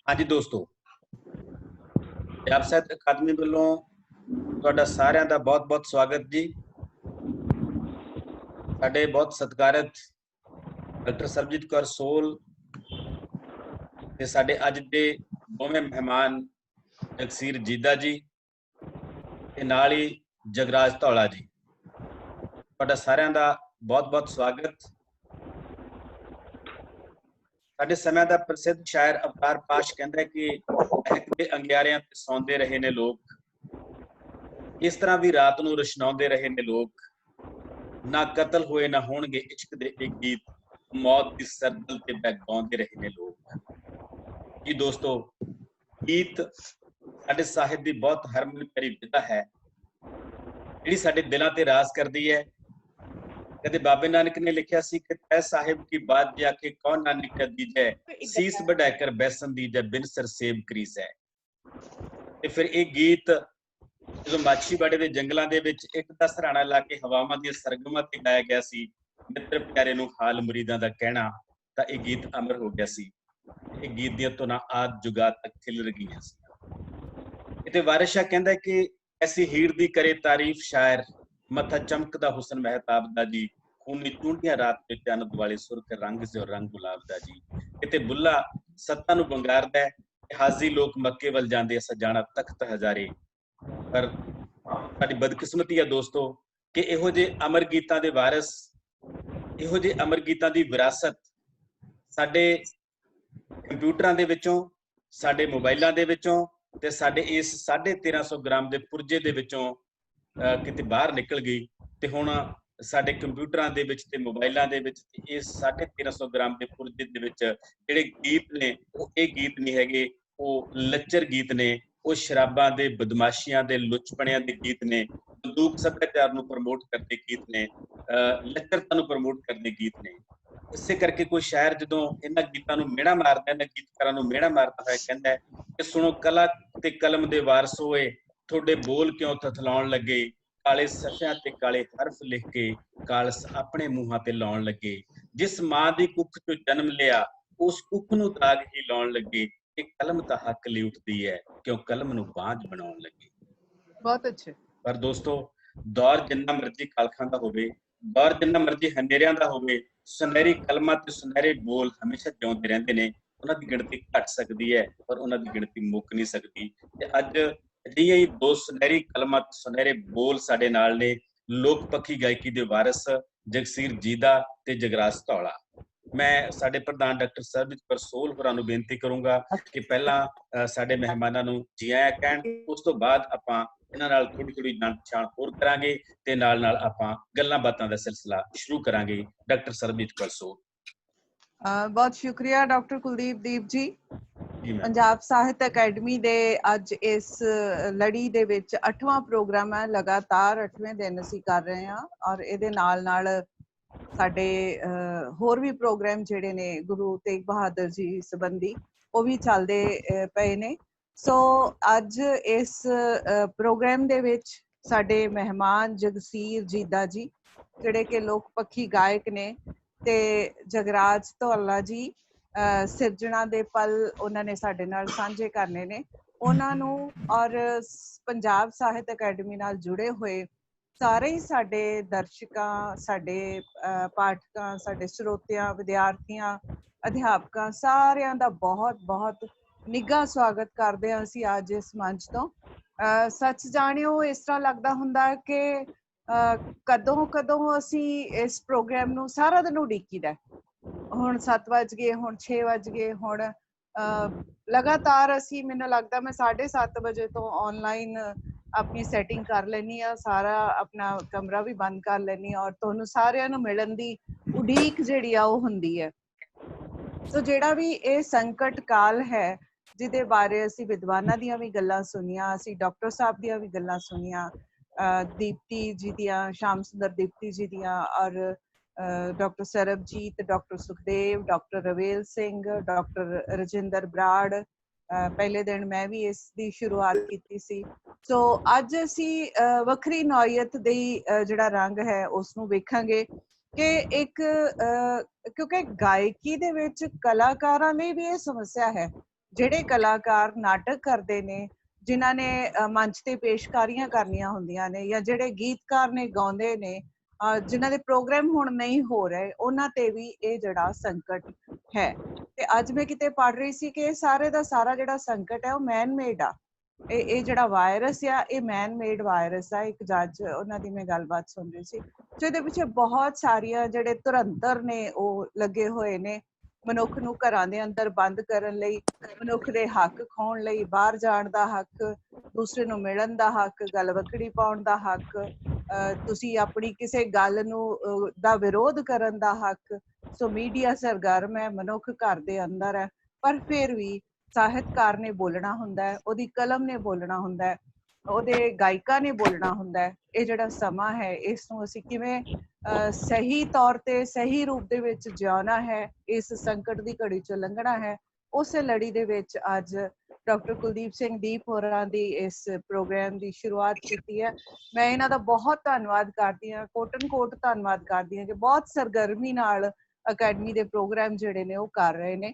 हाँ जी दोस्तों, ਪੰਜਾਬ ਸਾਹਿਤ ਅਕਾਦਮੀ ਵੱਲੋਂ ਤੁਹਾਡਾ ਸਾਰਿਆਂ ਦਾ ਬਹੁਤ-ਬਹੁਤ ਸਵਾਗਤ ਜੀ। ਸਾਡੇ ਬਹੁਤ ਸਤਿਕਾਰਤ ਡਾਕਟਰ ਸਰਬਜੀਤ ਕੌਰ ਸੋਲ ਤੇ ਸਾਡੇ ਅੱਜ ਦੇ ਦੋਵੇਂ ਮਹਿਮਾਨ ਜਗਸੀਰ ਜੀਦਾ ਜੀ ਤੇ ਨਾਲ ਹੀ ਜਗਰਾਜ ਧੌਲਾ ਜੀ। ਤੁਹਾਡਾ ਸਾਰਿਆਂ ਦਾ ਬਹੁਤ-ਬਹੁਤ ਸਵਾਗਤ। ਸਾਡੇ ਸਮੇਂ ਦਾ ਪ੍ਰਸਿੱਧ ਸ਼ਾਇਰ ਅਵਤਾਰ ਪਾਸ਼ ਕਹਿੰਦਾ ਕਿ ਮਹਿਕਦੇ ਅੰਗਿਆਰਿਆਂ ਤੇ ਸੌਂਦੇ ਰਹੇ ਨੇ ਲੋਕ, ਇਸ ਤਰ੍ਹਾਂ ਵੀ ਰਾਤ ਨੂੰ ਰੁਸ਼ਨਾਉਂਦੇ ਰਹੇ ਨੇ ਲੋਕ। ਨਾ ਕਤਲ ਹੋਏ ਨਾ ਹੋਣਗੇ ਇਸ਼ਕ ਦੇ ਇਹ ਗੀਤ, ਮੌਤ ਦੀ ਸਰਦਲ ਤੇ ਬੈ ਗਾਉਂਦੇ ਰਹੇ ਨੇ ਲੋਕ। ਜੀ ਦੋਸਤੋ, ਗੀਤ ਸਾਡੇ ਸਾਹਿਤ ਦੀ ਬਹੁਤ ਹਰਮਨ ਪਿਆਰੀ ਵਿਧਾ ਹੈ ਜਿਹੜੀ ਸਾਡੇ ਦਿਲਾਂ ਤੇ ਰਾਜ ਕਰਦੀ ਹੈ। ਕਦੇ ਬਾਬੇ ਨਾਨਕ ਨੇ ਲਿਖਿਆ ਸੀ ਕਿ ਤੈ ਸਾਹਿਬ ਕੀ ਬਾਤ ਜਾ ਕੇ ਕੌਣ ਨਾ ਨਿਕਲ ਦੀਜੈ, ਸੀਸ ਵਢਾਇ ਕਰ ਬੈਸਨ ਦੀਜੈ ਬਿਨ ਸਰ ਸੇਬ ਕਰੀਸੈ। ਤੇ ਫਿਰ ਇਹ ਗੀਤ ਜਦੋਂ ਮਾਛੀਵਾੜੇ ਦੇ ਜੰਗਲਾਂ ਦੇ ਵਿੱਚ ਇੱਕ ਦਾ ਸਰਾਣਾ ਲਾ ਕੇ ਹਵਾਵਾਂ ਦੀਆਂ ਸਰਗਮਾਂ ਤੇ ਗਾਇਆ ਗਿਆ ਸੀ, ਮਿੱਤਰ ਪਿਆਰੇ ਨੂੰ ਹਾਲ ਮੁਰੀਦਾਂ ਦਾ ਕਹਿਣਾ, ਤਾਂ ਇਹ ਗੀਤ ਅਮਰ ਹੋ ਗਿਆ ਸੀ। ਇਹ ਗੀਤ ਦੀਆਂ ਧੁਨਾਂ ਆਦ ਜੁਗਾਦ ਤੱਕ ਖਿਲਰ ਗਈਆਂ ਸੀ। ਕਿਤੇ ਵਾਰਿਸ ਸ਼ਾਹ ਕਹਿੰਦਾ ਕਿ ਐਸੀ ਹੀਰ ਦੀ ਕਰੇ ਤਾਰੀਫ ਸ਼ਾਇਰ, ਮੱਥਾ ਚਮਕਦਾ ਹੁਸਨ ਮਹਿਤਾਬ ਦਾ ਜੀ, ਖੂਨੀ ਚੂੰਡੀਆਂ ਰਾਤ ਵਿੱਚ ਚੰਨ ਦੁਆਲੇ ਸੁਰਖ ਰੰਗ ਜੋ ਰੰਗ ਗੁਲਾਬ ਦਾ ਜੀ। ਕਿਤੇ ਬੁੱਲਾ ਸੱਤਾਂ ਨੂੰ ਬੰਗਾਰਦਾ ਹੈ, ਹਾਜ਼ੀ ਲੋਕ ਮੱਕੇ ਵੱਲ ਜਾਂਦੇ ਸਜਾਣਾ ਤਖਤ ਹਜ਼ਾਰੇ। ਪਰ ਸਾਡੀ ਬਦਕਿਸਮਤੀ ਆ ਦੋਸਤੋ ਕਿ ਇਹੋ ਜਿਹੇ ਅਮਰ ਗੀਤਾਂ ਦੇ ਵਾਰਿਸ, ਇਹੋ ਜਿਹੇ ਅਮਰ ਗੀਤਾਂ ਦੀ ਵਿਰਾਸਤ ਸਾਡੇ ਕੰਪਿਊਟਰਾਂ ਦੇ ਵਿੱਚੋਂ, ਸਾਡੇ ਮੋਬਾਈਲਾਂ ਦੇ ਵਿੱਚੋਂ ਤੇ ਸਾਡੇ ਇਸ 1350 ਗ੍ਰਾਮ ਦੇ ਪੁਰਜੇ ਦੇ ਵਿੱਚੋਂ ਕਿਤੇ ਬਾਹਰ ਨਿਕਲ ਗਈ। ਤੇ ਹੁਣ ਸਾਡੇ ਕੰਪਿਊਟਰਾਂ ਦੇ ਵਿੱਚ ਤੇ ਮੋਬਾਈਲਾਂ ਦੇ ਵਿੱਚ ਇਸ 1350 ਗ੍ਰਾਮ ਦੇ ਪੁਰਜੇ ਦੇ ਵਿੱਚ ਜਿਹੜੇ ਗੀਤ ਨੇ ਉਹ ਇਹ ਗੀਤ ਨਹੀਂ ਹੈਗੇ, ਉਹ ਲੱਚਰ ਗੀਤ ਨੇ, ਉਹ ਸ਼ਰਾਬਾਂ ਦੇ, ਬਦਮਾਸ਼ੀਆਂ ਦੇ, ਲੁੱਚਪਣਿਆਂ ਦੇ ਗੀਤ ਨੇ, ਬੰਦੂਕ ਸੱਭਿਆਚਾਰ ਨੂੰ ਪ੍ਰਮੋਟ ਕਰਦੇ ਗੀਤ ਨੇ, ਲੱਚਰਤਾ ਨੂੰ ਪ੍ਰਮੋਟ ਕਰਦੇ ਗੀਤ ਨੇ। ਇਸੇ ਕਰਕੇ ਕੋਈ ਸ਼ਾਇਰ ਜਦੋਂ ਇਹਨਾਂ ਗੀਤਾਂ ਨੂੰ ਮਿਹਣਾ ਮਾਰਦਾ, ਇਹਨਾਂ ਗੀਤਕਾਰਾਂ ਨੂੰ ਮਿਹਣਾ ਮਾਰਦਾ ਹੋਇਆ ਕਹਿੰਦਾ ਕਿ ਸੁਣੋ ਕਲਾ ਤੇ ਕਲਮ ਦੇ ਵਾਰਸ ਹੋਏ, ਤੁਹਾਡੇ ਬੋਲ ਕਿਉਂ ਥਥਲਾਉਣ ਲੱਗੇ, ਕਾਲੇ ਸਫਿਆਂ ਤੇ ਕਾਲੇ ਹਰਫ ਲਿਖ ਕੇ ਕਾਲਸ ਆਪਣੇ ਮੂੰਹਾਂ ਤੇ ਲਾਉਣ ਲੱਗੇ। ਜਿਸ ਮਾਂ ਦੀ ਕੁੱਖ ਚੋਂ ਜਨਮ ਲਿਆ ਉਸ ਕੁੱਖ ਨੂੰ ਦਾਗ ਹੀ ਲਾਉਣ ਲੱਗੇ, ਕਿ ਕਲਮ ਤਾਂ ਹੱਕ ਲਈ ਉੱਠਦੀ ਹੈ ਕਿਉਂ ਕਲਮ ਨੂੰ ਬਾਝ ਬਣਾਉਣ ਲੱਗੇ। ਬਹੁਤ ਅੱਛੇ। ਪਰ ਦੋਸਤੋ, ਦੌਰ ਜਿੰਨਾ ਮਰਜ਼ੀ ਕਾਲਖਾਂ ਦਾ ਹੋਵੇ, ਦੌਰ ਜਿੰਨਾ ਮਰਜ਼ੀ ਹਨੇਰਿਆਂ ਦਾ ਹੋਵੇ, ਸੁਨਹਿਰੀ ਕਲਮਾਂ ਤੇ ਸੁਨਹਿਰੇ ਬੋਲ ਹਮੇਸ਼ਾ ਜਿਉਂਦੇ ਰਹਿੰਦੇ ਨੇ। ਉਹਨਾਂ ਦੀ ਗਿਣਤੀ ਘਟ ਸਕਦੀ ਹੈ ਪਰ ਉਹਨਾਂ ਦੀ ਗਿਣਤੀ ਮੁੱਕ ਨਹੀਂ ਸਕਦੀ। ਤੇ ਅੱਜ ਅਜਿਹੀਆਂ ਹੀ ਦੋ ਸੁਨਹਿਰੀ ਕਲਮਾਂ ਤੇ ਸੁਨਹਿਰੇ ਬੋਲ ਸਾਡੇ ਨਾਲ ਨੇ, ਲੋਕ ਪੱਖੀ ਗਾਇਕੀ ਦੇ ਵਾਰਿਸ ਜਗਸੀਰ ਜੀਦਾ ਤੇ ਜਗਰਾਜ ਧੌਲਾ। ਮੈਂ ਸਾਡੇ ਪ੍ਰਧਾਨ ਡਾਕਟਰ ਸਰਬਜੀਤ ਕੌਰ ਸੋਲ ਹੋਰਾਂ ਨੂੰ ਬੇਨਤੀ ਕਰੂੰਗਾ ਕਿ ਪਹਿਲਾਂ ਸਾਡੇ ਮਹਿਮਾਨਾਂ ਨੂੰ ਜੀ ਆਇਆਂ ਕਹਿਣ, ਉਸ ਤੋਂ ਬਾਅਦ ਆਪਾਂ ਇਹਨਾਂ ਨਾਲ ਥੋੜੀ ਜਾਣ ਪਛਾਣ ਹੋਰ ਕਰਾਂਗੇ ਤੇ ਨਾਲ ਆਪਾਂ ਗੱਲਾਂ ਬਾਤਾਂ ਦਾ ਸਿਲਸਿਲਾ ਸ਼ੁਰੂ ਕਰਾਂਗੇ। ਡਾਕਟਰ ਸਰਬਜੀਤ ਕੌਰ ਸੋਲ। ਬਹੁਤ ਸ਼ੁਕਰੀਆ ਡਾਕਟਰ ਕੁਲਦੀਪ ਦੀਪ ਜੀ। ਪੰਜਾਬ ਸਾਹਿਤ ਅਕੈਡਮੀ ਦੇ ਅੱਜ ਇਸ ਲੜੀ ਦੇ ਵਿੱਚ 8ਵਾਂ ਪ੍ਰੋਗਰਾਮ ਹੈ, ਲਗਾਤਾਰ 8ਵੇਂ ਦਿਨ ਅਸੀਂ ਕਰ ਰਹੇ ਹਾਂ, ਔਰ ਇਹਦੇ ਨਾਲ ਸਾਡੇ ਹੋਰ ਵੀ ਪ੍ਰੋਗਰਾਮ ਜਿਹੜੇ ਨੇ ਗੁਰੂ ਤੇਗ ਬਹਾਦਰ ਜੀ ਸੰਬੰਧੀ ਉਹ ਵੀ ਚੱਲਦੇ ਪਏ ਨੇ। ਸੋ ਅੱਜ ਇਸ ਪ੍ਰੋਗਰਾਮ ਦੇ ਵਿੱਚ ਸਾਡੇ ਮਹਿਮਾਨ ਜਗਸੀਰ ਜੀਦਾ ਜੀ ਜਿਹੜੇ ਕਿ ਲੋਕ ਪੱਖੀ ਗਾਇਕ ਨੇ, ਤੇ ਜਗਰਾਜ ਧੌਲਾ ਜੀ ਸਿਰਜਣਾ ਦੇ ਪਲ ਉਹਨਾਂ ਨੇ ਸਾਡੇ ਨਾਲ ਸਾਂਝੇ ਕਰਨੇ ਨੇ। ਉਹਨਾਂ ਨੂੰ ਔਰ ਪੰਜਾਬ ਸਾਹਿਤ ਅਕੈਡਮੀ ਨਾਲ ਜੁੜੇ ਹੋਏ ਸਾਰੇ ਹੀ ਸਾਡੇ ਦਰਸ਼ਕਾਂ, ਸਾਡੇ ਪਾਠਕਾਂ, ਸਾਡੇ ਸਰੋਤਿਆਂ, ਵਿਦਿਆਰਥੀਆਂ, ਅਧਿਆਪਕਾਂ ਸਾਰਿਆਂ ਦਾ ਬਹੁਤ ਨਿੱਘਾ ਸਵਾਗਤ ਕਰਦੇ ਹਾਂ ਅਸੀਂ ਅੱਜ ਇਸ ਮੰਚ ਤੋਂ। ਸੱਚ ਜਾਣਿਓ, ਇਸ ਤਰ੍ਹਾਂ ਲੱਗਦਾ ਹੁੰਦਾ ਕਿ ਕਦੋਂ ਅਸੀਂ ਇਸ ਪ੍ਰੋਗਰਾਮ ਨੂੰ ਸਾਰਾ ਦਿਨ ਉਡੀਕੀਦਾ। ਹੁਣ 7 ਵੱਜ ਗਏ, ਹੁਣ 6 ਵੱਜ ਗਏ, ਹੁਣ ਲਗਾਤਾਰ ਅਸੀਂ, ਮੈਨੂੰ ਲੱਗਦਾ ਮੈਂ 7:30 ਵਜੇ ਤੋਂ ਆਨਲਾਈਨ ਆਪਣੀ ਸੈਟਿੰਗ ਕਰ ਲੈਣੀ ਆ, ਸਾਰਾ ਆਪਣਾ ਕਮਰਾ ਵੀ ਬੰਦ ਕਰ ਲੈਣੀ ਆ, ਔਰ ਤੁਹਾਨੂੰ ਸਾਰਿਆਂ ਨੂੰ ਮਿਲਣ ਦੀ ਉਡੀਕ ਜਿਹੜੀ ਆ ਉਹ ਹੁੰਦੀ ਹੈ। ਸੋ ਜਿਹੜਾ ਵੀ ਇਹ ਸੰਕਟ ਕਾਲ ਹੈ ਜਿਹਦੇ ਬਾਰੇ ਅਸੀਂ ਵਿਦਵਾਨਾਂ ਦੀਆਂ ਵੀ ਗੱਲਾਂ ਸੁਣੀਆਂ, ਅਸੀਂ ਡਾਕਟਰ ਸਾਹਿਬ ਦੀਆਂ ਵੀ ਗੱਲਾਂ ਸੁਣੀਆਂ, ਦੀਪਤੀ ਜੀ ਦੀਆਂ, ਸ਼ਾਮ ਸੁੰਦਰ ਦੀਪਤੀ ਜੀ ਦੀਆਂ, ਔਰ doctor Sarabjit, doctor Sukhdev, doctor Ravel Singh, doctor Rajinder Brar, ਪਹਿਲੇ ਦਿਨ ਮੈਂ ਵੀ ਇਸ ਦੀ ਸ਼ੁਰੂਆਤ ਕੀਤੀ ਸੀ। ਸੋ ਅੱਜ ਅਸੀਂ ਵੱਖਰੀ ਨੌਈਅਤ ਦੀ ਜਿਹੜਾ ਰੰਗ ਹੈ ਉਸ ਨੂੰ ਵੇਖਾਂਗੇ ਕਿ ਇੱਕ ਕਿਉਂਕਿ ਗਾਇਕੀ ਦੇ ਵਿੱਚ ਕਲਾਕਾਰਾਂ ਲਈ ਵੀ ਇਹ ਸਮੱਸਿਆ ਹੈ ਜਿਹੜੇ ਕਲਾਕਾਰ ਨਾਟਕ ਕਰਦੇ ਨੇ, ਜਿਨ੍ਹਾਂ ਨੇ ਮੰਚ ਤੇ ਪੇਸ਼ਕਾਰੀਆਂ ਕਰਨੀਆਂ ਹੁੰਦੀਆਂ ਨੇ, ਜਾਂ ਜਿਹੜੇ ਗੀਤਕਾਰ ਨੇ ਗਾਉਂਦੇ ਨੇ, ਜਿਨ੍ਹਾਂ ਦੇ ਪ੍ਰੋਗਰਾਮ ਹੁਣ ਨਹੀਂ ਹੋ ਰਹੇ, ਉਹਨਾਂ ਤੇ ਵੀ ਇਹ ਜਿਹੜਾ ਸੰਕਟ ਹੈ। ਤੇ ਅੱਜ ਮੈਂ ਕਿਤੇ ਪੜ੍ਹ ਰਹੀ ਸੀ ਕਿ ਸਾਰੇ ਦਾ ਸਾਰਾ ਜਿਹੜਾ ਸੰਕਟ ਹੈ ਉਹ ਮੈਨ ਮੇਡ ਆ। ਇਹ ਜਿਹੜਾ ਵਾਇਰਸ ਆ, ਇਹ ਮੈਨ ਮੇਡ ਵਾਇਰਸ ਆ। ਇੱਕ ਜੱਜ, ਉਹਨਾਂ ਦੀ ਮੈਂ ਗੱਲਬਾਤ ਸੁਣ ਰਹੀ ਸੀ, ਸੋ ਇਹਦੇ ਪਿੱਛੇ ਬਹੁਤ ਸਾਰੀਆਂ ਜਿਹੜੇ ਧੁਰੰਧਰ ਨੇ ਉਹ ਲੱਗੇ ਹੋਏ ਨੇ, ਮਨੁੱਖ ਨੂੰ ਘਰਾਂ ਦੇ ਅੰਦਰ ਬੰਦ ਕਰਨ ਲਈ, ਮਨੁੱਖ ਦੇ ਹੱਕ ਖੋਹਣ ਲਈ, ਬਾਹਰ ਜਾਣ ਦਾ ਹੱਕ, ਦੂਸਰੇ ਨੂੰ ਮਿਲਣ ਦਾ ਹੱਕ, ਗਲਵੱਕੜੀ ਪਾਉਣ ਦਾ ਹੱਕ, ਤੁਸੀਂ ਆਪਣੀ ਕਿਸੇ ਗੱਲ ਨੂੰ ਦਾ ਵਿਰੋਧ ਕਰਨ ਦਾ ਹੱਕ। ਸੋ ਮੀਡੀਆ ਸਰਗਰਮ ਹੈ, ਮਨੁੱਖ ਘਰ ਦੇ ਅੰਦਰ ਹੈ, ਪਰ ਫਿਰ ਵੀ ਸਾਹਿਤਕਾਰ ਨੇ ਬੋਲਣਾ ਹੁੰਦਾ ਹੈ, ਉਹਦੀ ਕਲਮ ਨੇ ਬੋਲਣਾ ਹੁੰਦਾ ਹੈ, ਉਹਦੇ ਗਾਇਕਾਂ ਨੇ ਬੋਲਣਾ ਹੁੰਦਾ ਹੈ। ਇਹ ਜਿਹੜਾ ਸਮਾਂ ਹੈ, ਇਸ ਨੂੰ ਅਸੀਂ ਕਿਵੇਂ ਸਹੀ ਤੌਰ ਤੇ ਸਹੀ ਰੂਪ ਦੇ ਵਿੱਚ ਜਿਉਣਾ ਹੈ, ਇਸ ਸੰਕਟ ਦੀ ਘੜੀ ਚੋਂ ਲੰਘਣਾ ਹੈ, ਉਸੇ ਲੜੀ ਦੇ ਵਿੱਚ ਅੱਜ ਡਾਕਟਰ ਕੁਲਦੀਪ ਸਿੰਘ ਦੀਪ ਹੋਰਾਂ ਦੀ ਇਸ ਪ੍ਰੋਗਰਾਮ ਦੀ ਸ਼ੁਰੂਆਤ ਕੀਤੀ ਹੈ। ਮੈਂ ਇਹਨਾਂ ਦਾ ਬਹੁਤ ਧੰਨਵਾਦ ਕਰਦੀ ਹਾਂ, ਕੋਟਨ ਕੋਟ ਧੰਨਵਾਦ ਕਰਦੀ ਹਾਂ ਕਿ ਬਹੁਤ ਸਰਗਰਮੀ ਨਾਲ ਅਕੈਡਮੀ ਦੇ ਪ੍ਰੋਗਰਾਮ ਜਿਹੜੇ ਨੇ ਉਹ ਕਰ ਰਹੇ ਨੇ।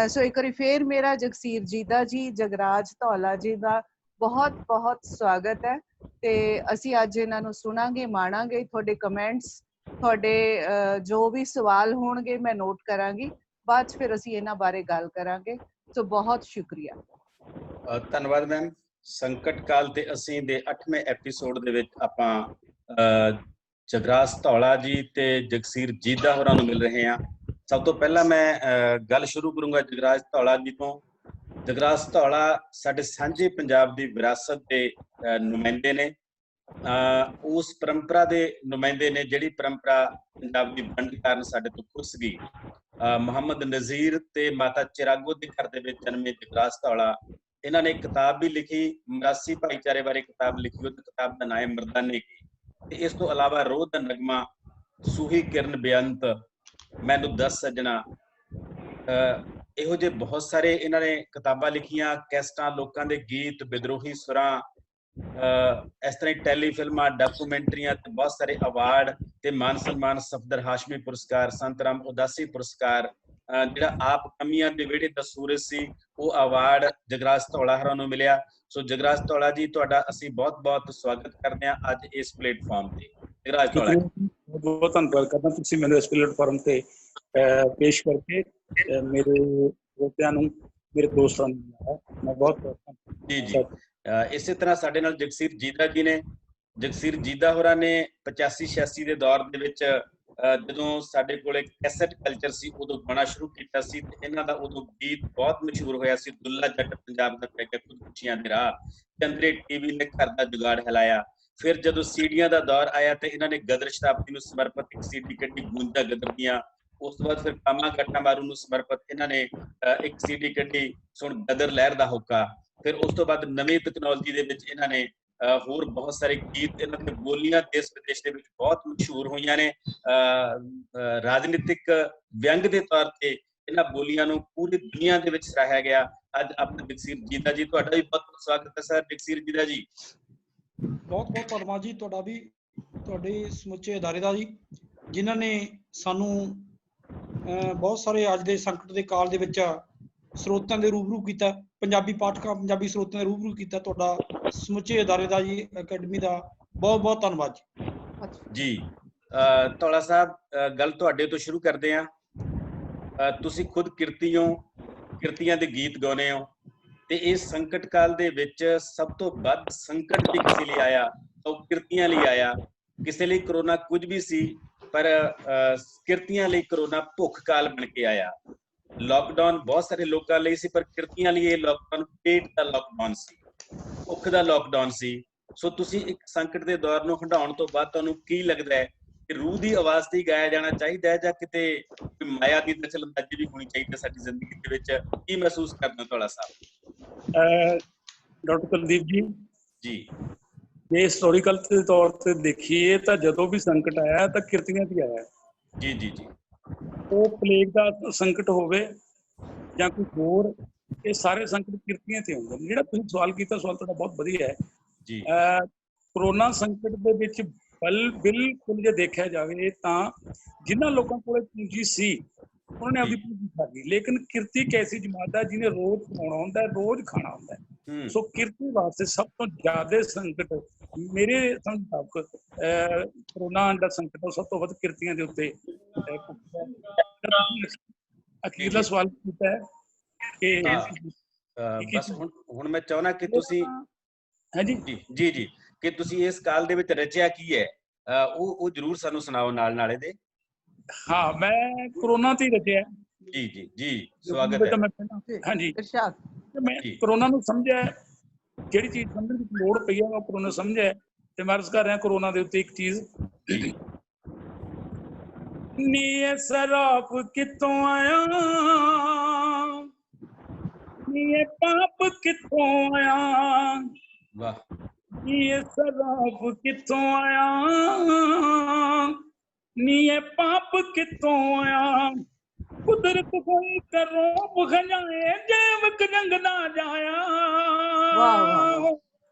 ਸੋ ਇੱਕ ਵਾਰੀ ਫੇਰ ਮੇਰਾ ਜਗਸੀਰ ਜੀਦਾ ਜੀ, ਜਗਰਾਜ ਧੌਲਾ ਜੀ ਦਾ ਬਹੁਤ ਬਹੁਤ ਸਵਾਗਤ ਹੈ। ਤੇ ਅਸੀਂ ਅੱਜ ਇਹਨਾਂ ਨੂੰ ਸੁਣਾਂਗੇ, ਮਾਣਾਂਗੇ। ਤੁਹਾਡੇ ਕਮੈਂਟਸ, ਤੁਹਾਡੇ ਜੋ ਵੀ ਸਵਾਲ ਹੋਣਗੇ ਮੈਂ ਨੋਟ ਕਰਾਂਗੀ, ਬਾਅਦ 'ਚ ਫਿਰ ਅਸੀਂ ਇਹਨਾਂ ਬਾਰੇ ਗੱਲ ਕਰਾਂਗੇ। ਸੋ ਬਹੁਤ ਸ਼ੁਕਰੀਆ। ਧੰਨਵਾਦ ਮੈਮ। ਸੰਕਟ ਕਾਲ ਤੇ ਅਸੀਂ ਦੇ 8ਵੇਂ ਐਪੀਸੋਡ ਦੇ ਵਿੱਚ ਆਪਾਂ ਜਗਰਾਜ ਧੌਲਾ ਜੀ ਤੇ ਜਗਸੀਰ ਜੀਦਾ ਹੋਰਾਂ ਨੂੰ ਮਿਲ ਰਹੇ ਹਾਂ। ਸਭ ਤੋਂ ਪਹਿਲਾਂ ਮੈਂ ਗੱਲ ਸ਼ੁਰੂ ਕਰੂੰਗਾ ਜਗਰਾਜ ਧੌਲਾ ਜੀ ਤੋਂ। ਜਗਰਾਜ ਧੌਲਾ ਸਾਡੇ ਸਾਂਝੇ ਪੰਜਾਬ ਦੀ ਵਿਰਾਸਤ ਦੇ ਨੁਮਾਇੰਦੇ ਨੇ, ਉਸ ਪਰੰਪਰਾ ਦੇ ਨੁਮਾਇੰਦੇ ਨੇ ਜਿਹੜੀ ਪਰੰਪਰਾ ਪੰਜਾਬ ਦੀ ਵੰਡ ਕਾਰਨ ਸਾਡੇ ਤੋਂ ਖੁੱਸ ਗਈ। ਮੁਹੰਮਦ ਨਜ਼ੀਰ ਤੇ ਮਾਤਾ ਚਿਰਾਗੋ ਦੇ ਘਰ ਦੇ ਵਿੱਚ ਜਨਮੇ ਜਗਰਾਜ ਧੌਲਾ, ਇਹਨਾਂ ਨੇ ਇੱਕ ਕਿਤਾਬ ਵੀ ਲਿਖੀ, ਮਰਾਸੀ ਭਾਈਚਾਰੇ ਬਾਰੇ ਕਿਤਾਬ ਲਿਖੀ, ਉਹ ਕਿਤਾਬ ਦਾ ਨਾਮ ਹੈ ਮਰਦਾਨੇ ਕੀ। ਤੇ ਇਸ ਤੋਂ ਇਲਾਵਾ ਰੋਹ ਦਾ ਨਗਮਾ, ਸੂਹੀ ਕਿਰਨ ਬੇਅੰਤ, ਮੈਨੂੰ ਦੱਸ ਸੱਜਣਾ, ਇਹੋ ਜਿਹੇ ਬਹੁਤ ਸਾਰੇ ਇਹਨਾਂ ਨੇ ਕਿਤਾਬਾਂ ਲਿਖੀਆਂ, ਕੈਸਟਾਂ, ਲੋਕਾਂ ਦੇ ਗੀਤ, ਵਿਦਰੋਹੀ ਸੁਰਾਂ, ਇਸ ਤਰ੍ਹਾਂ ਹੀ ਟੈਲੀਫਿਲਮਾਂ, ਡਾਕੂਮੈਂਟਰੀਆਂ ਤੇ ਬਹੁਤ ਸਾਰੇ ਅਵਾਰਡ ਤੇ ਮਾਨ ਸਨਮਾਨ, ਸਫਦਰ ਹਾਸ਼ਮੀ ਪੁਰਸਕਾਰ, ਸੰਤ ਰਾਮ ਉਦਾਸੀ ਪੁਰਸਕਾਰ, ਜਿਹੜਾ ਆਪ ਕਮੀਆਂ ਦੇ ਵਿਹੜੇ ਦਾ ਸੂਰਜ ਸੀ, ਉਹ ਅਵਾਰਡ ਜਗਰਾਜ ਧੌਲਾ ਹੋਰਾਂ ਨੂੰ ਮਿਲਿਆ। ਸੋ ਜਗਰਾਜ ਧੌਲਾ ਜੀ, ਤੁਹਾਡਾ ਅਸੀਂ ਬਹੁਤ ਬਹੁਤ ਸਵਾਗਤ ਕਰਦੇ ਹਾਂ ਅੱਜ ਇਸ ਪਲੇਟਫਾਰਮ ਤੇ। ਜਗਰਾਜ ਧੌਲਾ ਜੀ, ਬਹੁਤ ਧੰਨਵਾਦ ਕਰਦਾ ਤੁਸੀਂ ਮੈਨੂੰ ਇਸ ਪਲੇਟਫਾਰਮ ਤੇ ਪੇਸ਼ ਕਰਕੇ ਮੇਰੇ ਰੋਤਿਆਂ ਨੂੰ, ਮੇਰੇ ਦੋਸਤਾਂ ਨੂੰ ਮੈਂ ਬਹੁਤ ਜੀ ਜੀ। ਇਸੇ ਤਰ੍ਹਾਂ ਸਾਡੇ ਨਾਲ ਜਗਸੀਰ ਜੀਦਾ ਜੀ ਨੇ। ਜਗਸੀਰ ਜੀਦਾ ਹੋਰਾਂ ਨੇ 85-86 ਦੇ ਦੌਰ ਦੇ ਵਿੱਚ ਜਦੋਂ ਸਾਡੇ ਕੋਲ ਕੈਸਟ ਕਲਚਰ ਸੀ, ਉਦੋਂ ਗਾਣਾ ਸ਼ੁਰੂ ਕੀਤਾ ਸੀ ਤੇ ਇਹਨਾਂ ਦਾ ਉਦੋਂ ਗੀਤ ਬਹੁਤ ਮਸ਼ਹੂਰ ਹੋਇਆ ਸੀ, ਦੁੱਲਾ ਜੱਟ ਪੰਜਾਬ ਦਾ ਪੈ ਗਿਆ ਖੁਦਕੁਸ਼ੀਆਂ ਦੇ ਰਾਹ, ਚੰਦਰੇ ਟੀਵੀ ਨੇ ਘਰ ਦਾ ਜੁਗਾੜ ਹਿਲਾਇਆ। ਫਿਰ ਜਦੋਂ ਸੀਡੀਆਂ ਦਾ ਦੌਰ ਆਇਆ ਤੇ ਇਹਨਾਂ ਨੇ ਗਦਰ ਸ਼ਤਾਬਦੀ ਨੂੰ ਸਮਰਪਿਤ ਇੱਕ ਸੀਡੀ ਕੱਢੀ, ਗੂੰਜਾਂ ਗਦਰ ਦੀਆਂ। ਉਸ ਤੋਂ ਬਾਅਦ ਫਿਰ ਕਾਮਾ ਗੱਟਾ ਮਾਰੂ ਨੂੰ ਸਮਰਪਿਤ ਇਹਨਾਂ ਨੇ ਇੱਕ ਸੀਡੀ ਕੱਢੀ, ਸੁਣ ਗਦਰ ਲਹਿਰ ਦਾ ਹੋਕਾ। ਫਿਰ ਉਸ ਤੋਂ ਬਾਅਦ ਨਵੀਂ ਟੈਕਨੋਲੋਜੀ ਦੇ ਵਿੱਚ ਇਹਨਾਂ ਨੇ ਹੋਰ ਬਹੁਤ ਸਾਰੇ ਗੀਤ, ਇਹਨਾਂ ਦੀਆਂ ਬੋਲੀਆਂ ਦੇਸ਼ ਵਿਦੇਸ਼ ਦੇ ਵਿੱਚ ਬਹੁਤ ਮਸ਼ਹੂਰ ਹੋਈਆਂ ਨੇ। ਰਾਜਨੀਤਿਕ ਵਿਅੰਗ ਦੇ ਤੌਰ ਤੇ ਇਹਨਾਂ ਬੋਲੀਆਂ ਨੂੰ ਪੂਰੀ ਦੁਨੀਆ ਦੇ ਵਿੱਚ ਸਰਾਹਿਆ ਗਿਆ। ਅੱਜ ਆਪਣੇ ਜਗਸੀਰ ਜੀਦਾ ਜੀ, ਤੁਹਾਡਾ ਵੀ ਬਹੁਤ ਬਹੁਤ ਸਵਾਗਤ ਹੈ ਸਰ। ਜਗਸੀਰ ਜੀਦਾ ਜੀ, ਬਹੁਤ ਬਹੁਤ ਧੰਨਵਾਦ ਜੀ ਤੁਹਾਡਾ ਵੀ, ਤੁਹਾਡੇ ਸਮੁੱਚੇ ਅਦਾਰੇ ਦਾ ਜੀ, ਜਿਨ੍ਹਾਂ ਨੇ ਸਾਨੂੰ ਬਹੁਤ ਸਾਰੇ ਅੱਜ ਦੇ ਸੰਕਟ ਦੇ ਕਾਲ ਦੇ ਵਿੱਚ ਸਰੋਤਾਂ ਦੇ ਰੂਬਰੂ ਕੀਤਾ, ਪੰਜਾਬੀ ਪਾਠਕਾਂ, ਪੰਜਾਬੀ ਸਰੋਤਾਂ ਦੇ ਰੂਬਰੂ ਕੀਤਾ। ਤੁਹਾਡਾ ਸਮੁੱਚੇ ਅਦਾਰੇ ਦਾ ਜੀ, ਅਕੈਡਮੀ ਦਾ ਬਹੁਤ ਬਹੁਤ ਧੰਨਵਾਦ ਜੀ। ਧੌਲਾ ਸਾਹਿਬ, ਗੱਲ ਤੁਹਾਡੇ ਤੋਂ ਸ਼ੁਰੂ ਕਰਦੇ ਹਾਂ। ਤੁਸੀਂ ਖੁਦ ਕਿਰਤੀ ਹੋ, ਕਿਰਤੀਆਂ ਦੇ ਗੀਤ ਗਾਉਂਦੇ ਹੋ, ਤੇ ਇਸ ਸੰਕਟ ਕਾਲ ਦੇ ਵਿੱਚ ਸਭ ਤੋਂ ਵੱਧ ਸੰਕਟ ਜੇ ਕਿਸੇ ਲਈ ਆਇਆ ਤਾਂ ਉਹ ਕਿਰਤੀਆਂ ਲਈ ਆਇਆ। ਕਿਸੇ ਲਈ ਕਰੋਨਾ ਕੁਝ ਵੀ ਸੀ, ਪਰ ਕਿਰਤੀਆਂ ਲਈ ਕਰੋਨਾ ਭੁੱਖ ਕਾਲ ਬਣ ਕੇ ਆਇਆ। ਲਾਕਡਾਊਨ ਬਹੁਤ ਸਾਰੇ ਲੋਕਾਂ ਲਈ ਸੀ, ਪਰ ਕਿਰਤੀਆਂ ਲਈ ਇਹ ਲਾਕਡਾਊਨ ਪੇਟ ਦਾ ਲਾਕਡਾਊਨ ਸੀ, ਭੁੱਖ ਦਾ ਲਾਕਡਾਊਨ ਸੀ। ਸੋ ਤੁਸੀਂ ਇੱਕ ਸੰਕਟ ਦੇ ਦੌਰ ਨੂੰ ਹੰਢਾਉਣ ਤੋਂ ਬਾਅਦ ਤੁਹਾਨੂੰ ਕੀ ਲੱਗਦਾ ਹੈ ਕਿ ਰੂਹ ਦੀ ਆਵਾਜ਼ ਤੇ ਗਾਇਆ ਜਾਣਾ ਚਾਹੀਦਾ ਹੈ, ਜਾਂ ਕਿਤੇ ਮਾਇਆ ਦੀ ਦਖਲਅੰਦਾਜ਼ੀ ਵੀ ਹੋਣੀ ਚਾਹੀਦੀ ਹੈ ਸਾਡੀ ਜ਼ਿੰਦਗੀ ਦੇ ਵਿੱਚ? ਕੀ ਮਹਿਸੂਸ ਕਰਦੇ ਹੋ ਧੌਲਾ ਸਾਹਿਬ? ਡਾਕਟਰ ਕੁਲਦੀਪ ਜੀ, ਜੀ, ਜੇ ਹਿਸਟੋਰੀਕਲ ਦੇ ਤੌਰ ਤੇ ਦੇਖੀਏ ਤਾਂ ਜਦੋਂ ਵੀ ਸੰਕਟ ਆਇਆ ਤਾਂ ਕਿਰਤੀਆਂ ਤੇ ਆਇਆ। ਜੀ ਜੀ ਜੀ। ਉਹ ਪਲੇਗ ਦਾ ਸੰਕਟ ਹੋਵੇ ਜਾਂ ਕੋਈ ਹੋਰ, ਇਹ ਸਾਰੇ ਸੰਕਟ ਕਿਰਤੀਆਂ ਤੇ ਆਉਂਦੇ ਨੇ। ਜਿਹੜਾ ਤੁਸੀਂ ਸਵਾਲ ਕੀਤਾ, ਸਵਾਲ ਤੁਹਾਡਾ ਬਹੁਤ ਵਧੀਆ ਹੈ ਜੀ। ਕਰੋਨਾ ਸੰਕਟ ਦੇ ਵਿੱਚ ਬਿਲਕੁਲ ਜੇ ਦੇਖਿਆ ਜਾਵੇ ਤਾਂ ਜਿਨ੍ਹਾਂ ਲੋਕਾਂ ਕੋਲ ਪੂੰਜੀ ਸੀ उन्होंने अपनी पूरी खा ली। लेकिन किरती एक ऐसी जमात है जिन्हें रोज कमाना होता है, रोज खाना होता है। सो किरती वास्ते सब तो ज्यादा संकट मेरे समझ मुताबिक कोरोना दा संकट सब तो वध किरतियां दे उत्ते अखीरला सवाल कीता है कि बस हुण मैं चाहना कि तुसी हां जी जी जी कि तुसी इस काल दे विच रचिया की है ਉਹ ਜ਼ਰੂਰ ਸਾਨੂੰ ਸੁਣਾਓ ਨਾਲ ਨਾਲੇ ਦੇ। हाँ, मैं कोरोना ते रचिया जी जी जी स्वागत है। हाँ जी इरशाद मैं कोरोना ਨੂੰ ਸਮਝਿਆ ਜਿਹੜੀ ਚੀਜ਼ ਸਮਝਣ ਦੀ ਲੋੜ ਪਈ ਹੈ ਉਹ ਕੋਰੋਨਾ ਸਮਝਿਆ ਤੇ ਮੈਂ ਅਰਜ਼ ਕਰ ਰਿਹਾ ਕੋਰੋਨਾ ਦੇ ਉੱਤੇ ਇੱਕ ਚੀਜ਼ ਨੀ ਇਹ ਸਰਾਪ ਕਿੱਥੋਂ ਆਇਆ ਨੀ ਇਹ ਪਾਪ ਕਿੱਥੋਂ ਆਇਆ ਵਾਹ ਨੀ ਇਹ ਸਰਾਪ ਕਿੱਥੋਂ ਆਇਆ ਨੀ ਇਹ ਪਾਪ ਕਿੱਥੋਂ ਆਇਆ कुदरत कोई करो बुझाए जैवक रंग ना जाया वाह वाह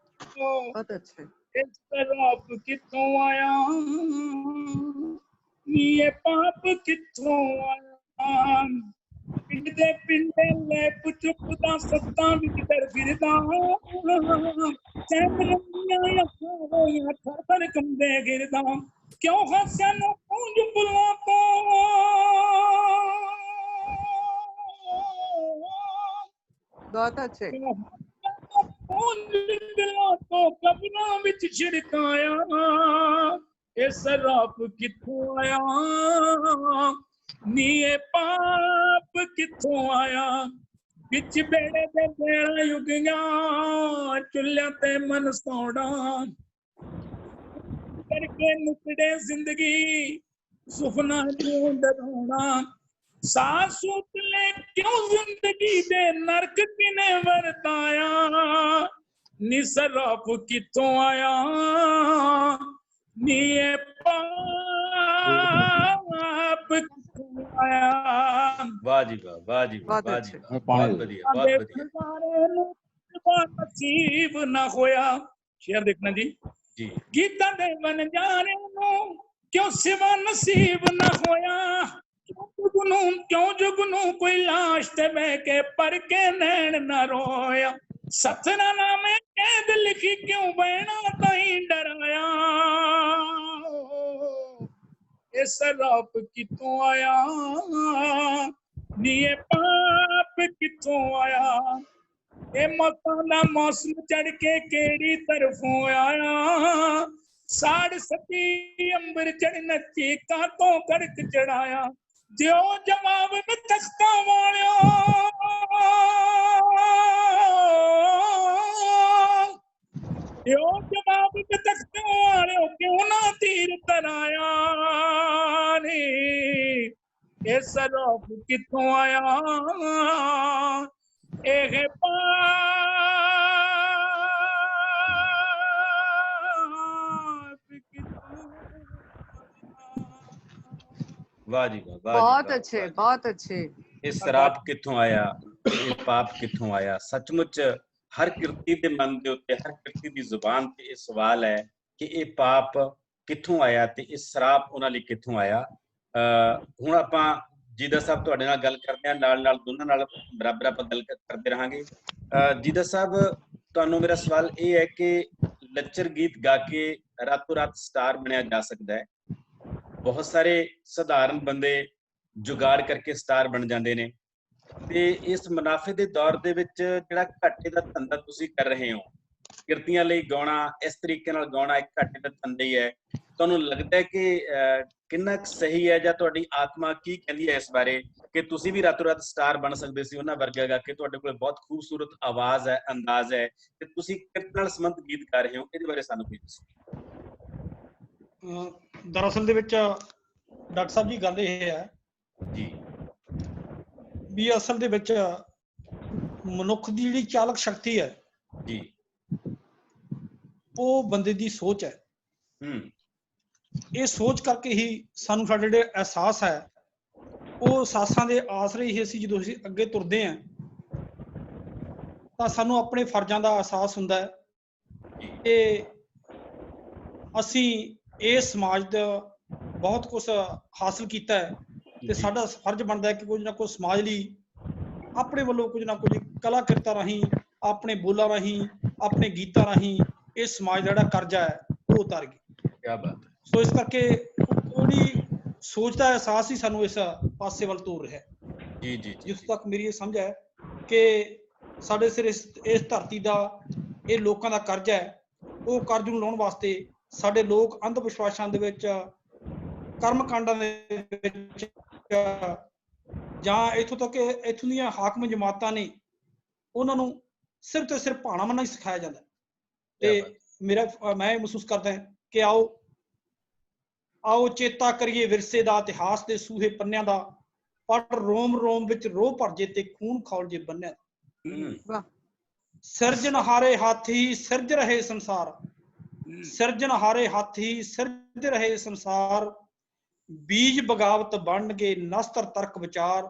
बहुत अच्छे इस शराब किथों आया ये पाप किथों आया पिंडे पिंडे ले चुपदा सत्ता विच डर फिरदा चैमरनियां अखां या थर कंदे गिरदा क्यों हस्या नु पूंज बुला तो बहुत अच्छे तो कब्रां विच छिड़काया ये शराब किथों आया नी ये पाप किथों आया बिच बेड़े दे बेड़ा युगिया चुल्लियां ते मन सौड़ा करके मुकड़े जिंदगी सुफना ढूंढ रोना सास उतले क्यों जिंदगी दे नरक किने वरताया नी शराब किथों आया नी ये पाप किथों आया। वाह जी वाह, वाह जी वाह, वाह जी वाह, बहुत बढ़िया बहुत बढ़िया। नसीब ना होया शेर देखना जी जी गीता दे बन जाने नु क्यों सिवा नसीब ना होया क्यों जुगनू कोई लाश ते बह के पर के नैन ना रोया सतना नाम कैद लिखी क्यों बहना ताई डराया ये शराब किथों आया नी ये पाप किथों आया ए मौतां दा मौसम चढ़ के केड़ी तरफों आया साड़ सती अंबर चढ़ नची कातों कड़क चढ़ाया जो जवाब में तख्ता वालियो जो जवाब में तख्ता वालियो क्यों ना तीर तराया नी ये शराब किथों आया ए वाह जी वाह, वाह बहुत जी वाह, अच्छे वाह जी। बहुत अच्छे ਇਹ ਸ਼ਰਾਬ ਕਿੱਥੋਂ ਆਇਆ ਇਹ ਪਾਪ ਕਿੱਥੋਂ ਆਇਆ। ਸੱਚਮੁੱਚ ਹਰ ਕਿਰਤੀ ਦੇ ਮਨ ਦੇ ਉੱਤੇ ਹਰ ਕਿਰਤੀ ਦੀ ਜ਼ੁਬਾਨ ਤੇ ਇਹ ਸਵਾਲ ਹੈ ਕਿ ਇਹ ਪਾਪ ਕਿੱਥੋਂ ਆਇਆ ਤੇ ਇਹ ਸ਼ਰਾਬ ਉਹਨਾਂ ਲਈ ਕਿੱਥੋਂ ਆਇਆ। ਹੁਣ ਆਪਾਂ ਜੀਦਾ ਸਾਹਿਬ ਤੁਹਾਡੇ ਨਾਲ ਗੱਲ ਕਰਦੇ ਹਾਂ, ਨਾਲ ਨਾਲ ਦੋਨਾਂ ਨਾਲ ਬਰਾਬਰ ਆਪਾਂ ਗੱਲ ਕਰਦੇ ਰਹਾਂਗੇ। ਜੀਦਾ ਸਾਹਿਬ ਤੁਹਾਨੂੰ ਮੇਰਾ ਸਵਾਲ ਇਹ ਹੈ ਕਿ ਲੱਚਰ ਗੀਤ ਗਾ ਕੇ ਰਾਤੋਂ ਰਾਤ ਸਟਾਰ ਬਣਿਆ ਜਾ ਸਕਦਾ ਹੈ। ਬਹੁਤ ਸਾਰੇ ਸਧਾਰਨ ਬੰਦੇ जुगाड़ करके स्टार बन जाते हैं ते इस मुनाफे के दौर दे विच जिहड़ा घाटे का धंधा तुसीं कर रहे हो किरतियां लई गाउणा इस तरीके नाल गाउणा एक घाटे का धंधा ही है। तुहानूं लगदा है कि किन्ना सही है जां तुहाडी आत्मा की कहंदी है इस बारे कि तुसीं भी रातों रात स्टार बन सकदे सी उन्हां वर्गा गा के तुहाडे कोल बहुत खूबसूरत आवाज़ है अंदाज है ते तुसीं किरत नाल संबंध गीत गा रहे हो इहदे बारे सानूं कोई दस्सो। दरअसल दे विच डॉक्टर साहब जी गल इह है जी ਵੀ ਅਸਲ ਦੇ ਵਿੱਚ ਮਨੁੱਖ ਦੀ ਜਿਹੜੀ ਚਾਲਕ ਸ਼ਕਤੀ ਹੈ ਜੀ ਉਹ ਬੰਦੇ ਦੀ ਸੋਚ ਹੈ। ਇਹ ਸੋਚ ਕਰਕੇ ਹੀ ਸਾਨੂੰ ਸਾਡੇ ਜਿਹੜੇ ਅਹਿਸਾਸ ਹੈ ਉਹ ਅਹਿਸਾਸਾਂ ਦੇ ਆਸਰੇ ਹੀ ਅਸੀਂ ਜਦੋਂ ਅਸੀਂ ਅੱਗੇ ਤੁਰਦੇ ਹਾਂ ਤਾਂ ਸਾਨੂੰ ਆਪਣੇ ਫਰਜ਼ਾਂ ਦਾ ਅਹਿਸਾਸ ਹੁੰਦਾ ਹੈ ਕਿ ਅਸੀਂ ਇਸ ਸਮਾਜ ਦਾ ਬਹੁਤ ਕੁਝ ਹਾਸਲ ਕੀਤਾ ਹੈ ਤੇ ਸਾਡਾ ਫਰਜ਼ ਬਣਦਾ ਹੈ ਕਿ ਕੁਝ ਨਾ ਕੁਝ ਸਮਾਜ ਲਈ ਆਪਣੇ ਵੱਲੋਂ ਕੁਝ ਨਾ ਕੁਝ ਕਲਾ ਕਿਰਤਾਂ ਰਾਹੀਂ, ਆਪਣੇ ਬੋਲਾਂ ਰਾਹੀਂ, ਆਪਣੇ ਗੀਤਾਂ ਰਾਹੀਂ ਇਸ ਸਮਾਜ ਦਾ ਜਿਹੜਾ ਕਰਜ਼ਾ ਹੈ ਉਹ ਉਤਾਰੀਏ। ਕੀ ਬਾਤ ਹੈ। ਸੋ ਇਸ ਕਰਕੇ ਉਹਦੀ ਸੋਚ ਦਾ ਅਹਿਸਾਸ ਹੀ ਸਾਨੂੰ ਇਸ ਪਾਸੇ ਵੱਲ ਤੋਰ ਰਿਹਾ ਹੈ। ਜੀ ਜੀ, ਜਿੱਥੋਂ ਤੱਕ ਮੇਰੀ ਇਹ ਸਮਝ ਹੈ ਕਿ ਸਾਡੇ ਸਿਰ ਇਸ ਧਰਤੀ ਦਾ, ਇਹ ਲੋਕਾਂ ਦਾ ਕਰਜ਼ਾ ਹੈ, ਉਹ ਕਰਜ਼ ਨੂੰ ਲਾਉਣ ਵਾਸਤੇ ਸਾਡੇ ਲੋਕ ਅੰਧ ਵਿਸ਼ਵਾਸਾਂ ਦੇ ਵਿੱਚ, ਕਰਮ ਕਾਂਡਾਂ ਦੇ ਵਿੱਚ, ਜਾਂ ਇੱਥੋਂ ਤੱਕ ਇੱਥੋਂ ਦੀਆਂ ਹਾਕਮ ਜਮਾਤਾਂ ਨੇ ਉਹਨਾਂ ਨੂੰ ਸਿਰਫ ਤੇ ਸਿਰਫ ਭਾਣਾ ਮੰਨਣਾ ਹੀ ਸਿਖਾਇਆ ਜਾਂਦਾ। ਤੇ ਮੈਂ ਇਹ ਮਹਿਸੂਸ ਕਰਦਾ ਕਿ ਆਓ ਚੇਤਾ ਕਰੀਏ ਵਿਰਸੇ ਦਾ, ਇਤਿਹਾਸ ਦੇ ਸੂਹੇ ਪੰਨਿਆਂ ਦਾ, ਪਰ ਰੋਮ ਰੋਮ ਵਿੱਚ ਰੋਹ ਭਰ ਜੇ ਤੇ ਖੂਨ ਖੌਲ ਜੇ ਬੰਨਿਆਂ ਦਾ। ਸਿਰਜਣਹਾਰੇ ਹੱਥ ਹੀ ਸਿਰਜ ਰਹੇ ਸੰਸਾਰ, ਸਿਰਜਣਹਾਰੇ ਹੱਥ ਹੀ ਸਿਰਜ ਰਹੇ ਸੰਸਾਰ, ਬੀਜ ਬਗਾਵਤ ਬਣ ਗਏ ਨਸਤਰ ਤਰਕ ਵਿਚਾਰ,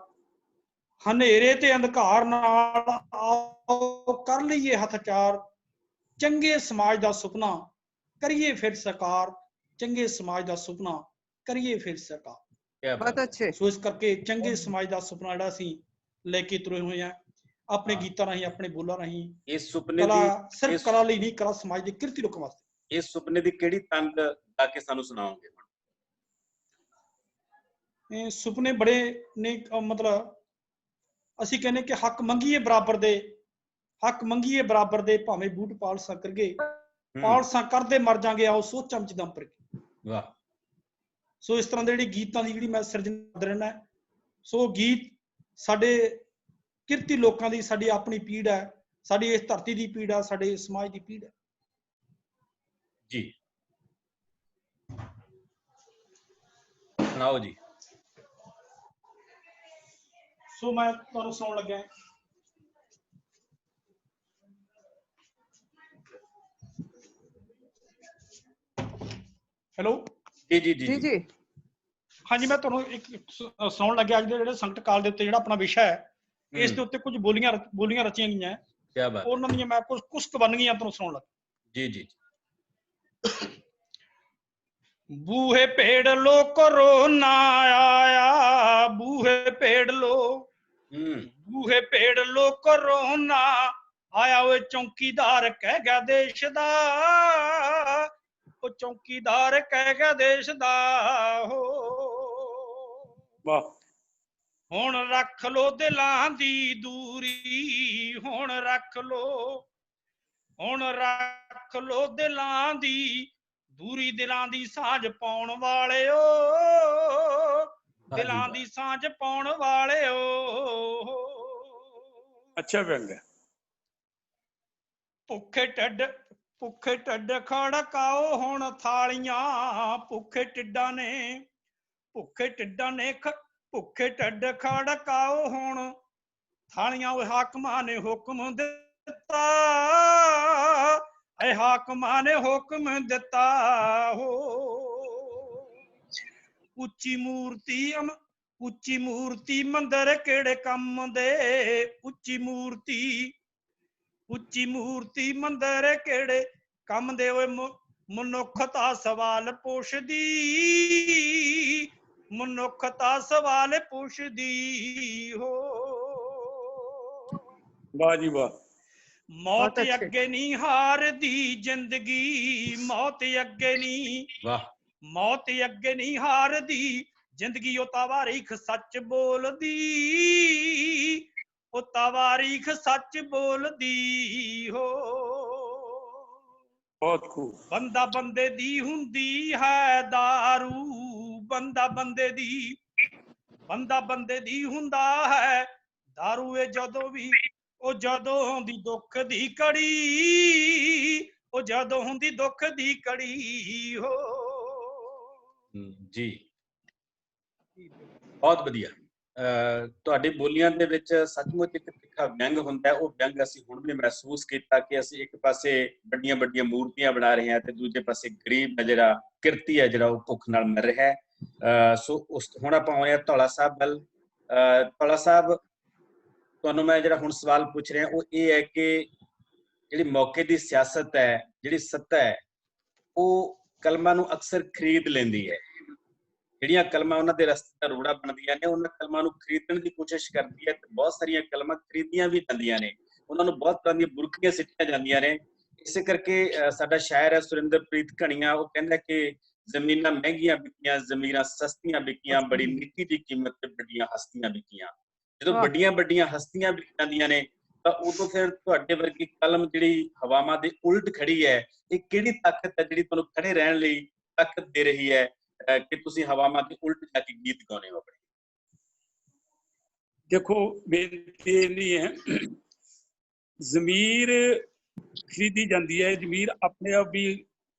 ਹਨੇਰੇ ਤੇ ਅੰਧਕਾਰ ਨਾਲ ਆਓ ਕਰ ਲਈਏ ਹੱਥਚਾਰ, ਚੰਗੇ ਸਮਾਜ ਦਾ ਸੁਪਨਾ ਕਰੀਏ ਫਿਰ ਸਾਕਾਰ, ਚੰਗੇ ਸਮਾਜ ਦਾ ਸੁਪਨਾ ਕਰੀਏ ਫਿਰ ਸਾਕਾਰ। ਬਹੁਤ ਅੱਛੇ। ਸੋ ਇਸ ਕਰਕੇ ਚੰਗੇ ਸਮਾਜ ਦਾ ਸੁਪਨਾ ਜਿਹੜਾ ਅਸੀਂ ਲੈ ਕੇ ਤੁਰੇ ਹੋਏ ਆ, ਆਪਣੇ ਗੀਤਾਂ ਰਾਹੀਂ, ਆਪਣੇ ਬੋਲਾਂ ਰਾਹੀਂ। ਇਸ ਸੁਪਨੇ ਕਲਾ ਸਿਰਫ ਕਲਾ ਲਈ ਨਹੀਂ, ਕਲਾ ਸਮਾਜ ਦੇ ਕਿਰਤੀ ਲੋਕਾਂ ਵਾਸਤੇ। ਇਸ ਸੁਪਨੇ ਦੀ ਕਿਹੜੀ ਤੰਗ ਲਾ ਕੇ ਸਾਨੂੰ ਸੁਣਾਓਗੇ? ਇਹ ਸੁਪਨੇ ਬੜੇ ਨੇ, ਮਤਲਬ ਅਸੀਂ ਕਹਿੰਦੇ ਕਿ ਹੱਕ ਮੰਗੀਏ ਬਰਾਬਰ ਦੇ, ਹੱਕ ਮੰਗੀਏ ਬਰਾਬਰ ਦੇ, ਭਾਵੇਂ ਬੂਟ ਪਾਲਸਾਂ ਕਰਗੇ, ਪਾਲਸਾਂ ਕਰਦੇ ਮਰ ਜਾਾਂਗੇ, ਆਓ ਸੋਚਾਂ ਵਿੱਚ ਦਮ ਪਰ। ਵਾਹ। ਸੋ ਇਸ ਤਰ੍ਹਾਂ ਦੇ ਜਿਹੜੀ ਗੀਤਾਂ ਦੀ ਜਿਹੜੀ ਮੈਂ ਸਿਰਜਣਾ ਕਰਦਾ ਰਹਿੰਦਾ। ਸੋ ਗੀਤ ਸਾਡੇ ਕਿਰਤੀ ਲੋਕਾਂ ਦੀ, ਸਾਡੀ ਆਪਣੀ ਪੀੜ ਹੈ, ਸਾਡੀ ਇਸ ਧਰਤੀ ਦੀ ਪੀੜ ਹੈ, ਸਾਡੇ ਸਮਾਜ ਦੀ ਪੀੜ ਹੈ। ਜੀ ਸੁਣਾਓ ਜੀ। ਸੋ ਮੈਂ ਤੁਹਾਨੂੰ ਸੁਣਾਉਣ ਲੱਗਾ। ਹੈਲੋ। ਜੀ ਜੀ ਜੀ ਜੀ। ਹਾਂਜੀ, ਮੈਂ ਤੁਹਾਨੂੰ ਇੱਕ ਸੁਣਾਉਣ ਲੱਗਿਆ। ਅੱਜ ਦੇ ਜਿਹੜੇ ਸੰਕਟ ਕਾਲ ਦੇ ਉੱਤੇ ਜਿਹੜਾ ਆਪਣਾ ਵਿਸ਼ਾ ਹੈ, ਇਸ ਦੇ ਉੱਤੇ ਕੁਝ ਬੋਲੀਆਂ ਰਚੀਆਂ ਗਈਆਂ। ਕੀ ਬਾਤ। ਉਹਨਾਂ ਦੀਆਂ ਮੈਂ ਕੁਝ ਬਣ ਗਈਆਂ ਤੁਹਾਨੂੰ ਸੁਣਾਉਣ ਲੱਗਾ। ਜੀ ਜੀ। ਬੂਹੇ ਪੇੜ ਲੋ ਕੋਰੋਨਾ ਆਇਆ, ਬੂਹੇ ਪੇੜ ਲੋ, ਬੂਹੇ ਪੇੜ ਲੋ ਕੋਰੋਨਾ ਆਇਆ, ਓਏ ਚੌਕੀਦਾਰ ਕਹਿ ਗਿਆ ਦੇਸ਼ ਦਾ, ਉਹ ਚੌਕੀਦਾਰ ਕਹਿ ਗਿਆ ਦੇਸ਼ ਦਾ। ਹੋ ਵਾਹ। ਹੁਣ ਰੱਖ ਲੋ ਦਿਲਾਂ ਦੀ ਦੂਰੀ, ਹੁਣ ਰੱਖ ਲੋ, ਹੁਣ ਰੱਖ ਲੋ ਦਿਲਾਂ ਦੀ ਦੂਰੀ, ਦਿਲਾਂ ਦੀ ਸਾਂਝ ਪਾਉਣ ਵਾਲਿਓ, ਦਿਲਾਂ ਦੀ ਸਾਂਝ ਪਾਉਣ ਵਾਲਿਓ। ਅੱਛਾ ਵਿਅੰਗ ਹੈ। ਭੁੱਖੇ ਢੱਡ ਖੜਕਾਓ ਹੁਣ ਥਾਲੀਆਂ, ਭੁੱਖੇ ਢਿੱਡਾਂ ਨੇ, ਭੁੱਖੇ ਢੱਡ ਖੜਕਾਓ ਹੁਣ ਥਾਲੀਆਂ। ਓਏ ਹਾਕਮਾਂ ਨੇ ਹੁਕਮ ਦਿੱਤਾ, ਐ ਹਾਕਮਾਂ ਨੇ ਹੁਕਮ ਦਿੱਤਾ। ਹੋ ਉੱਚੀ ਮੂਰਤੀ ਮੰਦਰ ਕਿਹੜੇ ਕੰਮ ਦੇ, ਉੱਚੀ ਮੂਰਤੀ ਮੰਦਰ ਕਿਹੜੇ ਕੰਮ ਦੇ। ਓਏ ਮਨੁੱਖਤਾ ਸਵਾਲ ਪੁੱਛਦੀ, ਮਨੁੱਖਤਾ ਸਵਾਲ ਪੁੱਛਦੀ। ਹੋ ਵਾਹ ਜੀ ਵਾਹ। ਮੌਤ ਅੱਗੇ ਨਹੀਂ ਹਾਰਦੀ ਜ਼ਿੰਦਗੀ, ਮੌਤ ਅੱਗੇ ਨਹੀਂ, ਮੌਤ ਅੱਗੇ ਨਹੀਂ ਹਾਰਦੀ ਜ਼ਿੰਦਗੀ। ਉਹ ਤਵਾਰੀਖ ਸੱਚ ਬੋਲਦੀ, ਉਹ ਤਵਾਰੀਖ ਸੱਚ ਬੋਲਦੀ। ਹੋ ਬਹੁਤ ਖੂਬ। ਬੰਦਾ ਬੰਦੇ ਦੀ ਹੁੰਦੀ ਹੈ ਦਾਰੂ, ਬੰਦਾ ਬੰਦੇ ਦੀ ਹੁੰਦਾ ਹੈ ਦਾਰੂ। ਇਹ ਜਦੋਂ ਵੀ, ਉਹ ਜਦੋਂ ਹੁੰਦੀ ਦੁੱਖ ਦੀ ਘੜੀ, ਉਹ ਜਦੋਂ ਹੁੰਦੀ ਦੁੱਖ ਦੀ ਘੜੀ। ਹੋ ਜੀ ਬਹੁਤ ਵਧੀਆ। ਤੁਹਾਡੀ ਬੋਲੀਆਂ ਦੇ ਵਿੱਚ ਸੱਚਮੁੱਚ ਇੱਕ ਤਿੱਖਾ ਵਿਅੰਗ ਹੁੰਦਾ ਹੈ। ਉਹ ਵਿਅੰਗ ਅਸੀਂ ਹੁਣ ਵੀ ਮਹਿਸੂਸ ਕੀਤਾ ਕਿ ਅਸੀਂ ਇੱਕ ਪਾਸੇ ਵੱਡੀਆਂ ਵੱਡੀਆਂ ਮੂਰਤੀਆਂ ਬਣਾ ਰਹੇ ਹਾਂ ਤੇ ਦੂਜੇ ਪਾਸੇ ਗਰੀਬ ਜਿਹੜਾ ਕਿਰਤੀ ਹੈ ਜਿਹੜਾ ਉਹ ਭੁੱਖ ਨਾਲ ਮਰ ਰਿਹਾ ਹੈ। ਸੋ ਹੁਣ ਆਪਾਂ ਆਉਂਦੇ ਹਾਂ ਧੌਲਾ ਸਾਹਿਬ ਵੱਲ। ਧੌਲਾ ਸਾਹਿਬ, ਤੁਹਾਨੂੰ ਮੈਂ ਜਿਹੜਾ ਹੁਣ ਸਵਾਲ ਪੁੱਛ ਰਿਹਾ ਉਹ ਇਹ ਹੈ ਕਿ ਜਿਹੜੀ ਮੌਕੇ ਦੀ ਸਿਆਸਤ ਹੈ, ਜਿਹੜੀ ਸੱਤਾ ਹੈ, ਉਹ ਕਲਮਾਂ ਨੂੰ ਅਕਸਰ ਖਰੀਦ ਲੈਂਦੀ ਹੈ। ਜਿਹੜੀਆਂ ਕਲਮਾਂ ਉਹਨਾਂ ਦੇ ਰਸਤੇ ਦਾ ਰੋੜਾ ਬਣਦੀਆਂ ਨੇ, ਉਹਨਾਂ ਕਲਮਾਂ ਨੂੰ ਖਰੀਦਣ ਦੀ ਕੋਸ਼ਿਸ਼ ਕਰਦੀ ਹੈ ਤੇ ਬਹੁਤ ਸਾਰੀਆਂ ਕਲਮਾਂ ਖਰੀਦੀਆਂ ਵੀ ਜਾਂਦੀਆਂ ਨੇ, ਉਹਨਾਂ ਨੂੰ ਬਹੁਤ ਤਰ੍ਹਾਂ ਦੀਆਂ ਬੁਰਕੀਆਂ ਸਿੱਟੀਆਂ ਜਾਂਦੀਆਂ ਨੇ। ਇਸੇ ਕਰਕੇ ਸਾਡਾ ਸ਼ਾਇਰ ਹੈ ਸੁਰਿੰਦਰਪ੍ਰੀਤ ਘਣੀਆਂ, ਉਹ ਕਹਿੰਦਾ ਕਿ ਜ਼ਮੀਨਾਂ ਮਹਿੰਗੀਆਂ ਵਿਕੀਆਂ, ਜ਼ਮੀਰਾਂ ਸਸਤੀਆਂ ਵਿਕੀਆਂ, ਬੜੀ ਨਿੱਕੀ ਦੀ ਕੀਮਤ ਤੇ ਵੱਡੀਆਂ ਹਸਤੀਆਂ ਵਿਕੀਆਂ। ਜਦੋਂ ਵੱਡੀਆਂ ਵੱਡੀਆਂ ਹਸਤੀਆਂ ਵਿਕ ਜਾਂਦੀਆਂ ਨੇ ਤਾਂ ਉਦੋਂ ਫਿਰ ਤੁਹਾਡੇ ਵਰਗੀ ਕਲਮ ਜਿਹੜੀ ਹਵਾਵਾਂ ਦੇ ਉਲਟ ਖੜੀ ਹੈ, ਇਹ ਕਿਹੜੀ ਤਾਕਤ ਹੈ ਜਿਹੜੀ ਤੁਹਾਨੂੰ ਖੜੇ ਰਹਿਣ ਲਈ ਤਾਕਤ ਦੇ ਰਹੀ ਹੈ ਕਿ ਤੁਸੀਂ ਹਵਾਵਾਂ ਦੇ ਉਲਟ ਜਾ ਕੇ ਗੀਤ ਗਾਉਂਦੇ ਹੋ ਆਪਣੇ? ਦੇਖੋ ਬੇਨਤੀ ਇਹ ਨਹੀਂ ਹੈ, ਜ਼ਮੀਰ ਖਰੀਦੀ ਜਾਂਦੀ ਹੈ, ਜ਼ਮੀਰ ਆਪਣੇ ਆਪ ਵੀ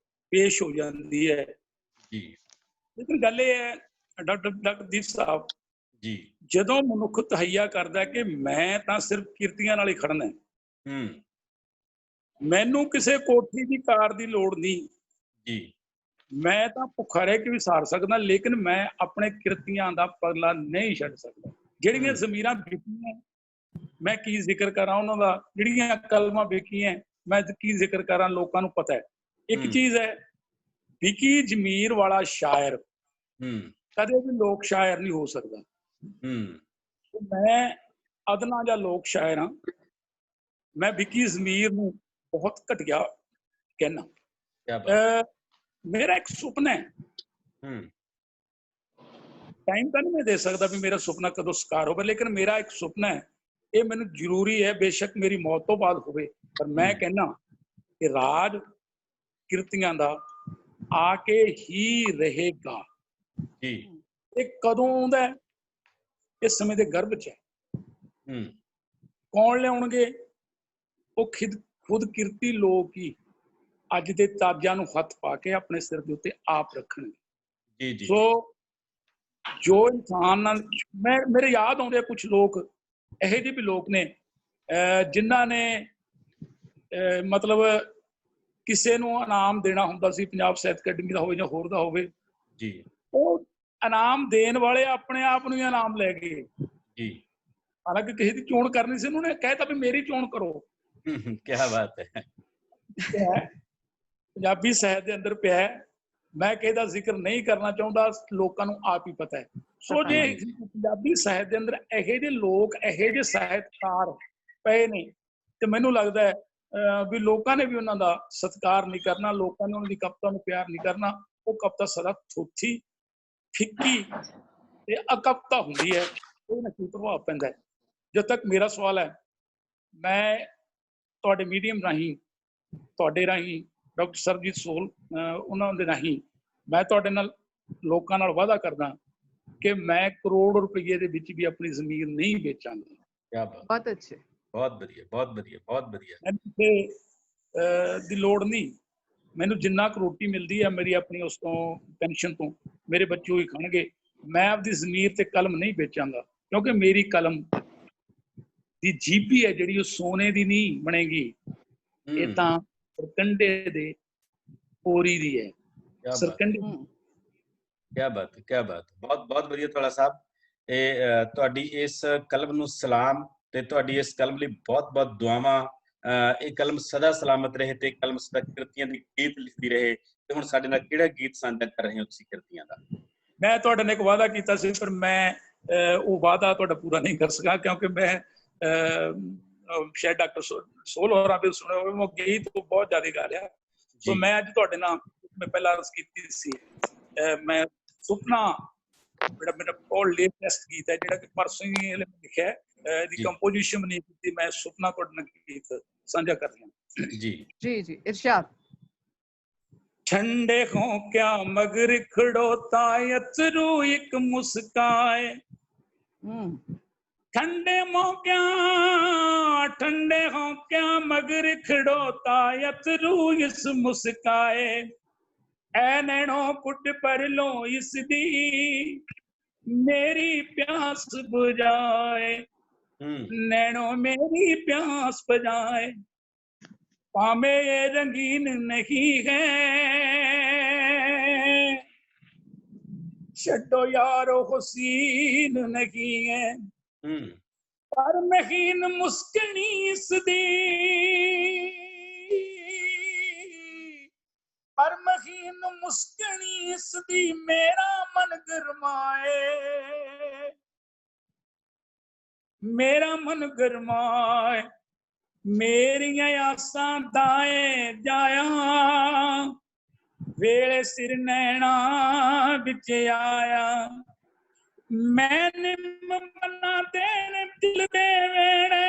ਪੇਸ਼ ਹੋ ਜਾਂਦੀ ਹੈ ਜੀ। ਲੇਕਿਨ ਗੱਲ ਇਹ ਹੈ ਡਾਕਟਰ ਦੀਪ ਸਾਹਿਬ ਜੀ, ਜਦੋਂ ਮਨੁੱਖ ਤਹਈਆ ਕਰਦਾ ਕਿ ਮੈਂ ਤਾਂ ਸਿਰਫ ਕਿਰਤੀਆਂ ਨਾਲ ਹੀ ਖੜਨਾ ਹੈ, ਮੈਨੂੰ ਕਿਸੇ ਕੋਠੀ ਦੀ ਕਾਰ ਦੀ ਲੋੜ ਨਹੀਂ ਜੀ, ਮੈਂ ਤਾਂ ਭੁੱਖਾ ਰਹਿ ਕੇ ਵੀ ਸਾਰ ਸਕਦਾ, ਲੇਕਿਨ ਮੈਂ ਆਪਣੇ ਕਿਰਤੀਆਂ ਦਾ ਪਗਲਾ ਨਹੀਂ ਛੱਡ ਸਕਦਾ। ਜਿਹੜੀਆਂ ਜ਼ਮੀਰਾਂ ਵਿਕੀਆਂ ਮੈਂ ਕੀ ਜ਼ਿਕਰ ਕਰਾਂ ਉਹਨਾਂ ਦਾ, ਜਿਹੜੀਆਂ ਕਲਮਾਂ ਵਿਕੀਆਂ ਮੈਂ ਕੀ ਜ਼ਿਕਰ ਕਰਾਂ, ਲੋਕਾਂ ਨੂੰ ਪਤਾ ਹੈ। ਇੱਕ ਚੀਜ਼ ਹੈ, ਵਿਕੀ ਜ਼ਮੀਰ ਵਾਲਾ ਸ਼ਾਇਰ ਕਦੇ ਵੀ ਲੋਕ ਸ਼ਾਇਰ ਨਹੀਂ ਹੋ ਸਕਦਾ। ਮੈਂ ਅਦਨਾ ਜਾਂ ਲੋਕ ਸ਼ਾਇਰ ਹਾਂ, ਮੈਂ ਵਿਕੀ ਜ਼ਮੀਰ ਨੂੰ ਬਹੁਤ ਘਟੀਆ ਕਹਿਣਾ। ਮੇਰਾ ਇੱਕ ਸੁਪਨਾ ਹੈ, ਟਾਈਮ ਤਾਂ ਨਹੀਂ ਮੈਂ ਦੇ ਸਕਦਾ ਵੀ ਮੇਰਾ ਸੁਪਨਾ ਕਦੋਂ ਸਾਕਾਰ ਹੋਵੇ, ਲੇਕਿਨ ਮੇਰਾ ਇੱਕ ਸੁਪਨਾ ਹੈ, ਇਹ ਮੈਨੂੰ ਜ਼ਰੂਰੀ ਹੈ, ਬੇਸ਼ੱਕ ਮੇਰੀ ਮੌਤ ਤੋਂ ਬਾਅਦ ਹੋਵੇ, ਪਰ ਮੈਂ ਕਹਿੰਦਾ ਕਿ ਰਾਜ ਕਿਰਤੀਆਂ ਦਾ ਆ ਕੇ ਹੀ ਰਹੇਗਾ। ਇਹ ਕਦੋਂ ਆਉਂਦਾ ਹੈ? ਇਸ ਸਮੇਂ ਦੇ ਗਰਭ 'ਚ ਹੈ। ਕੌਣ ਲਿਆਉਣਗੇ? ਉਹ ਖੁਦ ਕਿਰਤੀ ਲੋਕ ਹੀ ਅੱਜ ਦੇ ਤਾਜਾਂ ਨੂੰ ਹੱਥ ਪਾ ਕੇ ਆਪਣੇ ਸਿਰ ਦੇ ਉੱਤੇ ਆਪ ਰੱਖਣਗੇ। ਸੋ ਜੋ ਇਨਸਾਨ ਨਾਲ ਮੇਰੇ ਯਾਦ ਆਉਂਦੇ ਕੁਝ ਲੋਕ ਇਹੋ ਜਿਹੇ ਵੀ ਲੋਕ ਨੇ ਜਿਨ੍ਹਾਂ ਨੇ ਮਤਲਬ ਕਿਸੇ ਨੂੰ ਇਨਾਮ ਦੇਣਾ ਹੁੰਦਾ ਸੀ, ਪੰਜਾਬ ਸਾਹਿਤ ਅਕੈਡਮੀ ਦਾ ਹੋਵੇ ਜਾਂ ਹੋਰ ਦਾ ਹੋਵੇ, ਉਹ ਇਨਾਮ ਦੇਣ ਵਾਲੇ ਆਪਣੇ ਆਪ ਨੂੰ ਹੀ ਇਨਾਮ ਲੈ ਗਏ। ਹਾਲਾਂਕਿ ਕਿਸੇ ਦੀ ਚੋਣ ਕਰਨੀ ਸੀ, ਉਹਨਾਂ ਨੇ ਕਹਿਤਾ ਵੀ ਮੇਰੀ ਚੋਣ ਕਰੋ। ਕਿਆ ਬਾਤ ਹੈ। ਪੰਜਾਬੀ ਸਾਹਿਤ ਦੇ ਅੰਦਰ ਪਿਆ, ਮੈਂ ਕਿਹਦਾ ਜ਼ਿਕਰ ਨਹੀਂ ਕਰਨਾ ਚਾਹੁੰਦਾ, ਲੋਕਾਂ ਨੂੰ ਆਪ ਹੀ ਪਤਾ ਹੈ। ਸੋ ਜੇ ਪੰਜਾਬੀ ਸਾਹਿਤ ਦੇ ਅੰਦਰ ਇਹੋ ਜਿਹੇ ਲੋਕ, ਇਹੋ ਜਿਹੇ ਸਾਹਿਤਕਾਰ ਪਏ ਨੇ, ਤੇ ਮੈਨੂੰ ਲੱਗਦਾ ਹੈ ਵੀ ਲੋਕਾਂ ਨੇ ਵੀ ਉਹਨਾਂ ਦਾ ਸਤਿਕਾਰ ਨਹੀਂ ਕਰਨਾ, ਲੋਕਾਂ ਨੇ ਉਹਨਾਂ ਦੀ ਕਵਿਤਾ ਨੂੰ ਪਿਆਰ ਨਹੀਂ ਕਰਨਾ। ਉਹ ਕਵਿਤਾ ਸਦਾ ਥੋਥੀ, ਫਿੱਕੀ ਤੇ ਅਕਵਿਤਾ ਹੁੰਦੀ ਹੈ, ਉਹਦੇ ਨਾਲ ਕੀ ਪ੍ਰਭਾਵ ਪੈਂਦਾ ਹੈ। ਜਦ ਤੱਕ ਮੇਰਾ ਸਵਾਲ ਹੈ, ਮੈਂ ਤੁਹਾਡੇ ਮੀਡੀਅਮ ਰਾਹੀਂ, ਤੁਹਾਡੇ ਰਾਹੀਂ ਡਾਕਟਰ ਸਰਬਜੀਤ ਸੋਹਲ ਉਹਨਾਂ ਦੇ ਰਾਹੀਂ ਮੈਂ ਤੁਹਾਡੇ ਨਾਲ ਲੋਕਾਂ ਨਾਲ ਵਾਅਦਾ ਕਰਦਾ ਕਿ ਮੈਂ ਕਰੋੜ ਰੁਪਏ ਦੇ ਵਿੱਚ ਵੀ ਆਪਣੀ ਜ਼ਮੀਨ ਨਹੀਂ ਵੇਚਾਂਗਾ। ਬਹੁਤ ਅੱਛੇ, ਬਹੁਤ ਵਧੀਆ, ਬਹੁਤ ਵਧੀਆ, ਬਹੁਤ ਵਧੀਆ। ਮੈਨੂੰ ਦੀ ਲੋੜ ਨਹੀਂ, ਮੈਨੂੰ ਜਿੰਨਾ ਕੁ ਰੋਟੀ ਮਿਲਦੀ ਹੈ ਮੇਰੀ ਆਪਣੀ ਉਸ ਤੋਂ ਪੈਨਸ਼ਨ ਤੋਂ, ਮੇਰੇ ਬੱਚੇ ਹੀ ਖਾਣਗੇ। ਮੈਂ ਆਪਦੀ ਜ਼ਮੀਰ ਤੇ ਕਲਮ ਨਹੀਂ ਵੇਚਾਂਗਾ, ਕਿਉਂਕਿ ਮੇਰੀ ਕਲਮ ਦੀ ਜੀਭੀ ਹੈ ਜਿਹੜੀ, ਉਹ ਸੋਨੇ ਦੀ ਨਹੀਂ ਬਣੇਗੀ, ਇਹ ਤਾਂ ਸਰਕੰਡੇ ਦੇ ਪੋਰੀ ਦੀ ਹੈ। ਸਰਕੰਡੇ। ਕਿਆ ਬਾਤ, ਕਿਆ ਬਾਤ, ਬਹੁਤ ਬਹੁਤ ਵਧੀਆ ਤੁਹਾਡਾ ਸਾਹਿਬ। ਇਹ ਤੁਹਾਡੀ ਇਸ ਕਲਮ ਨੂੰ ਸਲਾਮ ਤੇ ਤੁਹਾਡੀ ਇਸ ਕਲਮ ਲਈ ਬਹੁਤ ਬਹੁਤ ਦੁਆਵਾਂ। ਇਹ ਕਲਮ ਸਦਾ ਸਲਾਮਤ ਰਹੇ ਤੇ ਕਲਮ ਸਦਾ ਕਿਰਤੀਆਂ ਦੀ ਗੀਤ ਲਿਖਦੀ ਰਹੇ। ਤੇ ਹੁਣ ਸਾਡੇ ਨਾਲ ਕਿਹੜਾ ਗੀਤ ਸਾਂਝਾ ਕਰ ਰਹੇ ਹੋ ਤੁਸੀਂ ਕਿਰਤੀਆਂ ਦਾ? ਮੈਂ ਤੁਹਾਡੇ ਨਾਲ ਇੱਕ ਵਾਅਦਾ ਕੀਤਾ ਸੀ, ਪਰ ਮੈਂ ਉਹ ਵਾਅਦਾ ਤੁਹਾਡਾ ਪੂਰਾ ਨਹੀਂ ਕਰ ਸਕਾਂ, ਕਿਉਂਕਿ ਮੈਂ ਸ਼ਾਇਦ ਡਾਕਟਰ ਸੋਹਲ ਹੋਰਾਂ ਦੇ ਸੁਣਿਆ ਹੋਵੇ, ਉਹ ਗੀਤ ਬਹੁਤ ਜ਼ਿਆਦਾ ਗਾ ਲਿਆ। ਸੋ ਮੈਂ ਅੱਜ ਤੁਹਾਡੇ ਨਾਲ, ਮੈਂ ਪਹਿਲਾਂ ਅਰਜ਼ ਕੀਤੀ ਸੀ, ਮੈਂ ਸੁਪਨਾ ਜਿਹੜਾ ਮੇਰਾ ਬਹੁਤ ਲੇਟੈਸਟ ਗੀਤ ਹੈ, ਜਿਹੜਾ ਕਿ ਪਰਸੋਂ ਹੀ ਲਿਖਿਆ, ਇਹਦੀ ਕੰਪੋਜੀਸ਼ਨ ਨਹੀਂ ਕੀਤੀ, ਮੈਂ ਸੁਪਨਾ ਤੁਹਾਡੇ ਨਾਲ ਗੀਤ ਸਾਂਝਾ ਕਰ ਰਿਹਾ। ਜੀ ਜੀ ਜੀ, ਇਰਸ਼ਾਦ। ठंडे हो क्या मगर खड़ोता अथरू एक मुस्काए, ठंडे हो क्या मगर खड़ोता अथरू इस मुस्काए, ऐ नैनो पुट पर लो इसदी मेरी प्यास बुझाए, नैनो मेरी प्यास बुझाए, पामे ये रंगीन नहीं है छड्डो यारो हुसीन नहीं है, पर महीन मुस्कनी इसदी पर महीन मुस्कनी इसदी मेरा मन गरमाए, मेरा मन गरमाए। मेरियां आसां दाए जाया, वेले सिर नैना बिच आया। मैंने मना तेरे दिल दे वेड़े,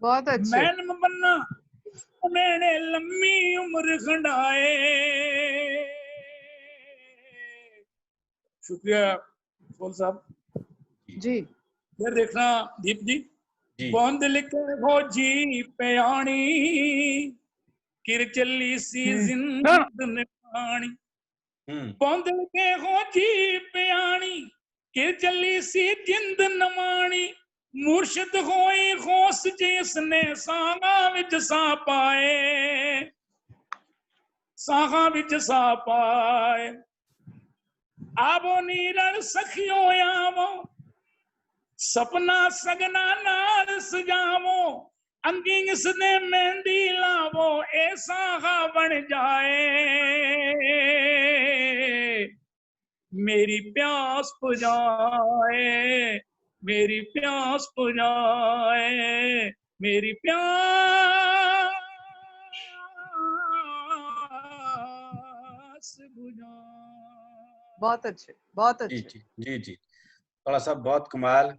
बहुत अच्छे। मैंने मना मैंने लम्मी उम्र खंडाए। शुक्रिया फूल साहब जी। फिर देखना दीप जी, बंद लिखे हो जी प्याणी, किर चली सी जिंदन पानी। बंद लिखे हो जी प्याणी, किर चली सी जिंद नमानी। मुर्शद होई खोस जिसने सागा विच सा पाए, सागा विच सा पाए। आवो नीरल सखियो आवो, सपना सगना नाल सजावो। अंगिंग सदे मेहंदी लावो, ऐसा हा बन जाए। मेरी प्यास बुझाए, मेरी प्यास बुझाए, मेरी प्यास बुझाए। बहुत अच्छे, बहुत अच्छे। जी जी जी ਕਾਲਾ ਸਾਹਿਬ ਬਹੁਤ ਕਮਾਲ।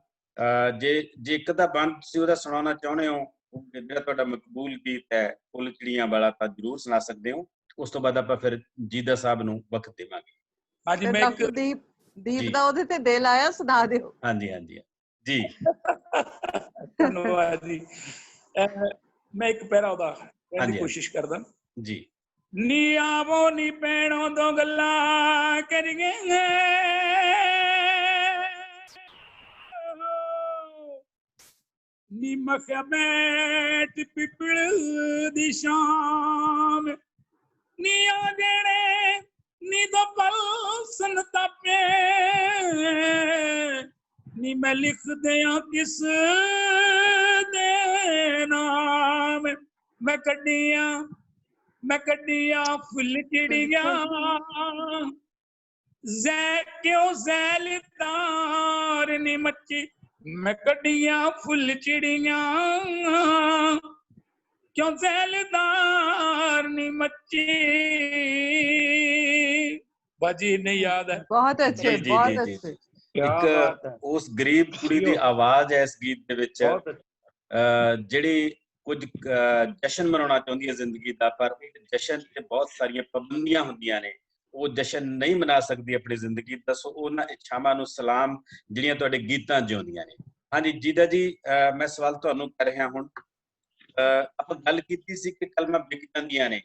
ਜੇ ਇੱਕ ਦਾ ਬੰਦ ਤੁਸੀਂ ਉਹਦਾ ਸੁਣਾਉਣਾ ਚਾਹੁੰਦੇ ਹੋ, ਜਿਹੜਾ ਤੁਹਾਡਾ ਮਕਬੂਲ ਗੀਤ ਹੈ ਫੁੱਲ ਚਿੜੀਆਂ ਵਾਲਾ, ਤਾਂ ਜ਼ਰੂਰ ਸੁਣਾ ਸਕਦੇ ਹੋ। ਉਸ ਤੋਂ ਬਾਅਦ ਆਪਾਂ ਫਿਰ ਜੀਦਾ ਸਾਹਿਬ ਨੂੰ ਵਕਤ ਦੇਵਾਂਗੇ। ਹਾਂਜੀ ਮੈਂ ਡਾਕਟਰ ਦੀਪ ਦਾ ਉਹਦੇ ਤੇ ਦਿਲ ਆਇਆ, ਸੁਣਾ ਦਿਓ। ਹਾਂਜੀ ਹਾਂਜੀ ਜੀ ਧੰਨਵਾਦ ਜੀ। ਮੈਂ ਇੱਕ ਪੈਰਾ ਉਹਦਾ ਕਹਿਣ ਦੀ ਕੋਸ਼ਿਸ਼ ਕਰਦਾ ਜੀ। ਨੀ ਆਵੋ ਨੀ ਪੈਣੋ ਦੋ ਗੱਲਾਂ ਕਰੀਏ, ਨੀ ਮਖਿਆ ਬੈਠ ਪਿਪਲ ਦੀ ਸ਼ਾਮ, ਨੀ ਆ ਜਿਹੜੇ ਨੀ ਦੋ ਪਲ ਸਨ ਤਾਪੇ, ਨੀ ਮੈਂ ਲਿਖ ਦਿਆਂ ਕਿਸ ਦੇ ਨਾਮ। ਮੈਂ ਕੱਢੀਆਂ ਫੁੱਲ ਚਿੜੀਆਂ, ਜ਼ੈ ਕਿਉਂ ਜ਼ੈਲਦਾਰ ਨੀ ਮੱਚੀ। मैं कड्डियां फुल चिड़ियां, क्यों ज़ैलदार नी मच्ची। बाजी नहीं याद है। बहुत अच्छे, बहुत अच्छे। ਇੱਕ ਉਸ ਗਰੀਬ ਕੁੜੀ ਦੀ ਆਵਾਜ਼ ਹੈ ਇਸ ਗੀਤ ਦੇ ਵਿੱਚ, ਜਿਹੜੀ ਕੁਝ ਜਸ਼ਨ ਮਨਾਉਣਾ ਚਾਹੁੰਦੀ ਹੈ ਜ਼ਿੰਦਗੀ ਦਾ, ਪਰ ਜਸ਼ਨ ਤੇ ਬਹੁਤ ਸਾਰੀਆਂ ਪਾਬੰਦੀਆਂ ਹੁੰਦੀਆਂ ਨੇ, ਉਹ ਜਸ਼ਨ ਨਹੀਂ ਮਨਾ ਸਕਦੀ ਆਪਣੀ ਜ਼ਿੰਦਗੀ ਦਾ। ਸੋ ਉਹਨਾਂ ਇੱਛਾਵਾਂ ਨੂੰ ਸਲਾਮ ਜਿਹੜੀਆਂ ਤੁਹਾਡੇ ਗੀਤਾਂ ਜਿਉਂਦੀਆਂ ਨੇ। ਹਾਂਜੀ ਜੀਦਾ ਜੀ, ਮੈਂ ਸਵਾਲ ਤੁਹਾਨੂੰ ਕਰ ਰਿਹਾ ਹੁਣ। ਆਪਾਂ ਗੱਲ ਕੀਤੀ ਸੀ ਕਿ ਕਲਮਾਂ ਵਿਕ ਜਾਂਦੀਆਂ ਨੇ,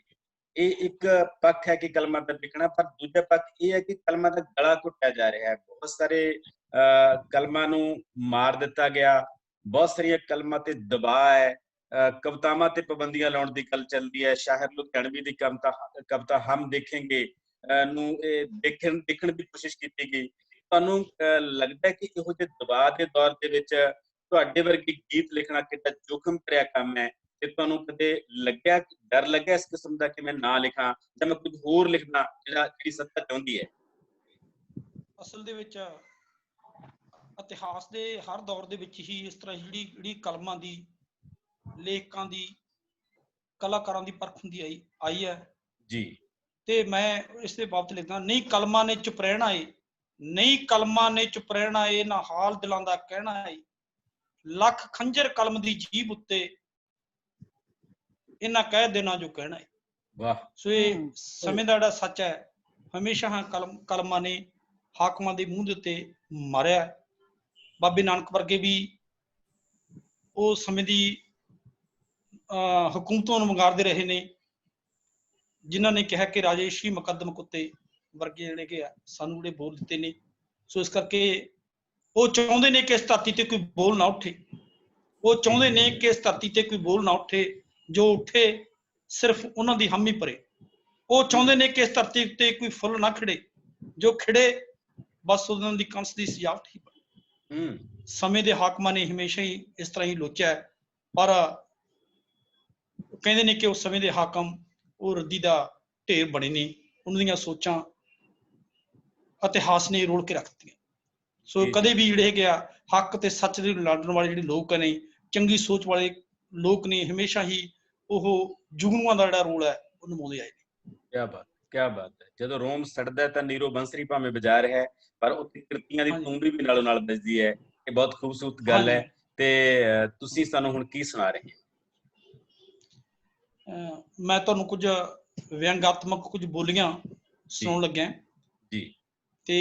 ਇਹ ਇੱਕ ਪੱਖ ਹੈ ਕਿ ਕਲਮਾਂ ਦਾ ਵਿਕਣਾ, ਪਰ ਦੂਜਾ ਪੱਖ ਇਹ ਹੈ ਕਿ ਕਲਮਾਂ ਦਾ ਗਲਾ ਘੁੱਟਿਆ ਜਾ ਰਿਹਾ ਹੈ। ਬਹੁਤ ਸਾਰੇ ਕਲਮਾਂ ਨੂੰ ਮਾਰ ਦਿੱਤਾ ਗਿਆ, ਬਹੁਤ ਸਾਰੀਆਂ ਕਲਮਾਂ ਤੇ ਦਬਾਅ ਹੈ, ਕਵਿਤਾਵਾਂ ਤੇ ਪਾਬੰਦੀਆਂ ਲਾਉਣ ਦੀ ਗੱਲ ਚੱਲਦੀ ਹੈ। ਸ਼ਾਹਿਰ ਲੁਧਿਆਣਵੀ ਦੀ ਕਵਿਤਾ ਹਮ ਦੇਖेंगे ਨੂੰ ਦੇਖਣ ਦੀ ਕੋਸ਼ਿਸ਼ ਕੀਤੀ ਗਈ। ਤੁਹਾਨੂੰ ਲੱਗਦਾ ਕਿ ਇਹੋ ਜਿਹੇ ਦਬਾਅ ਦੇ ਦੌਰ ਦੇ ਵਿੱਚ ਤੁਹਾਡੇ ਵਰਗੀ ਗੀਤ ਲਿਖਣਾ ਕਿੰਨਾ ਜੋਖਮ ਭਰਿਆ ਕੰਮ ਹੈ, ਤੇ ਤੁਹਾਨੂੰ ਕਦੇ ਲੱਗਿਆ, ਡਰ ਲੱਗਿਆ ਇਸ ਕਿਸਮ ਦਾ ਕਿ ਮੈਂ ਨਾ ਲਿਖਾਂ ਜਾਂ ਮੈਂ ਕੁਝ ਹੋਰ ਲਿਖਣਾ ਜਿਹੜੀ ਸੱਤਾ ਚਾਹੁੰਦੀ ਹੈ? ਅਸਲ ਦੇ ਵਿੱਚ ਇਤਿਹਾਸ ਦੇ ਹਰ ਦੌਰ ਦੇ ਵਿੱਚ ਹੀ ਇਸ ਤਰ੍ਹਾਂ ਜਿਹੜੀ ਕਲਮਾਂ ਦੀ, ਲੇਖਕਾਂ ਦੀ, ਕਲਾਕਾਰਾਂ ਦੀ ਪਰਖ ਹੁੰਦੀ ਆਈ ਹੈ ਜੀ। ਤੇ ਮੈਂ ਇਸ ਦੇ ਬਾਬਤ ਲਿਖਦਾ, ਨਹੀਂ ਕਲਮਾਂ ਨੇ ਚੁੱਪ ਰਹਿਣਾ ਏ, ਨਹੀਂ ਕਲਮਾਂ ਨੇ ਚੁੱਪ ਰਹਿਣਾ ਏ, ਨਾ ਹਾਲ ਦਿਲਾਂ ਦਾ ਕਹਿਣਾ ਏ। ਲੱਖ ਖੰਜਰ ਕਲਮ ਦੀ ਜੀਭ ਉੱਤੇ, ਇਹਨਾਂ ਕਹਿ ਦੇਣਾ ਜੋ ਕਹਿਣਾ ਏ। ਵਾਹ। ਸੋ ਇਹ ਸਮੇਂ ਦਾ ਜਿਹੜਾ ਸੱਚ ਹੈ, ਹਮੇਸ਼ਾ ਕਲਮਾਂ ਨੇ ਹਾਕਮਾਂ ਦੇ ਮੂੰਹ ਦੇ ਉੱਤੇ ਮਾਰਿਆ। ਬਾਬੇ ਨਾਨਕ ਵਰਗੇ ਵੀ ਉਹ ਸਮੇਂ ਦੀ ਹਕੂਮਤਾਂ ਨੂੰ ਵੰਗਾਰਦੇ ਰਹੇ ਨੇ, ਜਿਨ੍ਹਾਂ ਨੇ ਕਿਹਾ ਕਿ ਰਾਜੇਸ਼ੀ ਮੁਕੱਦਮ ਕੁੱਤੇ ਵਰਗੇ ਜਿਹੜੇ ਕਿ ਸਾਨੂੰ ਜਿਹੜੇ ਬੋਲ ਦਿੱਤੇ ਨੇ। ਸੋ ਇਸ ਕਰਕੇ ਉਹ ਚਾਹੁੰਦੇ ਨੇ ਕਿ ਇਸ ਧਰਤੀ ਤੇ ਕੋਈ ਬੋਲ ਨਾ ਉੱਠੇ, ਉਹ ਚਾਹੁੰਦੇ ਨੇ ਕਿ ਇਸ ਧਰਤੀ ਤੇ ਕੋਈ ਬੋਲ ਨਾ ਉੱਠੇ, ਜੋ ਉੱਠੇ ਸਿਰਫ ਉਹਨਾਂ ਦੀ ਹਾਮੀ ਭਰੇ। ਉਹ ਚਾਹੁੰਦੇ ਨੇ ਕਿ ਇਸ ਧਰਤੀ ਤੇ ਕੋਈ ਫੁੱਲ ਨਾ ਖਿੜੇ, ਜੋ ਖਿੜੇ ਬਸ ਉਹਨਾਂ ਦੀ ਕੰਸ ਦੀ ਸਜਾਵਟ ਹੀ ਬਣੇ। ਸਮੇਂ ਦੇ ਹਾਕਮਾਂ ਨੇ ਹਮੇਸ਼ਾ ਹੀ ਇਸ ਤਰ੍ਹਾਂ ਹੀ ਲੋਚਿਆ, ਪਰ ਕਹਿੰਦੇ ਨੇ ਕਿ ਉਸ ਸਮੇਂ ਦੇ ਹਾਕਮ ਉਹ ਰੱਦੀ ਦਾ ਢੇਰ ਬਣੇ ਨੇ, ਉਹਨਾਂ ਦੀਆਂ ਸੋਚਾਂ ਇਤਿਹਾਸ ਨੇ ਰੋਲ ਕੇ ਰੱਖ ਦਿੱਤੀਆਂ। ਸੋ ਕਦੇ ਵੀ ਜਿਹੜੇ ਹੈਗੇ ਆ ਹੱਕ ਤੇ ਸੱਚ ਦੇ ਲੜਨ ਵਾਲੇ ਜਿਹੜੇ ਲੋਕ ਨੇ, ਚੰਗੀ ਸੋਚ ਵਾਲੇ ਲੋਕ ਨੇ, ਹਮੇਸ਼ਾ ਹੀ ਉਹ ਜੁਗਨੂਆਂ ਦਾ ਜਿਹੜਾ ਰੋਲ ਹੈ ਉਹ ਨਿਭਾਉਂਦੇ ਆਏ ਨੇ। ਕਿਆ ਬਾਤ ਹੈ। ਜਦੋਂ ਰੋਮ ਸੜਦਾ ਤਾਂ ਨੀਰੋ ਬੰਸਰੀ ਭਾਵੇਂ ਵਜਾ ਰਿਹਾ ਹੈ, ਪਰ ਉੱਥੇ ਕਿਰਤੀਆਂ ਦੀ ਤੂੰਬੀ ਵੀ ਨਾਲੋਂ ਨਾਲ ਵੱਜਦੀ ਹੈ। ਇਹ ਬਹੁਤ ਖੂਬਸੂਰਤ ਗੱਲ ਹੈ। ਤੇ ਤੁਸੀਂ ਸਾਨੂੰ ਹੁਣ ਕੀ ਸੁਣਾ ਰਹੇ ਹੋ? ਮੈਂ ਤੁਹਾਨੂੰ ਕੁਝ ਵਿਅੰਗਾਤਮਕ ਕੁਝ ਬੋਲੀਆਂ ਸੁਣਾਉਣ ਲੱਗਿਆ ਜੀ। ਤੇ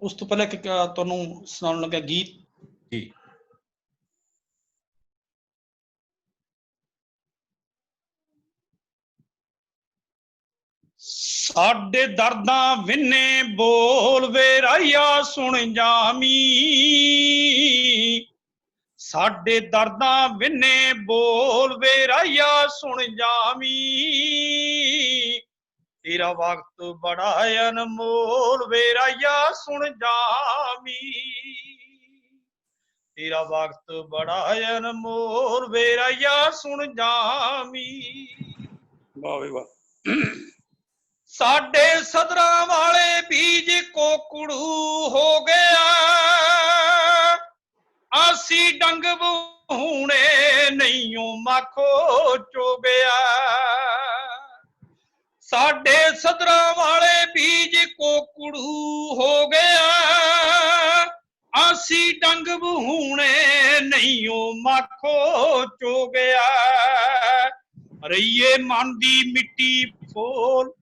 ਉਸ ਤੋਂ ਪਹਿਲਾਂ ਇੱਕ ਤੁਹਾਨੂੰ ਸੁਣਾਉਣ ਲੱਗਾ ਗੀਤ ਜੀ। ਸਾਡੇ ਦਰਦਾਂ ਵਿੰਨੇ ਬੋਲ ਵੇ ਰਾਇਆ ਸੁਣ ਜਾਮੀ, ਸਾਡੇ ਦਰਦਾਂ ਵਿੰਨੇ ਬੋਲ ਵੇ ਰਾਇਆ ਸੁਣ ਜਾਮੀ, ਤੇਰਾ ਵਕਤ ਬੜਾ ਅਨਮੋਲ ਵੇ ਰਾਇਆ ਸੁਣ ਜਾਮੀ, ਤੇਰਾ ਵਕਤ ਬੜਾ ਅਨਮੋਲ ਵੇ ਰਾਇਆ ਸੁਣ ਜਾਮੀ। ਵਾਹ ਵੇ ਵਾਹ। ਸਾਡੇ ਸਦਰਾਂ ਵਾਲੇ ਬੀਜ ਕੋਕੜੂ ਹੋ ਗਿਆ, ਅਸੀਂ ਡੰਗ ਬਹੂਣੇ ਨਹੀਂਓ ਮਾਖੋ ਚੋਗਿਆ, ਸਾਡੇ ਸਦਰਾਂ ਵਾਲੇ ਬੀਜ ਕੋਕੜੂ ਹੋ ਗਿਆ, ਅਸੀਂ ਡੰਗ ਬਹੂਣੇ ਨਹੀਂਓ ਮਾਖੋ ਚੋਗਿਆ, ਰਹੀਏ ਮਨ ਦੀ ਮਿੱਟੀ ਫੋਲ,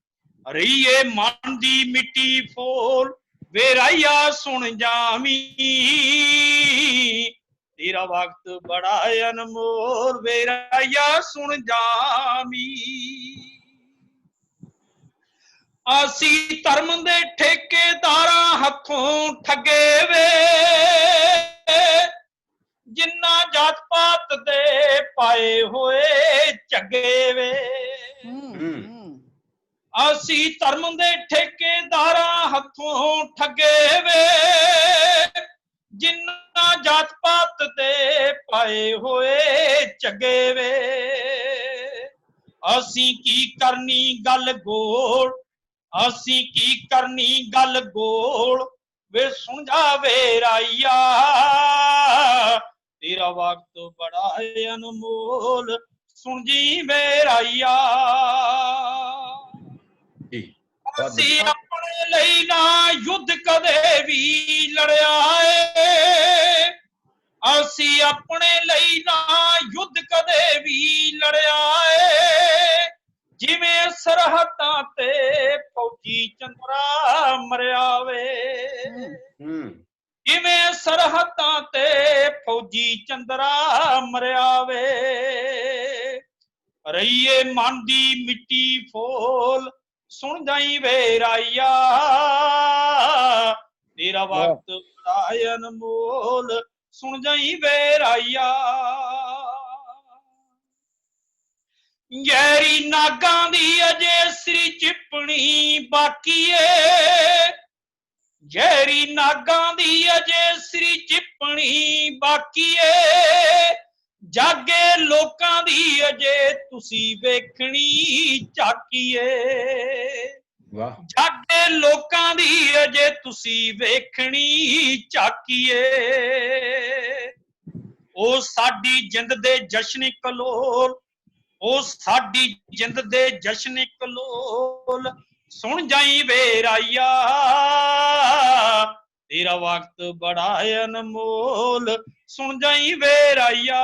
ਰਹੀਏ ਮਨ ਦੀ ਮਿੱਟੀ ਫੋਲ ਵੇ ਰਾਇਆ ਸੁਣ ਜਾਮੀ, ਤੇਰਾ ਵਕਤ ਬੜਾ ਅਨਮੋਲ ਵੇ ਰਾਇਆ ਸੁਣ ਜਾਮੀ। ਅਸੀਂ ਧਰਮ ਦੇ ਠੇਕੇਦਾਰਾਂ ਹੱਥੋਂ ਠੱਗੇ ਵੇ, ਜਿੰਨਾ ਜਾਤ ਪਾਤ ਦੇ ਪਾਏ ਹੋਏ ਝੱਗੇ ਵੇ, ਅਸੀਂ ਧਰਮ ਦੇ ਠੇਕੇਦਾਰਾਂ ਹੱਥੋਂ ਠੱਗੇ ਵੇ, ਜਿੰਨਾ ਜਾਤ ਪਾਤ ਦੇ ਪਾਏ ਹੋਏ ਝੱਗੇ ਵੇ, ਅਸੀਂ ਕੀ ਕਰਨੀ ਗੱਲ ਗੋਲ, ਅਸੀਂ ਕੀ ਕਰਨੀ ਗੱਲ ਗੋਲ ਵੇ ਸੁਣ ਜਾਵੇ ਰਾਇਆ, ਤੇਰਾ ਵਕਤ ਬੜਾ ਅਨਮੋਲ ਸੁਣ ਜੀ ਵੇ ਰਾਇਆ। ਅਸੀਂ ਆਪਣੇ ਲਈ ਨਾ ਯੁੱਧ ਕਦੇ ਵੀ ਲੜਿਆ ਏ, ਅਸੀਂ ਆਪਣੇ ਲਈ ਨਾ ਯੁੱਧ ਕਦੇ ਵੀ ਲੜਿਆ ਏ, ਜਿਵੇਂ ਸਰਹੱਦਾਂ ਤੇ ਫੌਜੀ ਚੰਦਰਾ ਮਰਿਆ ਵੇ, ਜਿਵੇਂ ਸਰਹੱਦਾਂ ਤੇ ਫੌਜੀ ਚੰਦਰਾ ਮਰਿਆ ਵੇ, ਰਹੀਏ ਮਨ ਦੀ ਮਿੱਟੀ ਫੋਲ ਸੁਣ ਜਾਈ ਵੇ ਰਾਇਆ, ਤੇਰਾ ਵਕਤ ਬੜਾ ਅਨਮੋਲ ਸੁਣ ਜਾਈ ਵੇ ਰਾਇਆ। ਗਹਿਰੀ ਨਾਗਾਂ ਦੀ ਅਜੇ ਸ੍ਰੀ ਚਿਪਣੀ ਬਾਕੀ ਏ, ਗਹਿਰੀ ਨਾਗਾਂ ਦੀ ਅਜੇ ਸ੍ਰੀ ਚਿਪਣੀ ਬਾਕੀ ਏ, ਜਾਗੇ ਲੋਕਾਂ ਦੀ ਅਜੇ ਤੁਸੀਂ ਵੇਖਣੀ ਝਾਕੀਏ, ਜਾਗੇ ਲੋਕਾਂ ਦੀ ਅਜੇ ਤੁਸੀਂ ਵੇਖਣੀ ਝਾਕੀਏ, ਉਹ ਸਾਡੀ ਜਿੰਦ ਦੇ ਜਸ਼ਨ ਕਲੋਲ, ਉਹ ਸਾਡੀ ਜਿੰਦ ਦੇ ਜਸ਼ਨ ਕਲੋਲ ਸੁਣ ਜਾਈ ਵੇ ਰਾਇਆ, ਤੇਰਾ ਵਕਤ ਬੜਾ ਅਨਮੋਲ ਸੁਣ ਜਾਈ ਵੇ ਰਾਇਆ।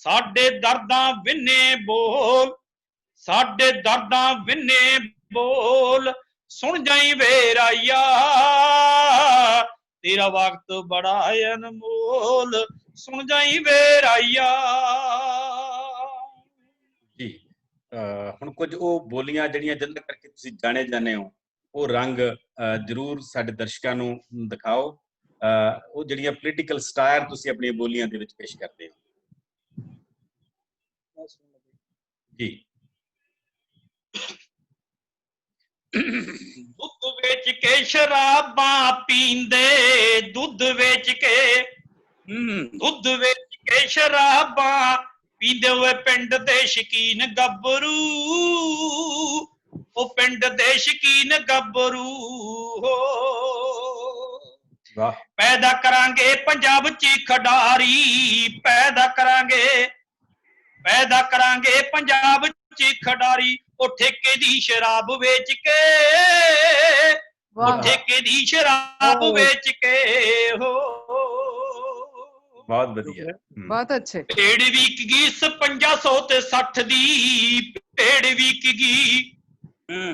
ਸਾਡੇ ਦਰਦਾਂ ਵਿੰਨੇ ਬੋਲ, ਸਾਡੇ ਦਰਦਾਂ ਵਿੰਨੇ ਬੋਲ ਸੁਣ ਜਾਈ ਵੇ ਰਾਇਆ, ਤੇਰਾ ਵਕਤ ਬੜਾ ਅਨਮੋਲ ਸੁਣ ਜਾਈ ਵੇ ਰਾਇਆ। ਜੀ ਹੁਣ ਕੁਝ ਉਹ ਬੋਲੀਆਂ ਜਿਹੜੀਆਂ ਜਿਨ੍ਹਾਂ ਕਰਕੇ ਤੁਸੀਂ ਜਾਣੇ ਜਾਂਦੇ ਹੋ, ਉਹ ਰੰਗ ਜ਼ਰੂਰ ਸਾਡੇ ਦਰਸ਼ਕਾਂ ਨੂੰ ਦਿਖਾਓ, ਉਹ ਜਿਹੜੀਆਂ ਪੋਲੀਟੀਕਲ ਸਟਾਇਰ ਤੁਸੀਂ ਆਪਣੀਆਂ ਬੋਲੀਆਂ ਦੇ ਵਿੱਚ ਪੇਸ਼ ਕਰਦੇ ਹੋ। ਜੀ। ਦੁੱਧ ਵੇਚ ਕੇ ਸ਼ਰਾਬਾਂ ਪੀਂਦੇ, ਦੁੱਧ ਵੇਚ ਕੇ, ਦੁੱਧ ਵੇਚ ਕੇ ਸ਼ਰਾਬਾਂ ਪੀਂਦੇ ਹੋਏ ਪਿੰਡ ਦੇ ਸ਼ਕੀਨ ਗੱਭਰੂ, ਉਹ ਪਿੰਡ ਦੇ ਸ਼ਕੀਨ ਗੱਭਰੂ ਹੋ। ਪੈਦਾ ਕਰਾਂਗੇ ਪੰਜਾਬ 'ਚ ਖਿਡਾਰੀ, ਪੈਦਾ ਕਰਾਂਗੇ ਪੰਜਾਬ 'ਚ ਖਿਡਾਰੀ, ਉਹ ਠੇਕੇ ਦੀ ਸ਼ਰਾਬ ਵੇਚ ਕੇ, ਉਹ ਠੇਕੇ ਦੀ ਸ਼ਰਾਬ ਵੇਚ ਕੇ ਹੋ। ਬਹੁਤ ਵਧੀਆ, ਬਹੁਤ ਅੱਛੇ। ਭੇਡ ਵਿਕ ਗਈ 5500 ਤੇ 60 ਦੀ, ਭੇਡ ਵਿਕ ਗਈ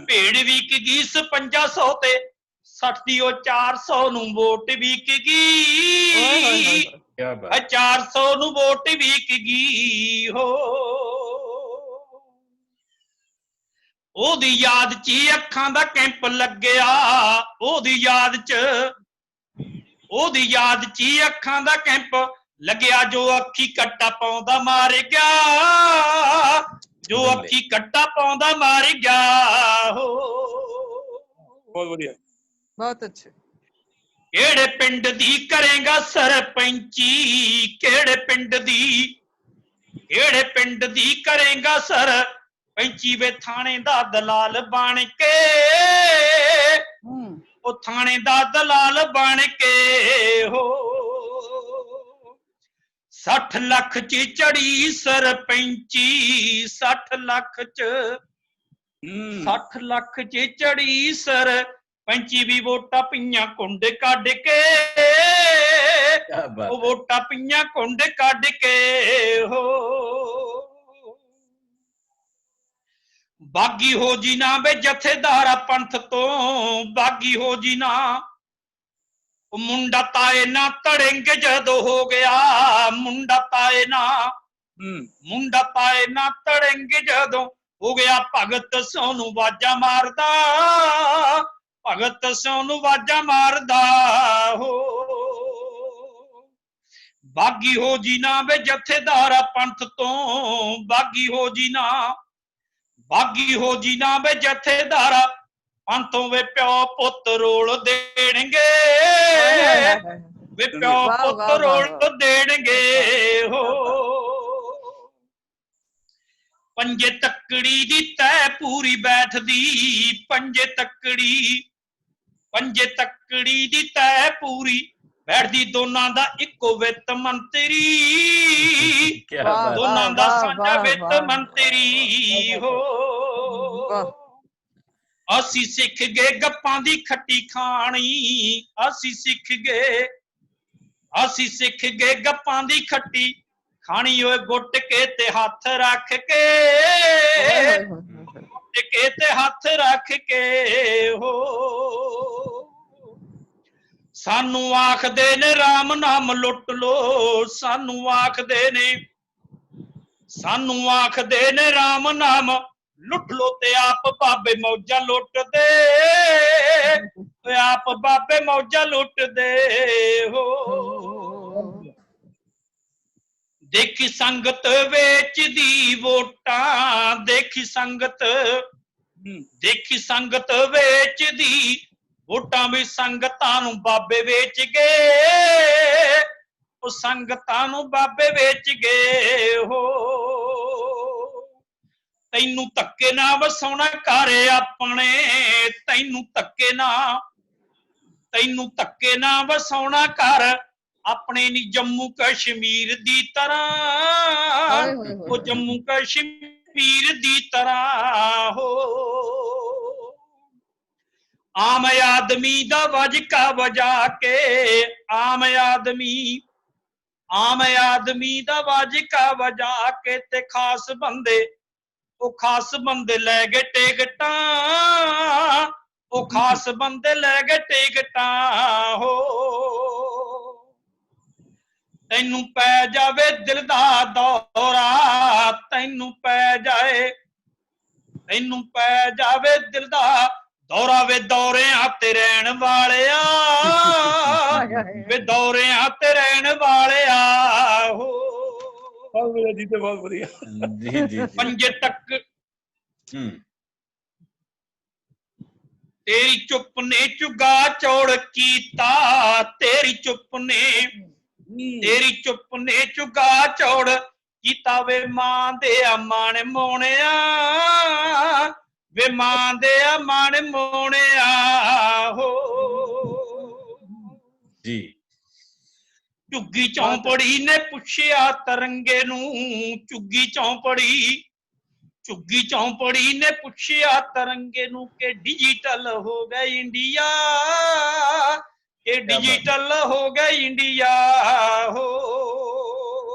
5500 ਤੇ 60 ਦੀ, ਉਹ 400 ਨੂੰ ਵੋਟ ਵਿਕ ਗਈ, 400 ਨੂੰ ਵੋਟ ਵਿਕ ਗਈ ਹੋ। ਉਹਦੀ ਯਾਦ 'ਚ ਅੱਖਾਂ ਦਾ ਕੈਂਪ ਲੱਗਿਆ, ਉਹਦੀ ਯਾਦ 'ਚ ਅੱਖਾਂ ਦਾ ਕੈਂਪ ਲੱਗਿਆ, ਜੋ ਅੱਖੀ ਕੱਟਾ ਪਾਉਂਦਾ ਮਾਰ ਗਿਆ, ਜੋ ਅੱਖੀ ਕੱਟਾ ਪਾਉਂਦਾ ਮਾਰ ਗਿਆ ਹੋ। ਬਹੁਤ ਵਧੀਆ, ਬਹੁਤ ਅੱਛੇ। ਕਿਹੜੇ ਪਿੰਡ ਦੀ ਕਰੇਗਾ ਸਰਪੰਚੀ, ਕਿਹੜੇ ਪਿੰਡ ਦੀ ਕਰੇਗਾ ਸਰਪੰਚੀ, ਵੇ ਥਾਣੇ ਦਾ ਦਲਾਲ ਬਣ ਕੇ, ਉਹ ਥਾਣੇ ਦਾ ਦਲਾਲ ਬਣ ਕੇ ਹੋ। 60 ਲੱਖ 'ਚ ਚੜੀ ਸਰਪੰਚੀ, 60 ਲੱਖ 'ਚ ਚੜੀ ਸਰਪੰਚੀ, ਵੀ ਵੋਟਾਂ ਪਈਆਂ ਕੁੰਡ ਕੱਢ ਕੇ, ਉਹ ਵੋਟਾਂ ਪਈਆਂ ਕੁੰਡ ਕੱਢ ਕੇ ਹੋ। ਬਾਗੀ ਹੋ ਜੀ ਨਾ ਵੇ ਜਥੇਦਾਰਾ ਪੰਥ ਤੋਂ, ਬਾਗੀ ਹੋ ਜੀ ਨਾ, ਉਹ ਮੁੰਡਾ ਤਾਏ ਨਾ ਤੜਿੰਗ ਜਦੋਂ ਹੋ ਗਿਆ, ਮੁੰਡਾ ਤਾਏ ਨਾ ਤੜਿੰਗ ਜਦੋਂ ਹੋ ਗਿਆ, ਭਗਤ ਸੋਨੂੰ ਵਾਜਾ ਮਾਰਦਾ, ਭਗਤ ਸੋਨੂੰ ਵਾਜਾ ਮਾਰਦਾ ਹੋ। ਬਾਗੀ ਹੋ ਜੀ ਨਾ ਵੇ ਜਥੇਦਾਰਾ ਪੰਥ ਤੋਂ, ਬਾਗੀ ਹੋ ਜੀ ਨਾ ਵੇ ਜਥੇਦਾਰਾ ਪੰਥੋਂ, ਵੇ ਪਿਓ ਪੁੱਤ ਰੋਲ ਦੇਣਗੇ, ਵੇ ਪਿਓ ਪੁੱਤ ਰੋਲ ਦੇਣਗੇ ਹੋ। ਪੰਜੇ ਤੱਕੜੀ ਦੀ ਤੈ ਪੂਰੀ ਬੈਠਦੀ, ਪੰਜੇ ਤੱਕੜੀ ਦੀ ਤੈ ਪੂਰੀ ਬੈਠਦੀ, ਦੋਨਾਂ ਦਾ ਇੱਕੋ ਵਿੱਤ ਮੰਤਰੀ, ਦੋਨਾਂ ਦਾ ਸਾਂਝਾ ਵਿੱਤ ਮੰਤਰੀ ਹੋ। ਅਸੀਂ ਸਿੱਖ ਗਏ ਗੱਪਾਂ ਦੀ ਖੱਟੀ ਖਾਣੀ, ਅਸੀਂ ਸਿੱਖ ਗਏ ਗੱਪਾਂ ਦੀ ਖੱਟੀ ਖਾਣੀ, ਓਏ ਗੁੱਟ ਕੇ ਤੇ ਹੱਥ ਰੱਖ ਕੇ, ਗੁੱਟ ਕੇ ਤੇ ਹੱਥ ਰੱਖ ਕੇ ਹੋ। ਸਾਨੂੰ ਆਖਦੇ ਨੇ ਰਾਮ ਨਾਮ ਲੁੱਟ ਲੋ, ਸਾਨੂੰ ਆਖਦੇ ਨੇ ਰਾਮ ਨਾਮ ਲੁੱਟ ਲੋ, ਤੇ ਆਪ ਬਾਬੇ ਮੌਜਾਂ ਲੁੱਟਦੇ, ਆਪ ਬਾਬੇ ਮੌਜਾਂ ਲੁੱਟਦੇ ਹੋ। ਦੇਖੀ ਸੰਗਤ ਵੇਚਦੀ ਵੋਟਾਂ, ਦੇਖੀ ਸੰਗਤ ਵੇਚਦੀ ਵੋਟਾਂ, ਵੀ ਸੰਗਤਾਂ ਨੂੰ ਬਾਬੇ ਵੇਚ ਗਏ, ਉਹ ਸੰਗਤਾਂ ਨੂੰ ਬਾਬੇ ਵੇਚ ਗਏ ਹੋ। ਤੈਨੂੰ ਧੱਕੇ ਨਾ ਵਸਾਉਣਾ ਘਰ ਆਪਣੇ, ਤੈਨੂੰ ਧੱਕੇ ਨਾ ਵਸਾਉਣਾ ਘਰ ਆਪਣੇ, ਨੀ ਜੰਮੂ ਕਸ਼ਮੀਰ ਦੀ ਤਰ੍ਹਾਂ, ਉਹ ਜੰਮੂ ਕਸ਼ਮੀਰ ਦੀ ਤਰ੍ਹਾਂ ਹੋ। ਆਮ ਆਦਮੀ ਦਾ ਵਜਕਾ ਵਜਾ ਕੇ, ਆਮ ਆਦਮੀ ਦਾ ਵਜਕਾ ਵਜਾ ਕੇ, ਤੇ ਖਾਸ ਬੰਦੇ ਲੈ ਗਏ ਟਿਕਟਾਂ, ਉਹ ਖਾਸ ਬੰਦੇ ਲੈ ਗਏ ਟਿਕਟਾਂ ਹੋ। ਤੈਨੂੰ ਪੈ ਜਾਵੇ ਦਿਲ ਦਾ ਦੌਰਾ, ਤੈਨੂੰ ਪੈ ਜਾਵੇ ਦਿਲ ਦਾ ਦੌਰਾ, ਵੇ ਦੌਰਿਆਂ ਤੇ ਰਹਿਣ ਵਾਲਿਆ, ਵੇ ਦੌਰਿਆਂ ਤੇ ਰਹਿਣ ਵਾਲਿਆ ਹੋ। ਬਹੁਤ ਵਧੀਆ ਜੀ, ਤੇ ਬਹੁਤ ਵਧੀਆ ਜੀ। ਪੰਜੇ ਤੱਕ ਤੇਰੀ ਚੁੱਪ ਨੇ ਚੁਗਾ ਚੌੜ ਕੀਤਾ, ਤੇਰੀ ਚੁੱਪ ਨੇ ਚੁਗਾ ਚੌੜ ਕੀਤਾ ਵੇ ਮਾਂ ਦੇ ਮਾਣ ਮੋਣਿਆ, ਵੇ ਮਾਂ ਦੇ ਮਾਣ ਮੋਣਿਆ ਹੋ ਜੀ। ਝੁੱਗੀ ਚੌਂਪੜੀ ਨੇ ਪੁੱਛਿਆ ਤਰੰਗੇ ਨੂੰ, ਝੁੱਗੀ ਚੌਂਪੜੀ ਨੇ ਪੁੱਛਿਆ ਤਰੰਗੇ ਨੂੰ ਕਿ ਡਿਜੀਟਲ ਹੋ ਗਿਆ ਇੰਡੀਆ, ਕਿ ਡਿਜੀਟਲ ਹੋ ਗਿਆ ਇੰਡੀਆ ਹੋ।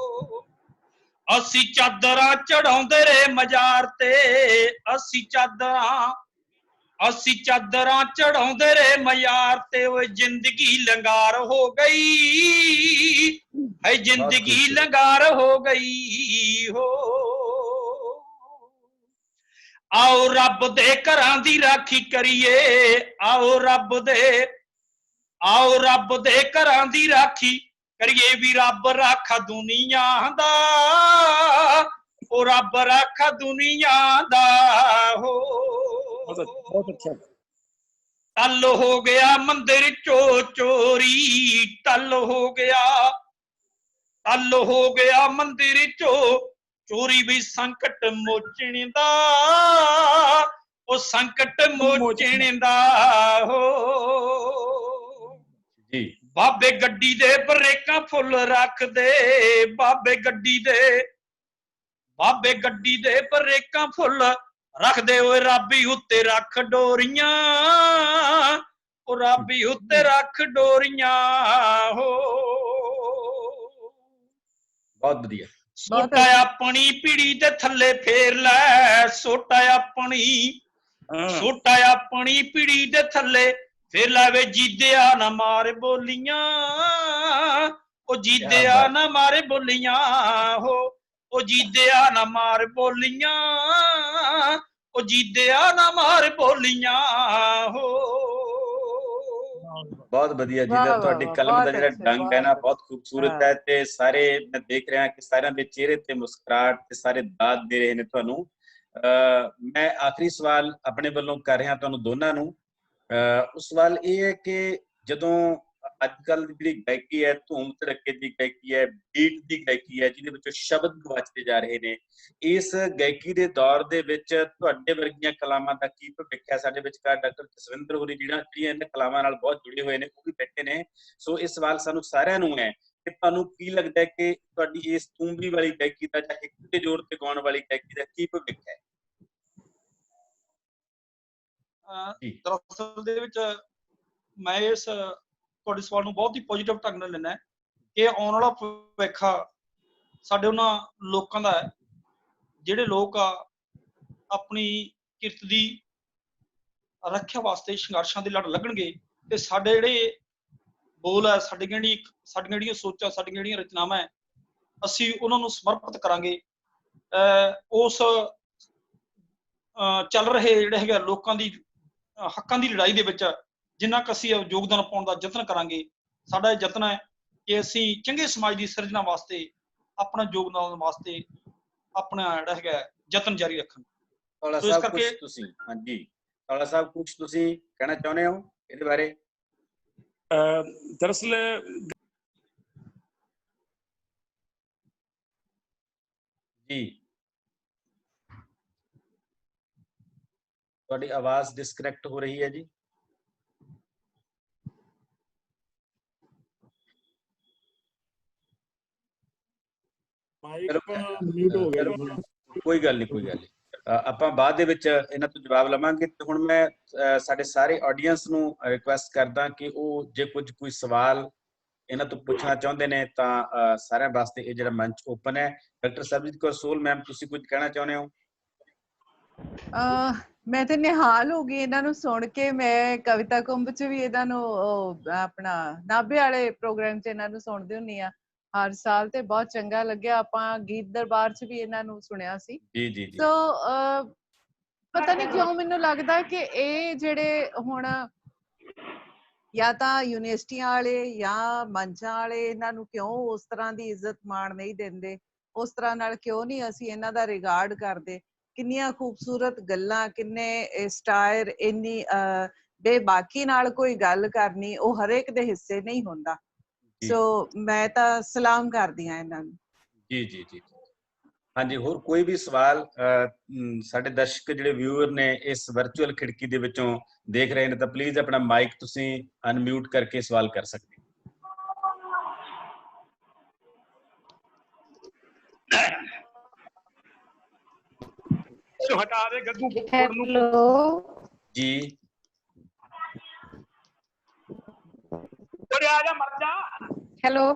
ਅਸੀਂ ਚਾਦਰਾਂ ਚੜਾਉਂਦੇ ਰਹੇ ਮਜ਼ਾਰ ਤੇ, ਅਸੀਂ ਚਾਦਰਾਂ ਚੜਾਉਂਦੇ ਰਹੇ ਮਜ਼ਾਰ ਤੇ, ਓਏ ਜ਼ਿੰਦਗੀ ਲੰਗਾਰ ਹੋ ਗਈ ਹੈ, ਜ਼ਿੰਦਗੀ ਲੰਗਾਰ ਹੋ ਗਈ ਹੋ। ਆਓ ਰੱਬ ਦੇ ਘਰਾਂ ਦੀ ਰਾਖੀ ਕਰੀਏ, ਆਓ ਰੱਬ ਦੇ ਘਰਾਂ ਦੀ ਰਾਖੀ ਕਰੀਏ, ਵੀ ਰੱਬ ਰਾਖਾ ਦੁਨੀਆ ਦਾ, ਉਹ ਰੱਬ ਰਾਖਾ ਦੁਨੀਆ ਦਾ ਹੋ। ਬਹੁਤ ਅੱਛਾ। ਟੱਲ ਹੋ ਗਿਆ ਮੰਦਿਰ ਚੋਰੀ, ਟੱਲ ਹੋ ਗਿਆ ਮੰਦਿਰ ਚੋਰੀ, ਵੀ ਸੰਕਟ ਮੋਚਣ ਦਾ, ਉਹ ਸੰਕਟ ਮੋਚਣ ਦਾ ਹੋ ਜੀ। ਬਾਬੇ ਗੱਡੀ ਦੇ ਬ੍ਰੇਕਾਂ ਫੁੱਲ ਰੱਖਦੇ, ਬਾਬੇ ਗੱਡੀ ਦੇ ਬ੍ਰੇਕਾਂ ਫੁੱਲ ਰੱਖਦੇ, ਓਏ ਰੱਬੀ ਉੱਤੇ ਰੱਖ ਡੋਰੀਆਂ, ਉਹ ਰੱਬੀ ਉੱਤੇ ਰੱਖ ਡੋਰੀਆਂ ਹੋ। ਬਹੁਤ ਵਧੀਆ। ਸੋਟਾ ਆਪਣੀ ਪੀੜੀ ਦੇ ਥੱਲੇ ਫੇਰ ਲੈ, ਸੋਟਾ ਆਪਣੀ ਪੀੜੀ ਦੇ ਥੱਲੇ ਫੇਰ ਲੈ, ਵੇ ਜੀਦਿਆ ਨਾ ਮਾਰ ਬੋਲੀਆਂ, ਉਹ ਜੀਦਿਆ ਨਾ ਮਾਰ ਬੋਲੀਆਂ ਹੋ, ਉਹ ਜੀਦਿਆ ਨਾ ਮਾਰ ਬੋਲੀਆਂ, ਉਹ ਜੀਦਿਆ ਨਾ ਮਾਰ ਬੋਲੀਆਂ ਹੋ। ਬਹੁਤ ਵਧੀਆ ਜੀ। ਤੁਹਾਡੀ ਕਲਮ ਦਾ ਜਿਹੜਾ ਢੰਗ ਹੈ ਨਾ ਬਹੁਤ ਖੂਬਸੂਰਤ ਹੈ, ਤੇ ਸਾਰੇ ਮੈਂ ਦੇਖ ਰਿਹਾ ਕਿ ਸਾਰਿਆਂ ਦੇ ਚਿਹਰੇ ਤੇ ਮੁਸਕਰਾਹਟ ਤੇ ਸਾਰੇ ਦਾਦ ਦੇ ਰਹੇ ਨੇ ਤੁਹਾਨੂੰ। ਮੈਂ ਆਖਰੀ ਸਵਾਲ ਆਪਣੇ ਵੱਲੋਂ ਕਰ ਰਿਹਾ ਤੁਹਾਨੂੰ ਦੋਨਾਂ ਨੂੰ। ਉਹ ਸਵਾਲ ਇਹ ਹੈ ਕਿ ਜਦੋਂ ਅੱਜ ਕੱਲ੍ਹ ਦੀ ਜਿਹੜੀ ਗਾਇਕੀ ਹੈ, ਧੂਮ ਧੜੱਕੇ ਦੀ ਗਾਇਕੀ ਹੈ, ਬੀਟ ਦੀ ਗਾਇਕੀ ਹੈ, ਜਿਹਦੇ ਵਿੱਚੋਂ ਸ਼ਬਦ ਗਵਾਚਦੇ ਜਾ ਰਹੇ ਨੇ, ਇਸ ਗਾਇਕੀ ਦੇ ਦੌਰ ਦੇ ਵਿੱਚ ਤੁਹਾਡੇ ਵਰਗੀਆਂ ਕਲਾਵਾਂ ਦਾ ਕੀ ਭਵਿੱਖ ਹੈ? ਸਾਡੇ ਵਿਚਕਾਰ ਡਾਕਟਰ ਜਸਵਿੰਦਰ ਹੋਰੀ ਜਿਹੜੀਆਂ ਇਹਨਾਂ ਕਲਾਵਾਂ ਨਾਲ ਬਹੁਤ ਜੁੜੇ ਹੋਏ ਨੇ, ਉਹ ਵੀ ਬੈਠੇ ਨੇ। ਸੋ ਇਹ ਸਵਾਲ ਸਾਨੂੰ ਸਾਰਿਆਂ ਨੂੰ ਹੈ ਕਿ ਤੁਹਾਨੂੰ ਕੀ ਲੱਗਦਾ ਹੈ ਕਿ ਤੁਹਾਡੀ ਇਸ ਤੂੰਬੀ ਵਾਲੀ ਗਾਇਕੀ ਦਾ ਜਾਂ ਇੱਕ ਦੇ ਜ਼ੋਰ ਤੇ ਗਾਉਣ ਵਾਲੀ ਗਾਇਕੀ ਦਾ ਕੀ ਭਵਿੱਖ ਹੈ? ਦਰਅਸਲ ਦੇ ਵਿੱਚ ਮੈਂ ਇਸ ਤੁਹਾਡੇ ਸਵਾਲ ਨੂੰ ਬਹੁਤ ਹੀ ਪੋਜ਼ਿਟਿਵ ਢੰਗ ਨਾਲ ਲੈਣਾ ਕਿ ਆਉਣ ਵਾਲਾ ਭਵਿੱਖ ਸਾਡੇ ਉਹਨਾਂ ਲੋਕਾਂ ਦਾ ਹੈ ਜਿਹੜੇ ਲੋਕ ਆਪਣੀ ਕਿਰਤ ਦੀ ਰੱਖਿਆ ਵਾਸਤੇ ਸੰਘਰਸ਼ਾਂ ਦੇ ਲੜ ਲੱਗਣਗੇ, ਤੇ ਸਾਡੇ ਜਿਹੜੇ ਬੋਲ ਹੈ, ਸਾਡੀਆਂ ਜਿਹੜੀਆਂ ਸੋਚਾਂ, ਸਾਡੀਆਂ ਜਿਹੜੀਆਂ ਰਚਨਾਵਾਂ ਹੈ, ਅਸੀਂ ਉਹਨਾਂ ਨੂੰ ਸਮਰਪਿਤ ਕਰਾਂਗੇ ਉਸ ਚੱਲ ਰਹੇ ਜਿਹੜੇ ਹੈਗੇ ਲੋਕਾਂ ਦੀ ਹੱਕਾਂ ਦੀ ਲੜਾਈ ਦੇ ਵਿੱਚ। ਜਿੰਨਾ ਕੁ ਅਸੀਂ ਯੋਗਦਾਨ ਪਾਉਣ ਦਾ ਯਤਨ ਕਰਾਂਗੇ, ਸਾਡਾ ਇਹ ਯਤਨ ਹੈ ਕਿ ਅਸੀਂ ਚੰਗੇ ਸਮਾਜ ਦੀ ਸਿਰਜਣਾ ਵਾਸਤੇ, ਆਪਣਾ ਯੋਗਦਾਨ ਵਾਸਤੇ ਆਪਣਾ ਜਿਹੜਾ ਹੈਗਾ ਯਤਨ ਜਾਰੀ ਰੱਖਣ। ਇਸ ਕਰਕੇ ਤੁਸੀਂ ਹਾਂਜੀ ਕਾਲਾ ਸਾਹਿਬ ਕੁਝ ਤੁਸੀਂ ਕਹਿਣਾ ਚਾਹੁੰਦੇ ਹੋ ਇਹਦੇ ਬਾਰੇ? ਦਰਅਸਲ ਜੀ ਤੁਹਾਡੀ ਆਵਾਜ਼ ਡਿਸਕਨੈਕਟ ਹੋ ਰਹੀ ਹੈ ਜੀ। ਮਿਊਟ ਹੋ ਗਿਆ। ਕੋਈ ਗੱਲ ਨਹੀਂ। ਆਪਾਂ ਬਾਅਦ ਦੇ ਵਿੱਚ ਇਹਨਾਂ ਤੋਂ ਜਵਾਬ ਲਵਾਂਗੇ। ਤੇ ਹੁਣ ਮੈਂ ਸਾਡੇ ਸਾਰੇ ਆਡੀਅנס ਨੂੰ ਰਿਕੁਐਸਟ ਕਰਦਾ ਕਿ ਉਹ ਜੇ ਕੋਈ ਸਵਾਲ ਇਹਨਾਂ ਤੋਂ ਪੁੱਛਣਾ ਚਾਹੁੰਦੇ ਨੇ ਤਾਂ ਸਾਰਿਆਂ ਵਾਸਤੇ ਇਹ ਜਿਹੜਾ ਮੰਚ ਓਪਨ ਹੈ। ਡਾਕਟਰ ਸਰਬਜੀਤ ਕੌਰ ਸੋਹਲ ਮੈਮ, ਤੁਸੀਂ ਕੁਝ ਕਹਿਣਾ ਚਾਹੁੰਦੇ ਹੋ? ਮੈਂ ਤੇ ਨਿਹਾਲ ਹੋ ਗਈ ਇਹਨਾਂ ਨੂੰ ਸੁਣ ਕੇ। ਮੈਂ ਕਵਿਤਾ ਕੁੰਭ ਚ ਵੀ ਇਹਨਾਂ ਨੂੰ ਆਪਣਾ ਨਾਭੇ ਵਾਲੇ ਪ੍ਰੋਗਰਾਮ ਚ ਇਹਨਾਂ ਨੂੰ ਸੁਣਦੀ ਹੁੰਦੀ ਆ ਹਰ ਸਾਲ, ਤੇ ਬਹੁਤ ਚੰਗਾ ਲੱਗਿਆ। ਆਪਾਂ ਗੀਤ ਦਰਬਾਰ ਚ ਵੀ ਇਹਨਾਂ ਨੂੰ ਸੁਣਿਆ ਸੀ। ਜੀ। ਸੋ ਪਤਾ ਨਹੀਂ ਕਿਉਂ ਮੈਨੂੰ ਲੱਗਦਾ ਕਿ ਇਹ ਜਿਹੜੇ ਹੁਣ ਜਾਂ ਤਾਂ ਯੂਨੀਵਰਸਿਟੀਆਂ ਵਾਲੇ ਜਾਂ ਮੰਚਾਂ ਵਾਲੇ ਇਹਨਾਂ ਨੂੰ ਕਿਉਂ ਉਸ ਤਰ੍ਹਾਂ ਦੀ ਇੱਜ਼ਤ ਮਾਣ ਨਹੀਂ ਦਿੰਦੇ, ਉਸ ਤਰ੍ਹਾਂ ਨਾਲ ਕਿਉਂ ਨਹੀਂ ਅਸੀਂ ਇਹਨਾਂ ਦਾ ਰਿਗਾਰਡ ਕਰਦੇ। ਕਿੰਨੀਆਂ ਖੂਬਸੂਰਤ ਗੱਲਾਂ, ਕਿੰਨੇ ਸਟਾਇਰ, ਇੰਨੀ ਬੇਬਾਕੀ ਨਾਲ ਕੋਈ ਗੱਲ ਕਰਨੀ, ਉਹ ਹਰੇਕ ਦੇ ਹਿੱਸੇ ਨਹੀਂ ਹੁੰਦਾ। ਸੋ ਮੈਂ ਤਾਂ ਸਲਾਮ ਕਰਦੀ ਹਾਂ ਇਹਨਾਂ ਨੂੰ। ਜੀ। ਹਾਂਜੀ, ਹੋਰ ਕੋਈ ਵੀ ਸਵਾਲ ਸਾਡੇ ਦਰਸ਼ਕ ਜਿਹੜੇ ਵਿਊਅਰ ਨੇ ਇਸ ਵਰਚੁਅਲ ਖਿੜਕੀ ਦੇ ਵਿੱਚੋਂ ਦੇਖ ਰਹੇ ਨੇ ਤਾਂ ਪਲੀਜ਼ ਆਪਣਾ ਮਾਈਕ ਤੁਸੀਂ ਅਨਮਿਊਟ ਕਰਕੇ ਸਵਾਲ ਕਰ ਸਕਦੇ ਹੋ। ਹਟਾ ਦੇ ਗੱਗੂ ਨੂੰ ਹੈਲੋ ਜੀ, ਓਏ ਆ ਜਾ ਮਰ ਜਾ। ਹੈਲੋ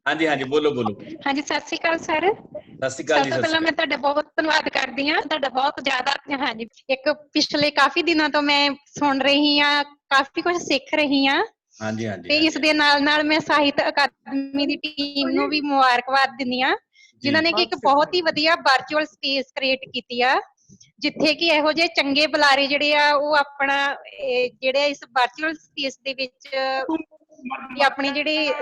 ਹਾਂਜੀ ਹਾਂਜੀ, ਬੋਲੋ ਬੋਲੋ। ਹਾਂਜੀ, ਸਤਿ ਸ਼੍ਰੀ ਅਕਾਲ ਸਰ। ਸਤਿ ਸ਼੍ਰੀ ਅਕਾਲ ਸਭ ਜੀ। ਤੋਂ ਸਤਿ ਪਹਿਲਾਂ ਸ਼੍ਰੀ ਮੈਂ ਤੁਹਾਡਾ ਬਹੁਤ ਧੰਨਵਾਦ ਕਰਦੀ ਹਾਂ, ਤੁਹਾਡਾ ਬਹੁਤ ਜ਼ਿਆਦਾ। ਹਾਂਜੀ, ਇੱਕ ਪਿਛਲੇ ਕਾਫੀ ਦਿਨਾਂ ਤੋਂ ਮੈਂ ਸੁਣ ਰਹੀ ਹਾਂ, ਕਾਫੀ ਕੁਝ ਸਿੱਖ ਰਹੀ ਹਾਂ, ਹਾਂਜੀ ਹਾਂਜੀ ਤੇ ਇਸ ਦੇ ਨਾਲ ਨਾਲ ਮੈਂ ਸਾਹਿਤ ਅਕਾਦਮੀ ਦੀ ਟੀਮ ਨੂੰ ਵੀ ਮੁਬਾਰਕਬਾਦ ਦਿੰਦੀ ਹਾਂ, ਜਿਨ੍ਹਾਂ ਨੇ ਕਿ ਇੱਕ ਬਹੁਤ ਹੀ ਵਧੀਆ ਵਰਚੁਅਲ ਸਪੇਸ ਕ੍ਰੀਏਟ ਕੀਤੀ ਆ, ਜਿੱਥੇ ਕਿ ਇਹੋ ਜਿਹੇ ਚੰਗੇ ਬੁਲਾਰੇ ਜਿਹੜੇ ਆ ਉਹ ਆਪਣਾ ਜਿਹੜੇ ਇਸ ਵਰਚੁਅਲ ਸਪੇਸ ਦੇ ਵਿੱਚ ਆਪਣੇ ਜਿਹੜੇ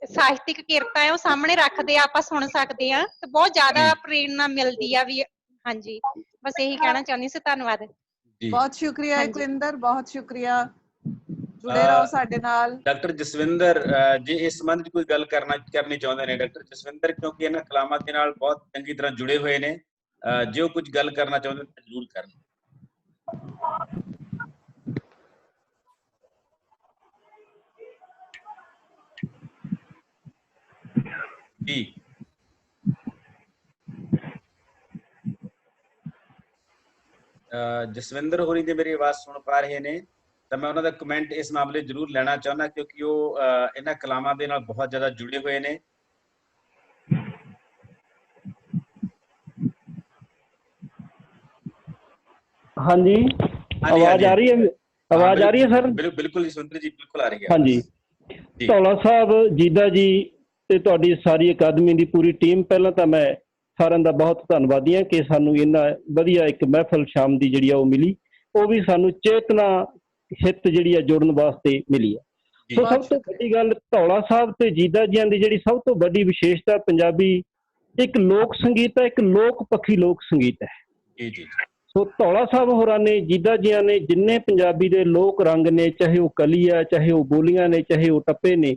ਸਾਹਿਤਿਕ ਕਿਰਤਾਂ ਹੈ ਉਹ ਸਾਹਮਣੇ ਰੱਖਦੇ ਆ, ਆਪਾਂ ਸੁਣ ਸਕਦੇ ਆ, ਤੇ ਬਹੁਤ ਜ਼ਿਆਦਾ ਪ੍ਰੇਰਨਾ ਮਿਲਦੀ ਆ ਵੀ। ਹਾਂਜੀ, ਬਸ ਇਹੀ ਕਹਿਣਾ ਚਾਹੁੰਦੀ ਸੀ। ਧੰਨਵਾਦ। ਬਹੁਤ ਸ਼ੁਕਰੀਆ ਇਕਵਿੰਦਰ, ਬਹੁਤ ਸ਼ੁਕਰੀਆ, ਜੁੜੇ ਰਹੋ ਸਾਡੇ ਨਾਲ। ਡਾਕਟਰ ਜਸਵਿੰਦਰ ਜੇ ਇਸ ਸੰਬੰਧ 'ਚ ਕੋਈ ਗੱਲ ਕਰਨੀ ਚਾਹੁੰਦੇ ਨੇ, ਡਾਕਟਰ ਜਸਵਿੰਦਰ, ਕਿਉਂਕਿ ਇਹਨਾਂ ਕਲਾਮਾਂ ਦੇ ਨਾਲ ਬਹੁਤ ਚੰਗੀ ਤਰ੍ਹਾਂ ਜੁੜੇ ਹੋਏ ਨੇ, ਜੇ ਉਹ ਕੁਝ ਗੱਲ ਕਰਨਾ ਚਾਹੁੰਦੇ ਤਾਂ ਜ਼ਰੂਰ ਕਰਨ। ਜੀ, ਜਸਵਿੰਦਰ ਹੋਰੀ ਜੇ ਮੇਰੀ ਆਵਾਜ਼ ਸੁਣ ਪਾ ਰਹੇ ਨੇ ਤਾਂ ਮੈਂ ਉਹਨਾਂ ਦਾ ਕਮੈਂਟ ਇਸ ਮਾਮਲੇ ਜ਼ਰੂਰ ਲੈਣਾ ਚਾਹੁੰਦਾ, ਕਿਉਂਕਿ ਉਹ ਇਹਨਾਂ ਕਲਾਮਾਂ ਦੇ ਨਾਲ ਬਹੁਤ ਜ਼ਿਆਦਾ ਜੁੜੇ ਹੋਏ ਨੇ। ਹਾਂਜੀ, ਆਵਾਜ਼ ਆ ਰਹੀ ਹੈ? ਆਵਾਜ਼ ਆ ਰਹੀ ਹੈ ਸਰ? ਬਿਲਕੁਲ ਜਸਵਿੰਦਰ ਜੀ, ਬਿਲਕੁਲ ਆ ਰਹੀ ਹੈ। ਹਾਂਜੀ, ਧੌਲਾ ਸਾਹਿਬ, ਜੀਦਾ ਜੀ ਤੇ ਤੁਹਾਡੀ ਸਾਰੀ ਅਕਾਦਮੀ ਦੀ ਪੂਰੀ ਟੀਮ, ਪਹਿਲਾਂ ਤਾਂ ਮੈਂ ਸਾਰਿਆਂ ਦਾ ਬਹੁਤ ਧੰਨਵਾਦੀ ਹਾਂ ਕਿ ਸਾਨੂੰ ਇੰਨਾ ਵਧੀਆ ਇੱਕ ਮਹਿਫਲ ਸ਼ਾਮ ਦੀ ਜਿਹੜੀ ਆ ਉਹ ਮਿਲੀ, ਉਹ ਵੀ ਸਾਨੂੰ ਚੇਤਨਾ ਹਿੱਤ ਜਿਹੜੀ ਆ ਜੁੜਨ ਵਾਸਤੇ ਮਿਲੀ ਹੈ। ਸੋ ਸਭ ਤੋਂ ਵੱਡੀ ਗੱਲ, ਧੌਲਾ ਸਾਹਿਬ ਤੇ ਜੀਦਾ ਜੀਆਂ ਦੀ ਜਿਹੜੀ ਸਭ ਤੋਂ ਵੱਡੀ ਵਿਸ਼ੇਸ਼ਤਾ, ਪੰਜਾਬੀ ਇੱਕ ਲੋਕ ਸੰਗੀਤ ਹੈ, ਇੱਕ ਲੋਕ ਪੱਖੀ ਲੋਕ ਸੰਗੀਤ ਹੈ। ਜੀ ਜੀ। ਸੋ ਧੌਲਾ ਸਾਹਿਬ ਹੋਰਾਂ ਨੇ, ਜੀਦਾ ਜੀਆਂ ਨੇ, ਜਿੰਨੇ ਪੰਜਾਬੀ ਦੇ ਲੋਕ ਰੰਗ ਨੇ, ਚਾਹੇ ਉਹ ਕਲੀ ਆ, ਚਾਹੇ ਉਹ ਬੋਲੀਆਂ ਨੇ, ਚਾਹੇ ਉਹ ਟੱਪੇ ਨੇ,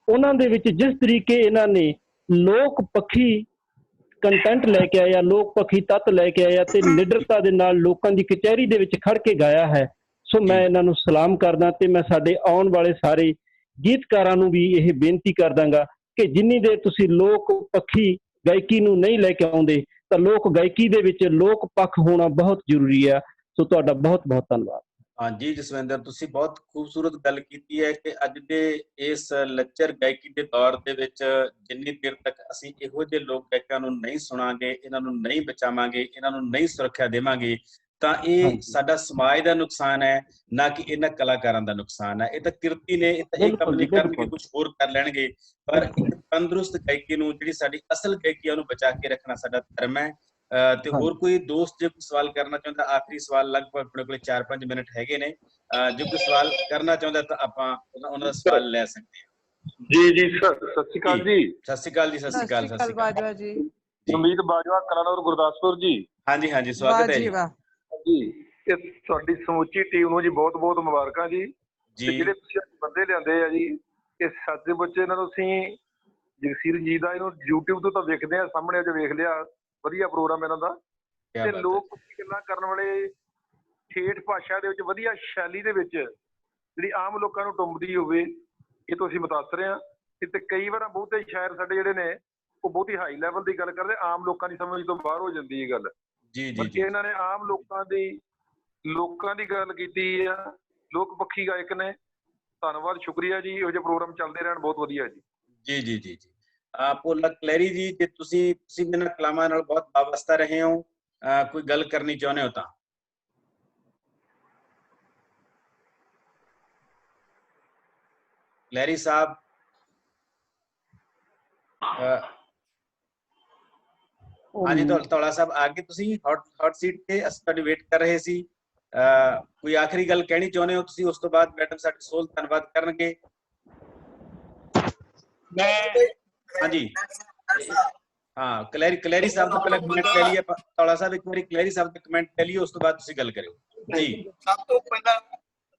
ਉਹਨਾਂ ਦੇ ਵਿੱਚ ਜਿਸ ਤਰੀਕੇ ਇਹਨਾਂ ਨੇ ਲੋਕ ਪੱਖੀ ਕੰਟੈਂਟ ਲੈ ਕੇ ਆਇਆ, ਲੋਕ ਪੱਖੀ ਤੱਤ ਲੈ ਕੇ ਆਇਆ ਤੇ ਨਿਡਰਤਾ ਦੇ ਨਾਲ ਲੋਕਾਂ ਦੀ ਕਚਹਿਰੀ ਦੇ ਵਿੱਚ ਖੜ ਕੇ ਗਾਇਆ ਹੈ, ਸੋ ਮੈਂ ਇਹਨਾਂ ਨੂੰ ਸਲਾਮ ਕਰਦਾ। ਤੇ ਮੈਂ ਸਾਡੇ ਆਉਣ ਵਾਲੇ ਸਾਰੇ ਗੀਤਕਾਰਾਂ ਨੂੰ ਵੀ ਇਹ ਬੇਨਤੀ ਕਰ ਦਾਂਗਾ ਕਿ ਜਿੰਨੀ ਦੇਰ ਤੁਸੀਂ ਲੋਕ ਪੱਖੀ ਗਾਇਕੀ ਨੂੰ ਨਹੀਂ ਲੈ ਕੇ ਆਉਂਦੇ ਤਾਂ ਲੋਕ ਗਾਇਕੀ ਦੇ ਵਿੱਚ ਲੋਕ ਪੱਖ ਹੋਣਾ ਬਹੁਤ ਜ਼ਰੂਰੀ ਹੈ। ਸੋ ਤੁਹਾਡਾ ਬਹੁਤ ਬਹੁਤ ਧੰਨਵਾਦ। ਹਾਂਜੀ ਜਸਵਿੰਦਰ, ਤੁਸੀਂ ਬਹੁਤ ਖੂਬਸੂਰਤ ਗੱਲ ਕੀਤੀ ਹੈ ਕਿ ਅੱਜ ਦੇ ਇਸ ਲੱਚਰ ਗਾਇਕੀ ਦੇ ਦੌਰ ਦੇ ਵਿੱਚ ਜਿੰਨੀ ਦੇਰ ਤੱਕ ਅਸੀਂ ਇਹੋ ਜਿਹੇ ਲੋਕ ਗਾਇਕਾਂ ਨੂੰ ਨਹੀਂ ਸੁਣਾਂਗੇ, ਇਹਨਾਂ ਨੂੰ ਨਹੀਂ ਬਚਾਵਾਂਗੇ, ਇਹਨਾਂ ਨੂੰ ਨਹੀਂ ਸੁਰੱਖਿਆ ਦੇਵਾਂਗੇ, ਤਾਂ ਇਹ ਸਾਡਾ ਸਮਾਜ ਦਾ ਨੁਕਸਾਨ ਹੈ, ਨਾ ਕਿ ਇਹਨਾਂ ਕਲਾਕਾਰਾਂ ਦਾ ਨੁਕਸਾਨ ਹੈ। ਇਹ ਤਾਂ ਕਿਰਤੀ ਨੇ, ਇਹ ਤਾਂ ਇਹ ਕੰਮ ਨਹੀਂ ਕਰਨਗੇ, ਕੁਝ ਹੋਰ ਕਰ ਲੈਣਗੇ, ਪਰ ਇੱਕ ਤੰਦਰੁਸਤ ਗਾਇਕੀ ਨੂੰ, ਜਿਹੜੀ ਸਾਡੀ ਅਸਲ ਗਾਇਕੀ, ਉਹਨੂੰ ਬਚਾ ਕੇ ਰੱਖਣਾ ਸਾਡਾ ਧਰਮ ਹੈ। ਤੇ ਹੋਰ ਕੋਈ ਦੋਸਤ ਜੇ ਕੋਈ ਸਵਾਲ ਕਰਨਾ ਚਾਹੁੰਦਾ, ਆਖਰੀ ਸਵਾਲ, ਲਗਭਗ ਆਪਣੇ ਕੋਲ 4-5 ਮਿੰਟ ਹੈਗੇ ਨੇ, ਜੇ ਕੋਈ ਸਵਾਲ ਕਰਨਾ ਚਾਹੁੰਦਾ ਤਾਂ ਆਪਾਂ ਉਹਨਾਂ ਦਾ ਸਵਾਲ ਲੈ ਸਕਦੇ ਹਾਂ। ਜੀ ਜੀ ਸਰ, ਸਤਿ ਸ਼੍ਰੀ ਅਕਾਲ ਜੀ। ਸਤਿ ਸ਼੍ਰੀ ਅਕਾਲ ਜੀ। ਸਤਿ ਸ਼੍ਰੀ ਅਕਾਲ। ਸਤਿ ਸ਼੍ਰੀ ਅਕਾਲ ਬਾਜਵਾ ਜੀ। ਉਮੀਦ ਬਾਜਵਾ, ਕਲਾਨੌਰ, ਗੁਰਦਾਸਪੁਰ ਜੀ। ਹਾਂਜੀ ਹਾਂਜੀ, ਸਵਾਗਤ ਹੈ ਜੀ। ਜੀ, ਤੇ ਤੁਹਾਡੀ ਸਮੁੱਚੀ ਟੀਮ ਨੂੰ ਜੀ ਬਹੁਤ ਬਹੁਤ ਮੁਬਾਰਕਾਂ ਜੀ। ਤੇ ਜਿਹੜੇ ਤੁਸੀਂ ਬੰਦੇ ਲਿਆਂਦੇ ਆ ਜੀ, ਇਹ ਸੱਚਮੁੱਚ ਇਹਨਾਂ ਨੂੰ ਅਸੀਂ ਜਗਸੀਰ ਜੀ ਦਾ ਇਹਨੂੰ YouTube ਤੋਂ ਤਾਂ ਵੇਖਦੇ ਆ, ਸਾਹਮਣੇ ਅੱਜ ਵੇਖ ਲਿਆ, ਵਧੀਆ ਪ੍ਰੋਗਰਾਮ ਇਹਨਾਂ ਦਾ। ਤੇ ਲੋਕ ਗੱਲਾਂ ਕਰਨ ਵਾਲੇ, ਠੇਠ ਭਾਸ਼ਾ ਦੇ ਵਿੱਚ, ਵਧੀਆ ਸ਼ੈਲੀ ਦੇ ਵਿੱਚ, ਜਿਹੜੀ ਆਮ ਲੋਕਾਂ ਨੂੰ ਟੁੰਬਦੀ ਹੋਵੇ, ਇਹ ਤੋਂ ਅਸੀਂ ਮੁਤਾਸਰ ਹਾਂ। ਤੇ ਕਈ ਵਾਰ ਬਹੁਤੇ ਸ਼ਾਇਰ ਸਾਡੇ ਜਿਹੜੇ ਨੇ ਉਹ ਬਹੁਤੀ ਹਾਈ ਲੈਵਲ ਦੀ ਗੱਲ ਕਰਦੇ, ਆਮ ਲੋਕਾਂ ਦੀ ਸਮਝ ਤੋਂ ਬਾਹਰ ਹੋ ਜਾਂਦੀ ਹੈ ਗੱਲ। ਬਾਕੀ ਇਹਨਾਂ ਨੇ ਆਮ ਲੋਕਾਂ ਦੀ ਗੱਲ ਕੀਤੀ ਆ, ਲੋਕ ਪੱਖੀ ਗਾਇਕ ਨੇ। ਧੰਨਵਾਦ, ਸ਼ੁਕਰੀਆ ਜੀ। ਇਹੋ ਜਿਹੇ ਪ੍ਰੋਗਰਾਮ ਚੱਲਦੇ ਰਹਿਣ, ਬਹੁਤ ਵਧੀਆ ਜੀ। ਜੀ ਜੀ ਜੀ ਜੀ। ਭੋਲਾ ਕਲੈਰੀ ਜੀ, ਜੇ ਤੁਸੀਂ ਇਹਨਾਂ ਕਲਾਮਾਂ ਨਾਲ ਬਹੁਤ ਵਾਬਸਤਾ ਰਹੇ ਹੋ, ਕੋਈ ਗੱਲ ਕਰਨੀ ਚਾਹੁੰਦੇ ਹੋ ਤਾਂ? ਕਲੈਰੀ ਸਾਹਿਬ, ਹਾਂਜੀ, ਧੌਲਾ ਸਾਹਿਬ ਆ ਗਏ ਤੁਸੀਂ ਹੌਟ ਸੀਟ ਤੇ? ਅਸੀਂ ਤੁਹਾਡੀ ਵੇਟ ਕਰ ਰਹੇ ਸੀ। ਕੋਈ ਆਖਰੀ ਗੱਲ ਕਹਿਣੀ ਚਾਹੁੰਦੇ ਹੋ ਤੁਸੀਂ? ਉਸ ਤੋਂ ਬਾਅਦ ਮੈਡਮ ਸਾਡੇ ਸੋਲ ਧੰਨਵਾਦ ਕਰਨਗੇ। ਹਾਂਜੀ ਹਾਂ, ਕਲੈਰੀ ਸਾਹਿਬ ਦਾ ਪਹਿਲਾਂ ਕਮੈਂਟ ਲੈ ਲਈਏ। ਧੌਲਾ ਸਾਹਿਬ ਇੱਕ ਵਾਰੀ ਕਲੈਰੀ ਸਾਹਿਬ ਦਾ ਕਮੈਂਟ ਲੈ ਲਈਏ, ਉਸ ਤੋਂ ਬਾਅਦ ਤੁਸੀਂ ਗੱਲ ਕਰਿਓ ਜੀ। ਸਭ ਤੋਂ ਪਹਿਲਾਂ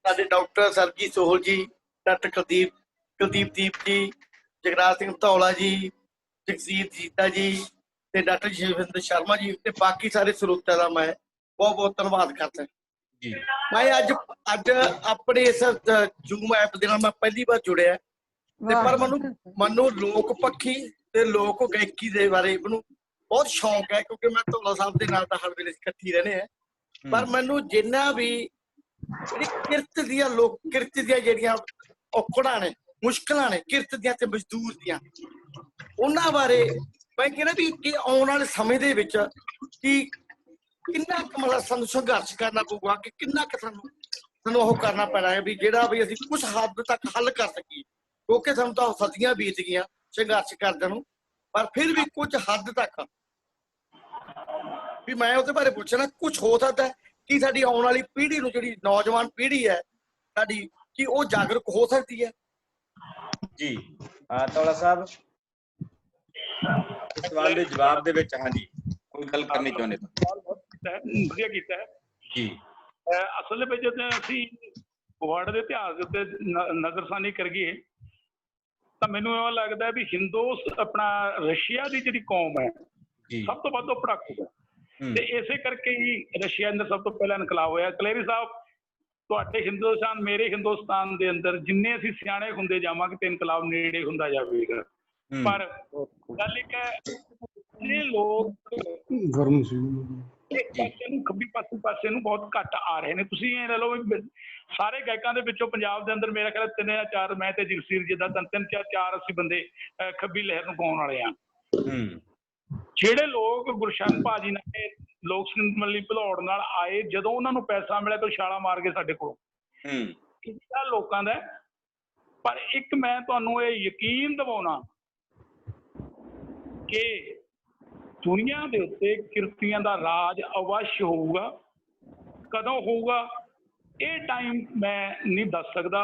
ਸਾਡੇ ਡਾਕਟਰ ਸਰਬਜੀਤ ਸੋਹਲ ਜੀ, ਡਾਕਟਰ ਕੁਲਦੀਪ ਦੀਪ ਜੀ, ਜਗਰਾਜ ਸਿੰਘ ਧੌਲਾ ਜੀ, ਜਗਸੀਰ ਜੀਤਾ ਜੀ, ਤੇ ਡਾਕਟਰ ਜਸਵਿੰਦਰ ਸ਼ਰਮਾ ਜੀ ਤੇ ਬਾਕੀ ਸਾਰੇ ਸਰੋਤਿਆਂ ਦਾ ਮੈਂ ਬਹੁਤ ਬਹੁਤ ਧੰਨਵਾਦ ਕਰਦਾ ਜੀ। ਮੈਂ ਅੱਜ ਆਪਣੇ ਇਸ ਜ਼ੂਮ ਐਪ ਦੇ ਨਾਲ ਮੈਂ ਪਹਿਲੀ ਵਾਰ ਜੁੜਿਆ ਤੇ ਪਰ ਮੈਨੂੰ ਲੋਕ ਪੱਖੀ ਤੇ ਲੋਕ ਗਾਇਕੀ ਦੇ ਬਾਰੇ ਮੈਨੂੰ ਬਹੁਤ ਸ਼ੌਂਕ ਹੈ, ਕਿਉਂਕਿ ਮੈਂ ਧੌਲਾ ਸਾਹਿਬ ਦੇ ਨਾਲ ਤਾਂ ਹਰ ਵੇਲੇ ਇਕੱਠੀ ਰਹਿੰਦੇ ਆ। ਪਰ ਮੈਨੂੰ ਜਿੰਨਾ ਵੀ ਜਿਹੜੀ ਕਿਰਤ ਦੀਆਂ ਜਿਹੜੀਆਂ ਔਕੜਾਂ ਨੇ, ਮੁਸ਼ਕਲਾਂ ਨੇ ਕਿਰਤ ਦੀਆਂ ਤੇ ਮਜ਼ਦੂਰ ਦੀਆਂ, ਉਹਨਾਂ ਬਾਰੇ ਮੈਂ ਕਹਿੰਦਾ ਵੀ ਕਿ ਆਉਣ ਵਾਲੇ ਸਮੇਂ ਦੇ ਵਿੱਚ ਕਿ ਕਿੰਨਾ ਕੁ ਮਤਲਬ ਸਾਨੂੰ ਸੰਘਰਸ਼ ਕਰਨਾ ਪਊਗਾ, ਕਿ ਕਿੰਨਾ ਕੁ ਸਾਨੂੰ ਉਹ ਕਰਨਾ ਪੈਣਾ ਹੈ ਵੀ ਜਿਹੜਾ ਵੀ ਅਸੀਂ ਕੁਛ ਹੱਦ ਤੱਕ ਹੱਲ ਕਰ ਸਕੀਏ, ਕਿਉਂਕਿ ਸਾਨੂੰ ਤਾਂ ਸਦੀਆਂ ਬੀਤ ਗਈਆਂ ਸੰਘਰਸ਼ ਕਰਦਿਆਂ ਨੂੰ, ਪਰ ਫਿਰ ਵੀ ਕੁਝ ਹੱਦ ਤੱਕ ਵੀ ਮੈਂ ਉਹਦੇ ਬਾਰੇ ਪੁੱਛਣਾ ਕੁਛ ਹੋ ਸਕਦਾ ਕਿ ਸਾਡੀ ਆਉਣ ਵਾਲੀ ਪੀੜ੍ਹੀ ਨੂੰ, ਜਿਹੜੀ ਨੌਜਵਾਨ ਪੀੜ੍ਹੀ ਹੈ ਸਾਡੀ, ਕਿ ਉਹ ਜਾਗਰੂਕ ਹੋ ਸਕਦੀ ਹੈ। ਜੀ ਧੌਲਾ ਸਾਹਿਬ ਇਸ ਸਵਾਲ ਦੇ ਜਵਾਬ ਦੇ ਵਿੱਚ ਹਾਂਜੀ ਕੋਈ ਗੱਲ ਕਰਨੀ ਚਾਹੁੰਦੇ ਵਧੀਆ ਕੀਤਾ ਜੀ। ਅਸਲ ਵਿੱਚ ਜਦੋਂ ਅਸੀਂ ਵਰਲਡ ਦੇ ਇਤਿਹਾਸ ਉੱਤੇ ਨਜ਼ਰਸਾਨੀ ਕਰੀਏ ਤਾਂ ਮੈਨੂੰ ਇਹ ਲੱਗਦਾ ਵੀ ਆਪਣਾ ਰਸ਼ੀਆ ਦੀ ਜਿਹੜੀ ਕੌਮ ਹੈ ਸਭ ਤੋਂ ਵੱਧ ਪੜਾਕੂ ਹੈ, ਤੇ ਇਸੇ ਕਰਕੇ ਹੀ ਰਸ਼ੀਆ ਅੰਦਰ ਸਭ ਤੋਂ ਪਹਿਲਾਂ ਇਨਕਲਾਬ ਹੋਇਆ। ਕਲੇਰੀ ਸਾਹਿਬ, ਤੁਹਾਡੇ ਹਿੰਦੁਸਤਾਨ, ਮੇਰੇ ਹਿੰਦੁਸਤਾਨ ਦੇ ਅੰਦਰ ਜਿੰਨੇ ਅਸੀਂ ਸਿਆਣੇ ਹੁੰਦੇ ਜਾਵਾਂਗੇ ਤੇ ਇਨਕਲਾਬ ਨੇੜੇ ਹੁੰਦਾ ਜਾਵੇਗਾ। ਪਰ ਗੱਲ ਇੱਕ ਹੈ, ਇਹ ਲੋਕ ਖੱਬੀ ਪਾਸੇ ਨੂੰ ਬਹੁਤ ਘੱਟ ਆ ਰਹੇ ਨੇ। ਤੁਸੀਂ ਇਹ ਲੈ ਲਓ ਸਾਰੇ ਗਾਇਕਾਂ ਦੇ ਵਿੱਚੋਂ ਪੰਜਾਬ ਦੇ ਅੰਦਰ ਮੇਰਾ ਖਿਆਲ 3 ਜਾਂ 4, ਮੈਂ ਤੇ ਜਗਸੀਰ ਜਿੱਦਾਂ 3-4 ਅਸੀਂ ਬੰਦੇ ਖੱਬੀ ਲਹਿਰ ਨੂੰ ਗਾਉਣ ਵਾਲੇ ਆ। ਜਿਹੜੇ ਲੋਕ ਗੁਰਸ਼ਨ ਭਾਜੀ ਨਾਲ ਲੋਕ ਸੰਗੀਤ ਭਲੌੜ ਨਾਲ ਆਏ, ਜਦੋਂ ਉਹਨਾਂ ਨੂੰ ਪੈਸਾ ਮਿਲਿਆ ਤਾਂ ਛਾਲਾਂ ਮਾਰ ਕੇ ਸਾਡੇ ਕੋਲ ਲੋਕਾਂ ਦਾ। ਪਰ ਇੱਕ ਮੈਂ ਤੁਹਾਨੂੰ ਇਹ ਯਕੀਨ ਦਿਵਾਉਣਾ ਕਿ ਦੁਨੀਆ ਦੇ ਉੱਤੇ ਕਿਰਤੀਆਂ ਦਾ ਰਾਜ ਅਵੱਸ਼ ਹੋਊਗਾ। ਕਦੋਂ ਹੋਊਗਾ ਇਹ ਟਾਈਮ ਮੈਂ ਨਹੀਂ ਦੱਸ ਸਕਦਾ।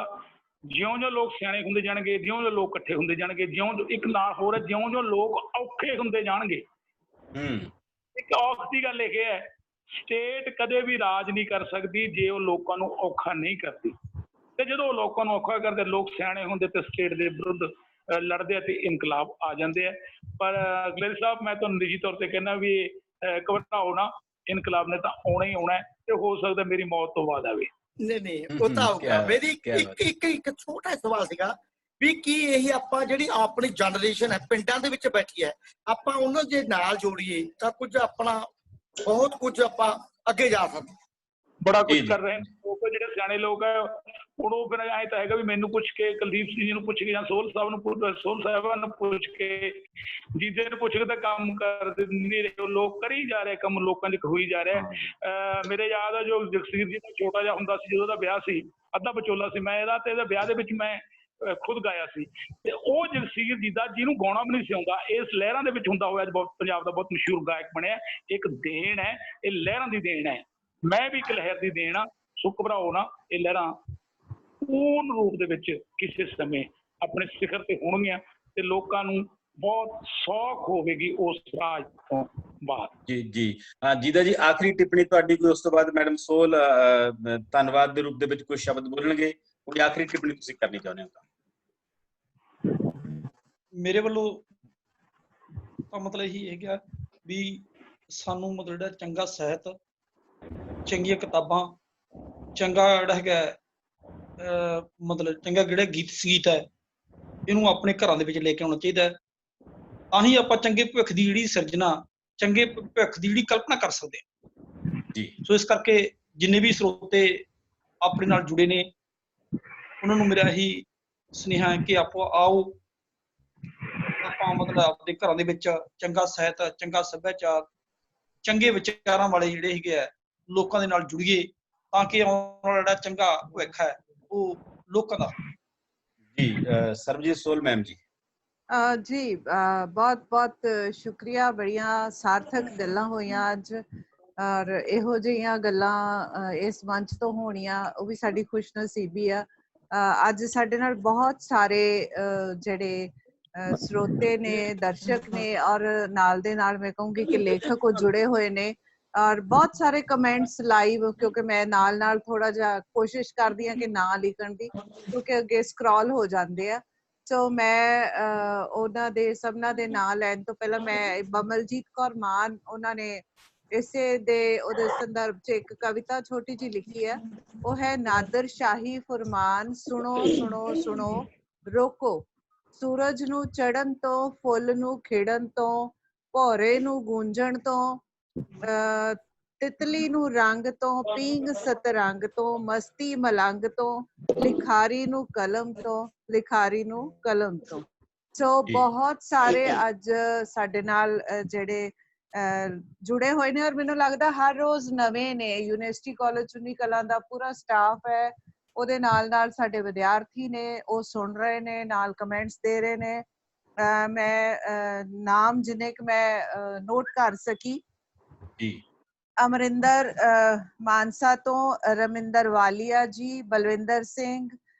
ਜਿਉਂ-ਜਿਉਂ ਲੋਕ ਸਿਆਣੇ ਹੁੰਦੇ ਜਾਣਗੇ, ਜਿਉਂ-ਜਿਉਂ ਲੋਕ ਇਕੱਠੇ ਹੁੰਦੇ ਜਾਣਗੇ, ਜਿਉਂ ਇੱਕ ਨਾਲ ਹੋਰ ਜਿਉਂ-ਜਿਉਂ ਲੋਕ ਔਖੇ ਹੁੰਦੇ ਜਾਣਗੇ। ਇੱਕ ਔਖ ਦੀ ਗੱਲ ਇਹ ਹੈ, ਸਟੇਟ ਕਦੇ ਵੀ ਰਾਜ ਨਹੀਂ ਕਰ ਸਕਦੀ ਜੇ ਉਹ ਲੋਕਾਂ ਨੂੰ ਔਖਾ ਨਹੀਂ ਕਰਦੀ, ਤੇ ਜਦੋਂ ਉਹ ਲੋਕਾਂ ਨੂੰ ਔਖਾ ਕਰਦੇ, ਲੋਕ ਸਿਆਣੇ ਹੁੰਦੇ ਤੇ ਸਟੇਟ ਦੇ ਵਿਰੁੱਧ ਲੜਦੇ ਆ ਤੇ ਇਨਕਲਾਬ ਆ ਜਾਂਦੇ ਆ। ਪਰ ਕਲੇਰੀ ਸਾਹਿਬ, ਮੈਂ ਤੁਹਾਨੂੰ ਨਿੱਜੀ ਤੌਰ ਤੇ ਕਹਿੰਦਾ ਵੀ ਘਬਰਾਓ ਨਾ, ਇਨਕਲਾਬ ਨੇ ਤਾਂ ਆਉਣਾ ਹੀ ਆਉਣਾ, ਤੇ ਹੋ ਸਕਦਾ ਮੇਰੀ ਮੌਤ ਤੋਂ ਬਾਅਦ ਆਵੇ। ਨਹੀਂ ਉਹ ਤਾਂ ਆਊਗਾ। ਮੇਰੀ ਇੱਕ ਛੋਟਾ ਸਵਾਲ ਸੀਗਾ ਵੀ ਕੀ ਇਹ ਆਪਾਂ ਜਿਹੜੀ ਆਪਣੀ ਜਨਰੇਸ਼ਨ ਹੈ ਪਿੰਡਾਂ ਦੇ ਵਿੱਚ ਬੈਠੀ ਹੈ, ਆਪਾਂ ਉਹਨਾਂ ਦੇ ਨਾਲ ਜੋੜੀਏ ਤਾਂ ਕੁਝ ਆਪਣਾ ਬਹੁਤ ਕੁਝ ਆਪਾਂ ਅੱਗੇ ਜਾ ਸਕਦੇ। ਬੜਾ ਕੁਝ ਕਰ ਰਹੇ ਨੇ ਲੋਕ, ਜਿਹੜੇ ਸਿਆਣੇ ਲੋਕ ਹੈ। ਹੁਣ ਉਹ ਫਿਰ ਐਂ ਤਾਂ ਹੈਗਾ ਵੀ ਮੈਨੂੰ ਪੁੱਛ ਕੇ, ਕੁਲਦੀਪ ਸਿੰਘ ਜੀ ਨੂੰ ਪੁੱਛ ਕੇ, ਜਾਂ ਸੋਹਲ ਸਾਹਿਬ ਨੂੰ, ਸੋਹਲ ਸਾਹਿਬਾਨ ਨੂੰ ਪੁੱਛ ਕੇ, ਜੀਜੇ ਨੂੰ ਪੁੱਛ ਕੇ ਤਾਂ ਕੰਮ ਕਰ ਨਹੀਂ ਰਹੇ। ਲੋਕ ਕਰੀ ਜਾ ਰਹੇ ਕੰਮ, ਲੋਕਾਂ ਚ ਹੋਈ ਜਾ ਰਿਹਾ। ਮੇਰੇ ਯਾਦ ਹੈ ਜੋ ਜਗਸੀਰ ਜੀ ਦਾ ਛੋਟਾ ਜਿਹਾ ਹੁੰਦਾ ਸੀ, ਜਦੋਂ ਉਹਦਾ ਵਿਆਹ ਸੀ, ਅੱਧਾ ਵਿਚੋਲਾ ਸੀ ਮੈਂ ਇਹਦਾ, ਤੇ ਇਹਦਾ ਵਿਆਹ ਦੇ ਵਿੱਚ ਮੈਂ ਖੁਦ ਗਾਇਆ ਸੀ। ਤੇ ਉਹ ਜਗਸੀਰ ਜੀ ਦਾ, ਜਿਹਨੂੰ ਗਾਉਣਾ ਵੀ ਨਹੀਂ ਸੀ ਆਉਂਦਾ, ਇਸ ਲਹਿਰਾਂ ਦੇ ਵਿੱਚ ਹੁੰਦਾ ਹੋਇਆ ਬਹੁਤ ਪੰਜਾਬ ਦਾ ਬਹੁਤ ਮਸ਼ਹੂਰ ਗਾਇਕ ਬਣਿਆ। ਇੱਕ ਦੇਣ ਹੈ, ਇਹ ਲਹਿਰਾਂ ਦੀ ਦੇਣ ਹੈ। ਮੈਂ ਵੀ ਇੱਕ ਲਹਿਰ ਦੀ ਦੇਣ ਆ। ਸੋ ਘਬਰਾਓ ਨਾ, ਇਹ ਲਹਿਰਾਂ ਪੂਰਨ ਰੂਪ ਦੇ ਵਿੱਚ ਕਿਸੇ ਸਮੇਂ ਆਪਣੇ ਸਿਖਰ ਤੇ ਹੋਣਗੀਆਂ ਤੇ ਲੋਕਾਂ ਨੂੰ ਬਹੁਤ ਸੌਖ ਹੋਵੇਗੀ ਉਸ ਰਾਜ ਤੋਂ ਬਾਅਦ। ਜੀ ਜੀਦਾ ਜੀ, ਆਖਰੀ ਟਿੱਪਣੀ ਤੁਹਾਡੀ ਕੋਈ, ਉਸ ਤੋਂ ਬਾਅਦ ਮੈਡਮ ਸੋਹਲ ਧੰਨਵਾਦ ਦੇ ਰੂਪ ਦੇ ਵਿੱਚ ਕੋਈ ਸ਼ਬਦ ਬੋਲਣਗੇ। ਕੋਈ ਆਖਰੀ ਟਿੱਪਣੀ ਤੁਸੀਂ ਕਰਨੀ ਚਾਹੁੰਦੇ ਹੋ ਤਾਂ? ਮੇਰੇ ਵੱਲੋਂ ਤਾਂ ਮਤਲਬ ਇਹੀ ਹੈਗਾ ਵੀ ਸਾਨੂੰ ਮਤਲਬ ਜਿਹੜਾ ਚੰਗਾ ਸਾਹਿਤ, ਚੰਗੀਆਂ ਕਿਤਾਬਾਂ, ਚੰਗਾ ਜਿਹੜਾ ਹੈਗਾ ਮਤਲਬ ਚੰਗਾ ਜਿਹੜਾ ਗੀਤ ਸੰਗੀਤ ਹੈ, ਇਹਨੂੰ ਆਪਣੇ ਘਰਾਂ ਦੇ ਵਿੱਚ ਲੈ ਕੇ ਆਉਣਾ ਚਾਹੀਦਾ ਹੈ। ਤਾਂ ਹੀ ਆਪਾਂ ਚੰਗੇ ਭਵਿੱਖ ਦੀ ਜਿਹੜੀ ਸਿਰਜਣਾ, ਚੰਗੇ ਭਵਿੱਖ ਦੀ ਜਿਹੜੀ ਕਲਪਨਾ ਕਰ ਸਕਦੇ ਹਾਂ ਜੀ। ਸੋ ਇਸ ਕਰਕੇ ਜਿੰਨੇ ਵੀ ਸਰੋਤੇ ਆਪਣੇ ਨਾਲ ਜੁੜੇ ਨੇ, ਉਹਨਾਂ ਨੂੰ ਮੇਰਾ ਇਹੀ ਸੁਨੇਹਾ ਹੈ ਕਿ ਆਪਾਂ ਆਓ, ਆਪਾਂ ਮਤਲਬ ਆਪਣੇ ਘਰਾਂ ਦੇ ਵਿੱਚ ਚੰਗਾ ਸਾਹਿਤ, ਚੰਗਾ ਸੱਭਿਆਚਾਰ, ਚੰਗੇ ਵਿਚਾਰਾਂ ਵਾਲੇ ਜਿਹੜੇ ਹੈਗੇ ਆ ਲੋਕਾਂ ਦੇ ਨਾਲ ਜੁੜੀਏ, ਤਾਂ ਕਿ ਆਉਣ ਵਾਲਾ ਜਿਹੜਾ ਚੰਗਾ ਭਵਿੱਖ ਹੈ ਉਹ ਲੋਕਾਂ ਦਾ। ਜੀ ਸਰਬਜੀਤ ਸੋਹਲ ਮੈਮ ਜੀ। ਜੀ ਬਹੁਤ ਬਹੁਤ ਸ਼ੁਕਰੀਆ। ਬੜੀਆਂ ਸਾਰਥਕ ਗੱਲਾਂ ਹੋਈਆਂ ਅੱਜ, ਔਰ ਇਹੋ ਜਿਹੀਆਂ ਗੱਲਾਂ ਇਸ ਮੰਚ ਤੋਂ ਹੋਣੀਆਂ ਉਹ ਵੀ ਸਾਡੀ ਖੁਸ਼ਨਸੀਬੀ ਆ। ਅੱਜ ਸਾਡੇ ਨਾਲ ਬਹੁਤ ਸਾਰੇ ਜਿਹੜੇ ਸਰੋਤੇ ਨੇ, ਦਰਸ਼ਕ ਨੇ, ਔਰ ਨਾਲ ਦੇ ਨਾਲ ਮੈਂ ਕਹੂੰਗੀ ਕਿ ਲੇਖਕ ਉਹ ਜੁੜੇ ਹੋਏ ਨੇ, ਔਰ ਬਹੁਤ ਸਾਰੇ ਕਮੈਂਟਸ ਲਾਈਵ, ਕਿਉਂਕਿ ਮੈਂ ਨਾਲ ਥੋੜਾ ਜਿਹਾ ਕੋਸ਼ਿਸ਼ ਕਰਦੀ ਹਾਂ ਕਿ ਨਾ ਲਿਖਣ ਦੀ, ਕਿਉਂਕਿ ਅੱਗੇ ਸਕਰੋਲ ਹੋ ਜਾਂਦੇ ਆ। ਸੋ ਮੈਂ ਉਹਨਾਂ ਦੇ ਸਭਨਾਂ ਦੇ ਨਾਂ ਲੈਣ ਤੋਂ ਪਹਿਲਾਂ ਮੈਂ ਬਮਲਜੀਤ ਕੌਰ ਮਾਨ ਉਹਨਾਂ ਨੇ ਇਸੇ ਦੇ ਉਹਦੇ ਸੰਦਰਭ 'ਚ ਇੱਕ ਕਵਿਤਾ ਛੋਟੀ ਜਿਹੀ ਲਿਖੀ ਹੈ। ਉਹ ਹੈ ਨਾਦਰ ਸ਼ਾਹੀ ਫੁਰਮਾਨ, ਸੁਣੋ ਸੁਣੋ ਸੁਣੋ ਰੋਕੋ, ਸੂਰਜ ਨੂੰ ਚੜ੍ਹਨ ਤੋਂ, ਫੁੱਲ ਨੂੰ ਖਿੜਨ ਤੋਂ, ਭੌਰੇ ਨੂੰ ਗੂੰਜਣ ਤੋਂ, ਤਿਤਲੀ ਨੂੰ ਰੰਗ ਤੋਂ, ਪੀਂਗ ਸਤਰੰਗ ਤੋਂ, ਮਸਤੀ ਮਲੰਗ ਤੋਂ, ਲਿਖਾਰੀ ਨੂੰ ਕਲਮ ਤੋਂ, ਲਿਖਾਰੀ ਨੂੰ ਕਲਮ ਤੋਂ। ਸੋ ਬਹੁਤ ਸਾਰੇ ਅੱਜ ਸਾਡੇ ਨਾਲ ਜਿਹੜੇ ਜੁੜੇ ਹੋਏ ਨੇ, ਔਰ ਮੈਨੂੰ ਲੱਗਦਾ ਹਰ ਰੋਜ਼ ਨਵੇਂ ਨੇ। ਯੂਨੀਵਰਸਿਟੀ ਕਾਲਜ ਚੁੰਨੀ ਕਲਾਂ ਦਾ ਪੂਰਾ ਸਟਾਫ ਹੈ, ਉਹਦੇ ਨਾਲ ਨਾਲ ਸਾਡੇ ਵਿਦਿਆਰਥੀ ਨੇ, ਉਹ ਸੁਣ ਰਹੇ ਨੇ, ਨਾਲ ਕਮੈਂਟਸ ਦੇ ਰਹੇ ਨੇ। ਮੈਂ ਨਾਮ ਜਿੰਨੇ ਕਿ ਮੈਂ ਨੋਟ ਕਰ ਸਕੀ ਜੀ, ਅਮਰਿੰਦਰ ਮਾਨਸਾ ਤੋਂ, ਰਮਿੰਦਰ ਵਾਲੀਆ ਜੀ, ਬਲਵਿੰਦਰ ਸਿੰਘ,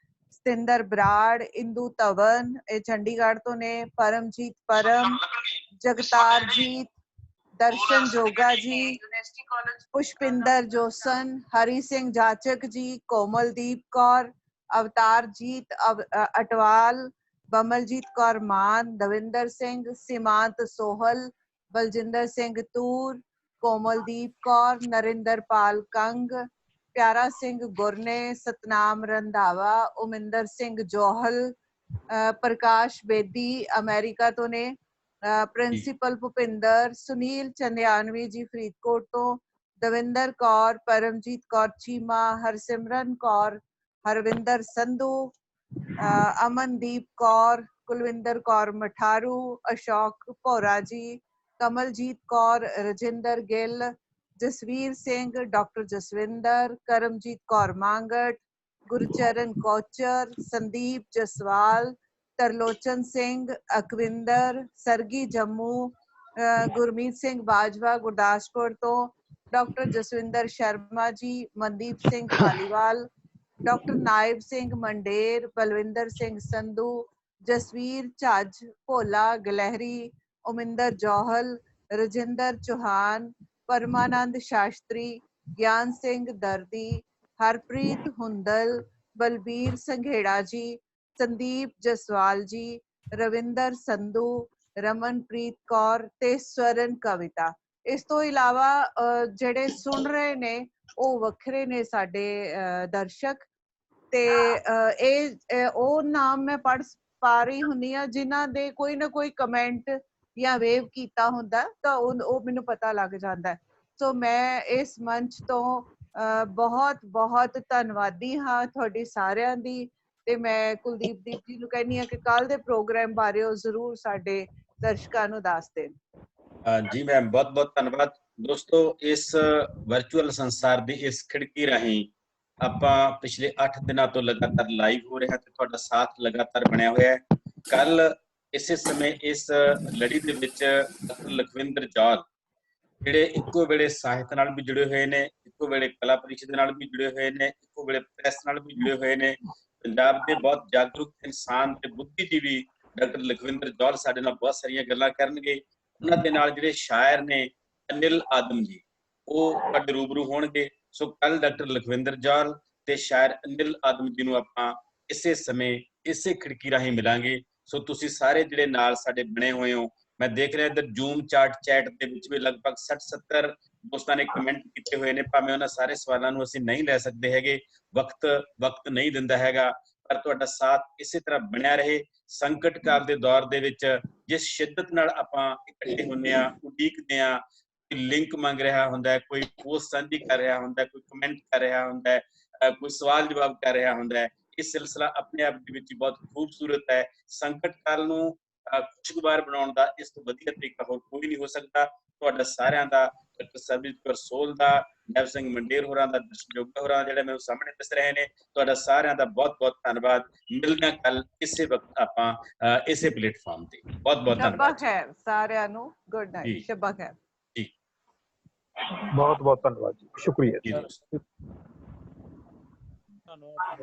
ਸਤਿੰਦਰ ਬਰਾੜ, ਇੰਦੂ ਤਵਨ ਇਹ ਚੰਡੀਗੜ੍ਹ ਤੋਂ ਨੇ, ਪਰਮਜੀਤ ਪਰਮ, ਜਗਤਾਰ ਜੀਤ, ਦਰਸ਼ਨ ਜੋਗਾ ਜੀ, ਪੁਸ਼ਪਿੰਦਰ ਜੋਸਨ, ਹਰੀ ਸਿੰਘ ਜਾਚਕ ਜੀ, ਕੋਮਲਦੀਪ ਕੌਰ, ਅਵਤਾਰਜੀਤ ਅਟਵਾਲ, ਬਮਲਜੀਤ ਕੌਰ ਮਾਨ, ਦਵਿੰਦਰ ਸਿੰਘ, ਸੀਮਾਂਤ ਸੋਹਲ, ਬਲਜਿੰਦਰ ਸਿੰਘ ਤੂਰ, ਕੋਮਲਦੀਪ ਕੌਰ, ਨਰਿੰਦਰਪਾਲ ਕੰਗ, ਪਿਆਰਾ ਸਿੰਘ ਗੁਰਨੇ, ਸਤਨਾਮ ਰੰਧਾਵਾ, ਉਮਿੰਦਰ ਸਿੰਘ ਜੋਹਲ, ਪ੍ਰਕਾਸ਼ ਬੇਦੀ ਅਮਰੀਕਾ ਤੋਂ ਨੇ, ਪ੍ਰਿੰਸੀਪਲ ਭੁਪਿੰਦਰ, ਸੁਨੀਲ ਚੰਦਿਆਨਵੀ ਜੀ ਫਰੀਦਕੋਟ ਤੋਂ, ਦਵਿੰਦਰ ਕੌਰ, ਪਰਮਜੀਤ ਕੌਰ ਚੀਮਾ, ਹਰਸਿਮਰਨ ਕੌਰ, ਹਰਵਿੰਦਰ ਸੰਧੂ, ਅਮਨਦੀਪ ਕੌਰ, ਕੁਲਵਿੰਦਰ ਕੌਰ ਮਠਾਰੂ, ਅਸ਼ੋਕ ਭੋਰਾ ਜੀ, ਕਮਲਜੀਤ ਕੌਰ, ਰਜਿੰਦਰ ਗਿੱਲ, ਜਸਵੀਰ ਸਿੰਘ, ਡਾਕਟਰ ਜਸਵਿੰਦਰ, ਕਰਮਜੀਤ ਕੌਰ ਮਾਂਗਟ, ਗੁਰਚਰਨ ਕੌਚਰ, ਸੰਦੀਪ ਜਸਵਾਲ, ਤਰਲੋਚਨ ਸਿੰਘ, ਅਕਵਿੰਦਰ, ਸਰਗੀ ਜੰਮੂ, ਗੁਰਮੀਤ ਸਿੰਘ ਬਾਜਵਾ ਗੁਰਦਾਸਪੁਰ ਤੋਂ, ਡਾਕਟਰ ਜਸਵਿੰਦਰ ਸ਼ਰਮਾ ਜੀ, ਮਨਦੀਪ ਸਿੰਘ ਧਾਲੀਵਾਲ, ਡਾਕਟਰ ਨਾਇਬ ਸਿੰਘ ਮੰਡੇਰ, ਬਲਵਿੰਦਰ ਸਿੰਘ ਸੰਧੂ, ਜਸਵੀਰ ਝੱਜ, ਭੋਲਾ ਗਲਹਿਰੀ, ਉਮਿੰਦਰ ਜੌਹਲ, ਰਜਿੰਦਰ ਚੌਹਾਨ, ਪਰਮਾਨੰਦ ਸ਼ਾਸਤਰੀ, ਗਿਆਨ ਸਿੰਘ ਦਰਦੀ, ਹਰਪ੍ਰੀਤ ਹੁੰਦਲ, ਬਲਬੀਰ ਸੰਘੇੜਾ ਜੀ, ਸੰਦੀਪ ਜਸਵਾਲ ਜੀ, ਰਵਿੰਦਰ ਸੰਧੂ, ਰਮਨਪ੍ਰੀਤ ਕੌਰ ਤੇ ਸਵਰਨ ਕਵਿਤਾ। ਇਸ ਤੋਂ ਇਲਾਵਾ ਜਿਹੜੇ ਸੁਣ ਰਹੇ ਨੇ ਉਹ ਵੱਖਰੇ ਨੇ ਸਾਡੇ ਦਰਸ਼ਕ, ਤੇ ਇਹ ਉਹ ਨਾਮ ਮੈਂ ਪੜ੍ਹ ਪਾ ਰਹੀ ਹੁੰਦੀ ਆ ਜਿਨ੍ਹਾਂ ਦੇ ਕੋਈ ਨਾ ਕੋਈ ਕਮੈਂਟ ਜਾਂ ਵੇਵ ਕੀਤਾ ਹੁੰਦਾ, ਤਾਂ ਉਹ ਮੈਨੂੰ ਪਤਾ ਲੱਗ ਜਾਂਦਾ। ਸੋ ਮੈਂ ਇਸ ਮੰਚ ਤੋਂ ਬਹੁਤ ਬਹੁਤ ਧੰਨਵਾਦੀ ਹਾਂ ਤੁਹਾਡੀ ਸਾਰਿਆਂ ਦੀ, ਤੇ ਮੈਂ ਕੁਲਦੀਪ ਜੀ ਨੂੰ ਕਹਿੰਦੀ ਹਾਂ ਕਿ ਕੱਲ ਦੇ ਪ੍ਰੋਗਰਾਮ ਬਾਰੇ ਉਹ ਜ਼ਰੂਰ ਸਾਡੇ ਦਰਸ਼ਕਾਂ ਨੂੰ ਦੱਸ ਦੇਣ। ਜੀ ਮੈਮ, ਬਹੁਤ ਬਹੁਤ ਧੰਨਵਾਦ। ਦੋਸਤੋ, ਇਸ ਵਰਚੁਅਲ ਸੰਸਾਰ ਦੀ ਇਸ ਖਿੜਕੀ ਰਾਹੀਂ ਆਪਾਂ ਪਿਛਲੇ 8 ਦਿਨਾਂ ਤੋਂ ਲਗਾਤਾਰ ਲਾਈਵ ਹੋ ਰਿਹਾ ਤੇ ਤੁਹਾਡਾ ਸਾਥ ਲਗਾਤਾਰ ਬਣਿਆ ਹੋਇਆ ਹੈ। ਕੱਲ ਇਸੇ ਸਮੇਂ ਇਸ ਲੜੀ ਦੇ ਵਿੱਚ ਡਾਕਟਰ ਲਖਵਿੰਦਰ ਜੌਹਲ ਜਿਹੜੇ ਇੱਕੋ ਵੇਲੇ ਸਾਹਿਤ ਨਾਲ ਵੀ ਜੁੜੇ ਹੋਏ ਨੇ, ਇੱਕੋ ਵੇਲੇ ਕਲਾ ਪਰਿਸ਼ਦ ਨਾਲ ਵੀ ਜੁੜੇ ਹੋਏ ਨੇ, ਇੱਕੋ ਵੇਲੇ ਪ੍ਰੈਸ ਨਾਲ ਵੀ ਜੁੜੇ ਹੋਏ ਨੇ, ਪੰਜਾਬ ਦੇ ਬਹੁਤ ਜਾਗਰੂਕ ਇਨਸਾਨ ਤੇ ਬੁੱਧੀਜੀਵੀ ਡਾਕਟਰ ਲਖਵਿੰਦਰ ਜੌਹਲ ਸਾਡੇ ਨਾਲ ਬਹੁਤ ਸਾਰੀਆਂ ਗੱਲਾਂ ਕਰਨਗੇ। ਉਹਨਾਂ ਦੇ ਨਾਲ ਜਿਹੜੇ ਸ਼ਾਇਰ ਨੇ ਅਨਿਲ ਆਦਮ ਜੀ, ਉਹ ਤੁਹਾਡੇ ਰੂਬਰੂ ਹੋਣਗੇ। ਸੋ ਕੱਲ ਡਾਕਟਰ ਲਖਵਿੰਦਰ ਜੌਹਲ ਤੇ ਸ਼ਾਇਰ ਅਨਿਲ ਆਦਮ ਜੀ ਨੂੰ ਆਪਾਂ ਇਸੇ ਸਮੇਂ ਇਸੇ ਖਿੜਕੀ ਰਾਹੀਂ ਮਿਲਾਂਗੇ। ਸੋ ਤੁਸੀਂ ਸਾਰੇ ਜਿਹੜੇ ਨਾਲ ਸਾਡੇ ਬਣੇ ਹੋਏ ਹੋ, ਮੈਂ ਦੇਖ ਰਿਹਾ ਇੱਧਰ ਜ਼ੂਮ ਚੈਟ ਦੇ ਵਿੱਚ ਵੀ ਲਗਭਗ 60-70 ਦੋਸਤਾਂ ਨੇ ਕਮੈਂਟ ਕੀਤੇ ਹੋਏ ਨੇ। ਭਾਵੇਂ ਉਹਨਾਂ ਸਾਰੇ ਸਵਾਲਾਂ ਨੂੰ ਅਸੀਂ ਨਹੀਂ ਲੈ ਸਕਦੇ ਹੈਗੇ, ਵਕਤ ਨਹੀਂ ਦਿੰਦਾ ਹੈਗਾ, ਪਰ ਤੁਹਾਡਾ ਸਾਥ ਇਸੇ ਤਰ੍ਹਾਂ ਬਣਿਆ ਰਹੇ। ਸੰਕਟ ਕਾਲ ਦੇ ਦੌਰ ਦੇ ਵਿੱਚ ਜਿਸ ਸ਼ਿੱਦਤ ਨਾਲ ਆਪਾਂ ਇਕੱਠੇ ਹੁੰਦੇ ਆ, ਉਡੀਕਦੇ ਆ, ਲਿੰਕ ਮੰਗ ਰਿਹਾ ਹੁੰਦਾ, ਕੋਈ ਪੋਸਟ ਸਾਂਝੀ ਕਰ ਰਿਹਾ ਹੁੰਦਾ, ਕੋਈ ਕਮੈਂਟ ਕਰ ਰਿਹਾ ਹੁੰਦਾ, ਕੋਈ ਸਵਾਲ ਜਵਾਬ ਕਰ ਰਿਹਾ ਹੁੰਦਾ। ਇਹ ਸਿਲਸਿਲਾ ਆਪਣੇ ਆਪ ਦੇ ਵਿੱਚ ਬਹੁਤ ਖੂਬਸੂਰਤ ਹੈ। ਸੰਕਟ ਕਾਲ ਨੂੰ ਖੁਸ਼ਗਵਾਰ ਬਣਾਉਣ ਦਾ ਇਸ ਤੋਂ ਵਧੀਆ ਤਰੀਕਾ ਹੋਰ ਕੋਈ ਨਹੀਂ ਹੋ ਸਕਦਾ। ਤੁਹਾਡਾ ਸਾਰਿਆਂ ਦਾ, ਡਾਕਟਰ ਸਰਬਜੀਤ ਕੌਰ ਸੋਹਲ ਦਾ, ਨੈਬ ਸਿੰਘ ਮੰਡੇਰ ਹੋਰਾਂ ਦਾ, ਦਰਸ਼ਨ ਜੋਗਾ ਹੋਰਾਂ ਦਾ, ਜਿਹੜੇ ਮੈਨੂੰ ਸਾਹਮਣੇ ਦਿਸ ਰਹੇ ਨੇ, ਤੁਹਾਡਾ ਸਾਰਿਆਂ ਦਾ ਬਹੁਤ ਬਹੁਤ ਧੰਨਵਾਦ। ਮਿਲਦੇ ਹਾਂ ਕੱਲ ਇਸੇ ਵਕਤ ਆਪਾਂ ਇਸੇ ਪਲੇਟਫਾਰਮ ਤੇ। ਬਹੁਤ ਬਹੁਤ ਧੰਨਵਾਦ। ਸ਼ਬਾ ਖੈਰ ਸਾਰਿਆਂ ਨੂੰ, ਗੁੱਡ ਨਾਈਟ, ਸ਼ਬਾ ਖੈਰ ਜੀ, ਬਹੁਤ ਬਹੁਤ ਧੰਨਵਾਦ ਜੀ, ਸ਼ੁਕਰੀਆ ਜੀ। ਧੰਨਵਾਦ।